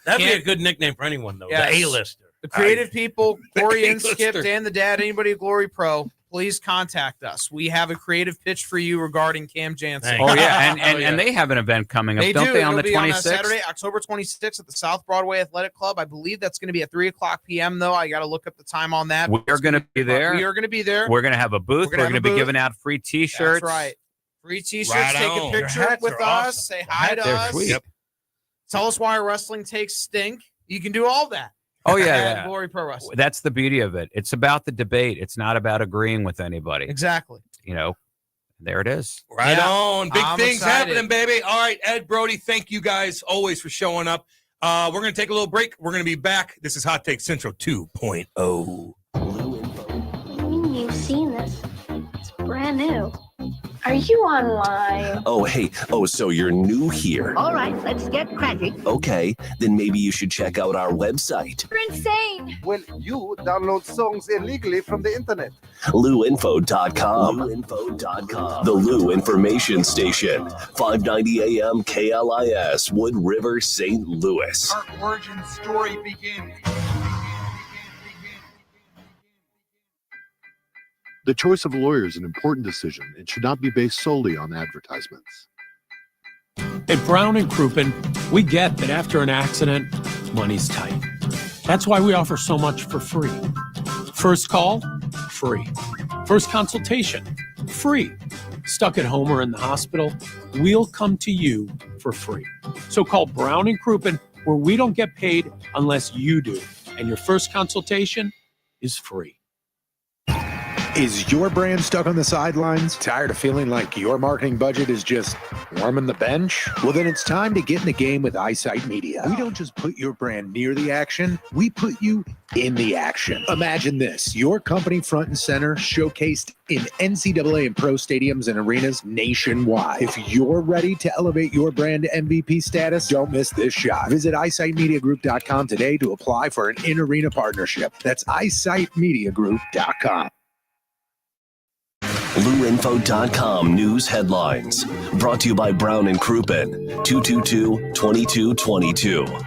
That'd be a good nickname for anyone, though. Yes. The A-lister. The creative people, Corey and A-lister. Skip, Dan the Dad, anybody at Glory Pro, please contact us. We have a creative pitch for you regarding Cam Janssen. Oh, yeah. And they have an event coming up, They don't do. they, on It'll the be 26th? Saturday, October 26th at the South Broadway Athletic Club. I believe that's going to be at 3:00 p.m., though. I got to look up the time on that. We're going to be there. We are going to be there. We're going to have a booth. We're going to be booth. giving out free T-shirts. That's right. Free T-shirts. Right Take on. a Your picture hats with are us. awesome. Say hi to They're us. sweet. Yep. Tell us why our wrestling takes stink. You can do all that. Oh, yeah. at yeah. Glory Pro Wrestling. That's the beauty of it. It's about the debate. It's not about agreeing with anybody. Exactly. You know, there it is. Right Yeah. on. Big I'm things excited. happening, baby. All right, Ed, Brody, thank you guys always for showing up. We're going to take a little break. We're going to be back. This is Hot Take Central 2.0. You've seen this. It's brand new. Are you online? Oh, hey. Oh, so you're new here. All right, let's get cracking. Okay, then maybe you should check out our website, You're insane. Well, you download songs illegally from the internet. LouInfo.com. The Lou Information Station. 590 AM KLIS, Wood River, St. Louis. Our origin story begins. The choice of a lawyer is an important decision and should not be based solely on advertisements. At Brown and Crouppen, we get that after an accident, money's tight. That's why we offer so much for free. First call, free. First consultation, free. Stuck at home or in the hospital, we'll come to you for free. So call Brown and Crouppen, where we don't get paid unless you do, and your first consultation is free. Is your brand stuck on the sidelines? Tired of feeling like your marketing budget is just warming the bench? Well, then it's time to get in the game with Eyesight Media. We don't just put your brand near the action, we put you in the action. Imagine this, your company front and center, showcased in NCAA and pro stadiums and arenas nationwide. If you're ready to elevate your brand to MVP status, don't miss this shot. Visit eyesightmediagroup.com today to apply for an in-arena partnership. That's eyesightmediagroup.com. LouInfo.com news headlines. Brought to you by Brown and Crouppen, 222-2222.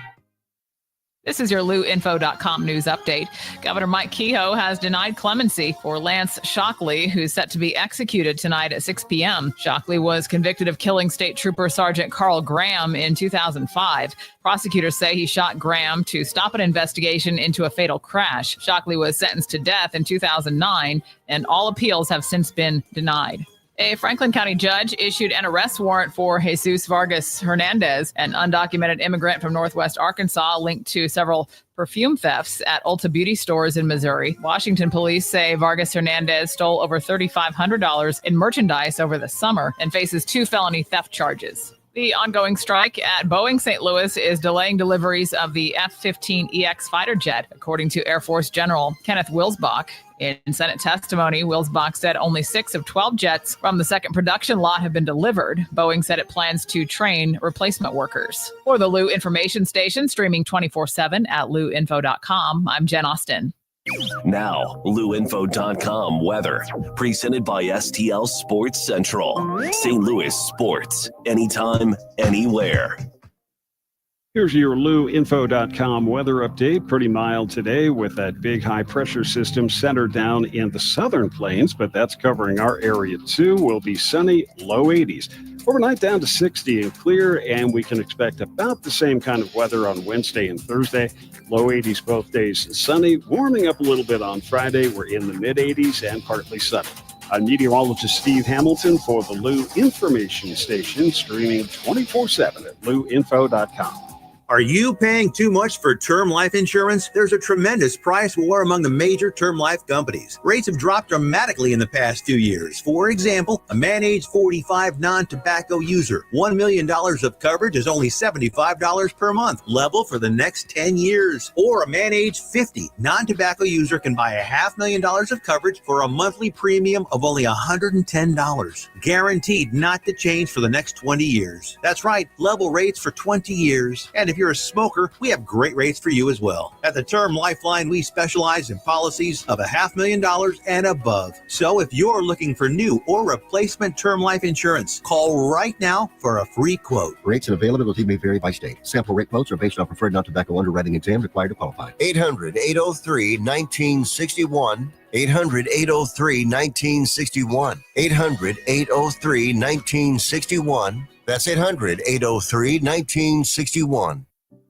This is your LouInfo.com news update. Governor Mike Kehoe has denied clemency for Lance Shockley, who's set to be executed tonight at 6 p.m. Shockley was convicted of killing State Trooper Sergeant Carl Graham in 2005. Prosecutors say he shot Graham to stop an investigation into a fatal crash. Shockley was sentenced to death in 2009, and all appeals have since been denied. A Franklin County judge issued an arrest warrant for Jesus Vargas Hernandez, an undocumented immigrant from Northwest Arkansas linked to several perfume thefts at Ulta beauty stores in Missouri. Washington police say Vargas Hernandez stole over $3,500 in merchandise over the summer and faces 2 felony theft charges. The ongoing strike at Boeing St. Louis is delaying deliveries of the F-15EX fighter jet, according to Air Force General Kenneth Wilsbach. In Senate testimony, Wilsbach said only 6 of 12 jets from the second production lot have been delivered. Boeing said it plans to train replacement workers. For the Lou Information Station, streaming 24/7 at louinfo.com, I'm Jen Austin. Now, LouInfo.com weather. Presented by STL Sports Central. St. Louis sports. Anytime, anywhere. Here's your LouInfo.com weather update. Pretty mild today with that big high pressure system centered down in the southern plains, but that's covering our area too. Will be sunny, low 80s. Overnight down to 60 and clear, and we can expect about the same kind of weather on Wednesday and Thursday. Low 80s both days sunny, warming up a little bit on Friday. We're in the mid 80s and partly sunny. I'm meteorologist Steve Hamilton for the Lou Information Station, streaming 24/7 at louinfo.com. Are you paying too much for term life insurance? There's a tremendous price war among the major term life companies. Rates have dropped dramatically in the past 2 years. For example, a man age 45 non-tobacco user, $1 million of coverage is only $75 per month, level for the next 10 years. Or a man age 50 non-tobacco user can buy $500,000 of coverage for a monthly premium of only $110, guaranteed not to change for the next 20 years. That's right, level rates for 20 years. And if you're a smoker, we have great rates for you as well. At the Term Lifeline, we specialize in policies of $500,000 and above. So if you're looking for new or replacement term life insurance, call right now for a free quote. Rates and availability may vary by state. Sample rate quotes are based on preferred non-tobacco underwriting exam required to qualify. 800-803-1961. 800-803-1961. 800-803-1961. That's 800-803-1961.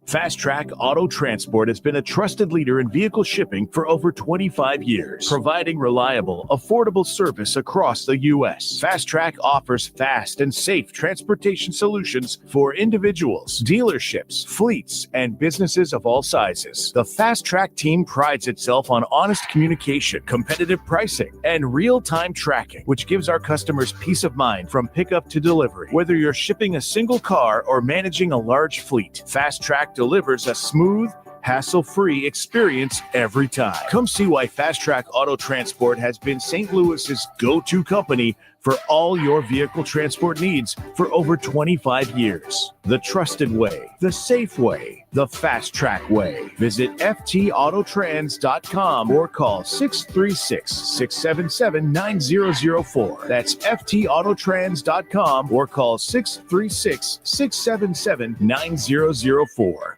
Fast Track Auto Transport has been a trusted leader in vehicle shipping for over 25 years, providing reliable, affordable service across the U.S. Fast Track offers fast and safe transportation solutions for individuals, dealerships, fleets, and businesses of all sizes. The Fast Track team prides itself on honest communication, competitive pricing, and real-time tracking, which gives our customers peace of mind from pickup to delivery. Whether you're shipping a single car or managing a large fleet, Fast Track delivers a smooth, hassle-free experience every time. Come see why Fast Track Auto Transport has been St. Louis's go-to company for all your vehicle transport needs for over 25 years. The trusted way, the safe way, the Fast Track way. Visit ftautotrans.com or call 636-677-9004. That's ftautotrans.com or call 636-677-9004.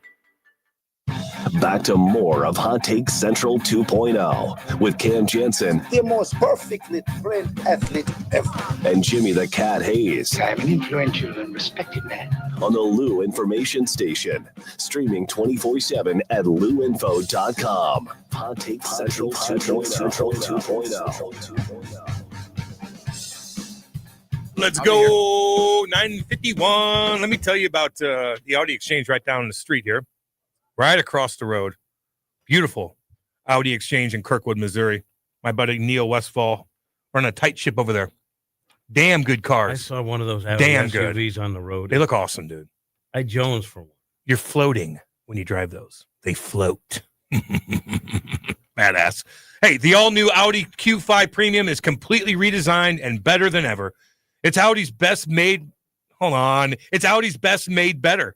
Back to more of Hot Take Central 2.0 with Cam Janssen. The most perfectly trained athlete ever. And Jimmy the Cat Hayes. I'm an influential and respected man. On the Lou Information Station. Streaming 24/7 at louinfo.com. Hot Take Central 2.0. Let's go. 951. Let me tell you about the Audi Exchange right down the street here. Right across the road. Beautiful Audi Exchange in Kirkwood, Missouri. My buddy Neil Westfall Running a tight ship over there. Damn good I cars. saw one of those Audi Damn good. SUVs on the road. They look awesome, dude. I Jones for one. You're floating when you drive those. They float. Badass. Hey, the all-new Audi Q5 Premium is completely redesigned and better than ever. It's Audi's best made. Hold on. It's Audi's best made better.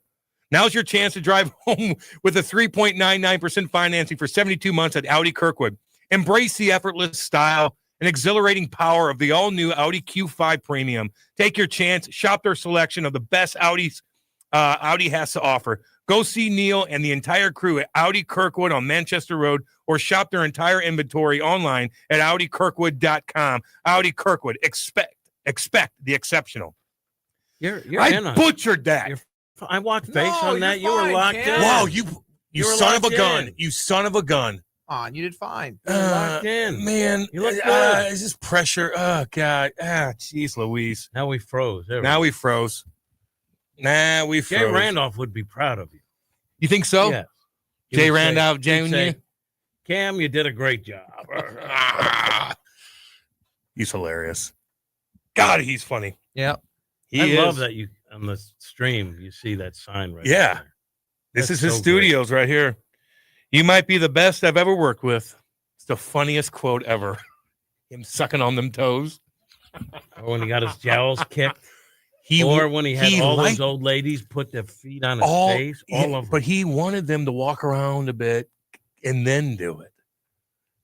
Now's your chance to drive home with a 3.99% financing for 72 months at Audi Kirkwood. Embrace the effortless style and exhilarating power of the all-new Audi Q5 Premium. Take your chance. Shop their selection of the best Audi has to offer. Go see Neil and the entire crew at Audi Kirkwood on Manchester Road, or shop their entire inventory online at AudiKirkwood.com. Audi Kirkwood. Expect the exceptional. I butchered that. I watched face on that. You were locked in. Wow, you were son of a locked gun. in. You son of a gun. On, you did fine. Locked in. Man, You look good. is this pressure? Oh, God. Jeez Louise. Now we froze. There we Now go. we froze. Nah, we Jay froze. Randolph would be proud of you. You think so? Yeah. He Jay would say- Randolph he'd say, Jr.? Cam, you did a great job. He's hilarious. God, he's funny. Yeah. He I love is. that you on the stream you see that sign right Yeah. there. This That's is his so studios right here. You might be the best I've ever worked with. It's the funniest quote ever. Him sucking on them toes. Or when he got his jowls kicked. He Or when he had all liked those old ladies put their feet on his all, face. All of them. but he wanted them to walk around a bit and then do it.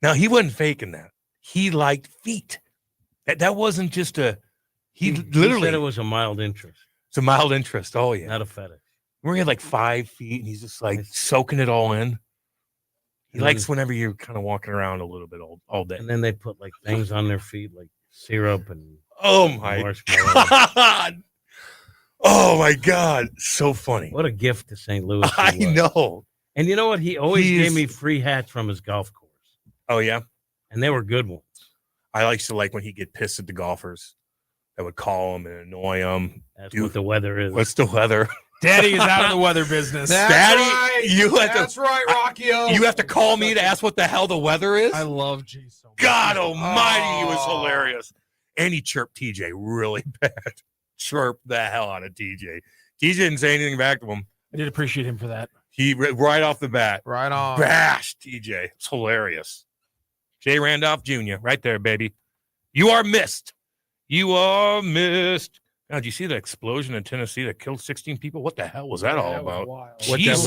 Now he wasn't faking that. He liked feet. That wasn't just a. He literally said it was a mild interest. It's a mild interest. Oh yeah, Not a fetish. where he had like 5 feet and he's just like soaking it all in. He And likes then- whenever you're kind of walking around a little bit all day. And then they put like things on their feet like syrup and Oh my marshmallow. God. Oh my God. So funny. What a gift to St. Louis. he I was. know. And you know what? He always He gave is- me free hats from his golf course. Oh yeah. And they were good ones. I used to like when he'd get pissed at the golfers that would call him and annoy him. That's what the weather is. What's the weather? Daddy is out of the weather business. Daddy, you have That's to, right, Rocky-O. You have to call me to ask what the hell the weather is? I love G so much. God almighty, he was hilarious. And he chirped TJ really bad. Chirped the hell out of TJ. TJ didn't say anything back to him. I did appreciate him for that. He right off the bat. Right on. Bashed TJ. It's hilarious. Jay Randolph Jr. right there, baby. You are missed. You are missed. Now, did you see the explosion in Tennessee that killed 16 people? What the hell was that all about? What Jesus.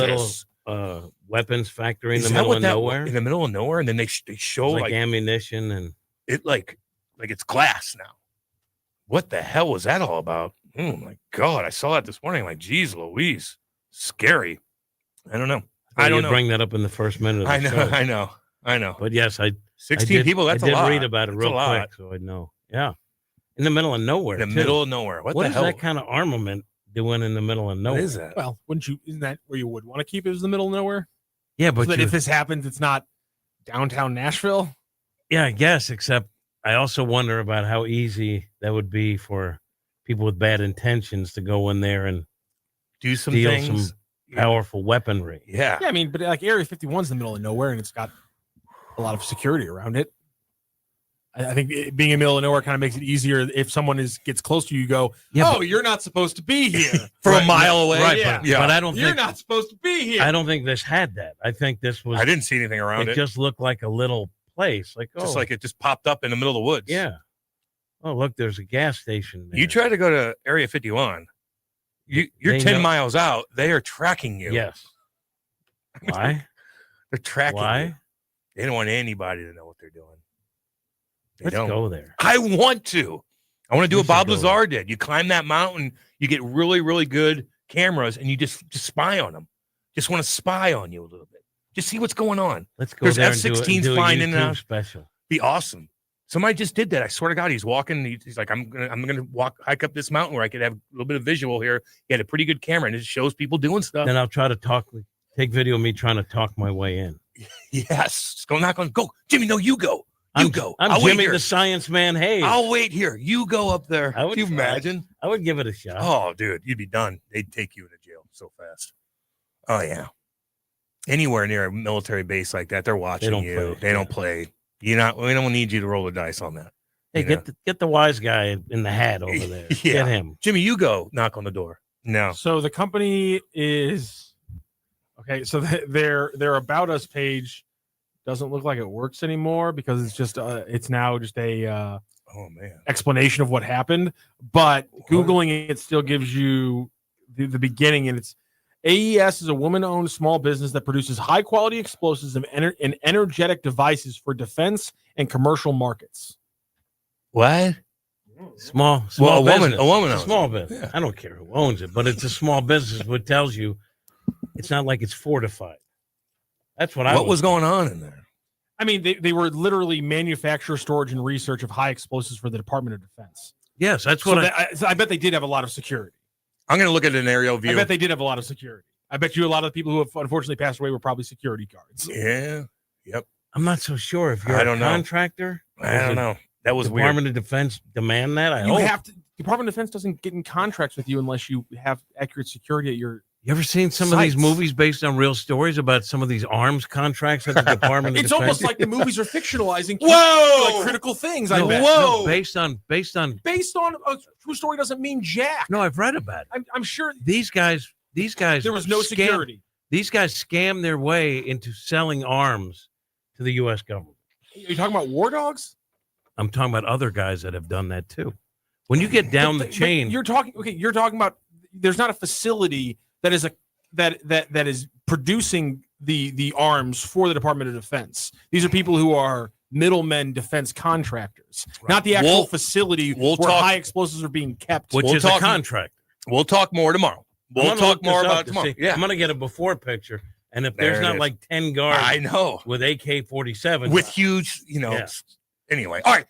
that little weapons factory in Is the that middle what of that- nowhere? In the middle of nowhere, and then they show It's like ammunition and it like it's glass now. What the hell was that all about? Oh my God, I saw that this morning. Like, geez, Louise, scary. I don't know. I don't know. Bring that up in the first minute. Of the I know. show. I know. But yes, 16 people. That's I did a lot. read about it That's real a lot. quick, so I know. Yeah, in the middle of nowhere. In the too. middle of nowhere. What the is hell? that kind of armament doing in the middle of nowhere? What is that? Well, wouldn't you? Isn't that where you would want to keep it? Is the middle of nowhere? Yeah, So but that you- if this happens, it's not downtown Nashville. yeah, I guess. Except I also wonder about how easy that would be for people with bad intentions to go in there and do some steal things. some powerful weaponry. Yeah. Yeah, I mean, but like Area 51's in the middle of nowhere, and it's got a lot of security around it. I think being in the middle of nowhere kind of makes it easier if someone gets close to you. You go, Yeah, oh, you're not supposed to be here. From Right, a mile away. Right, Yeah. but I don't You're think not supposed to be here. I don't think this had that. I think this was. I didn't see anything around it. just looked like a little place, like Just oh, like it just popped up in the middle of the woods. yeah. Oh, look, there's a gas station there. You try to go to Area 51. You're They 10 know- miles out. They are tracking you. Yes. Why? They're tracking Why? you. They don't want anybody to know what they're doing. They Let's don't. go there. I want to. I want to do We what Bob should go Lazar did. You climb that mountain, you get really, really good cameras, and you just spy on them. Just want to spy on you a little bit. Just see what's going on. Let's go There's there and F-16s do a flying in and YouTube out. special. Be awesome. Somebody just did that. I swear to God, he's walking. He's like, I'm gonna hike up this mountain where I could have a little bit of visual here. He had a pretty good camera, and it shows people doing stuff. Then I'll try to take video of me trying to talk my way in. Yes, just go knock on. Go, Jimmy. No, you go. You go. I'm I'll wait Jimmy here. the Science Man. Hey, I'll wait here. You go up there. I would Can you try. imagine? I would give it a shot. Oh, dude, you'd be done. They'd take you into jail so fast. Oh yeah. Anywhere near a military base like that, they're watching don't you. play. They don't play. We don't need you to roll the dice on that. Hey, get the wise guy in the hat over there. Yeah. Get him. Jimmy, you go knock on the door. No. So the company is okay. So their About Us page doesn't look like it works anymore because it's just it's now just a oh man explanation of what happened. But Googling it still gives you the beginning, and it's AES is a woman-owned small business that produces high-quality explosives and energetic devices for defense and commercial markets. What? Small Well, business. a woman It's owns a small it. business. Yeah. I don't care who owns it, but it's a small business, which tells you it's not like it's fortified. That's what What was going on in there? I mean, they were literally manufacture, storage, and research of high explosives for the Department of Defense. Yes, that's So what I bet they did have a lot of security. I'm going to look at an aerial view. I bet they did have a lot of security. I bet you a lot of the people who have unfortunately passed away were probably security guards. Yeah. Yep. I'm not so sure if you're I a don't know. contractor. I don't know. That was weird. Department of Defense demand that. I You hope. have to. Department of Defense doesn't get in contracts with you unless you have accurate security at your. You ever seen some of these sites. movies based on real stories about some of those arms contracts at the Department of It's Defense? almost like the movies are fictionalizing. Whoa! Like critical things. No, I bet. no, based on Based on a true story doesn't mean jack. No, I've read about it. I'm sure These guys there was no security. These guys scam their way into selling arms to the U.S. government. Are you talking about war dogs? I'm talking about other guys that have done that too. When you get down the But chain, you're talking about there's not a facility that is that is producing the arms for the Department of Defense. These are people who are middlemen defense contractors, not the actual facility where high explosives are being kept. which is a contract. We'll talk more tomorrow. We'll talk more about it tomorrow. Yeah. I'm going to get a before picture, and if There there's it not is. like 10 guards, I know, with AK-47 with huge, Yeah. Anyway, all right.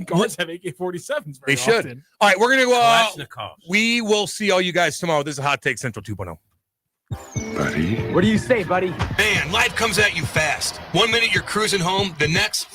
Guards have AK-47s. They should. Often. All right, we're gonna go. Kalashnikovs. We will see all you guys tomorrow. This is Hot Take Central 2.0. Buddy. What do you say, buddy? Man, life comes at you fast. 1 minute you're cruising home, the next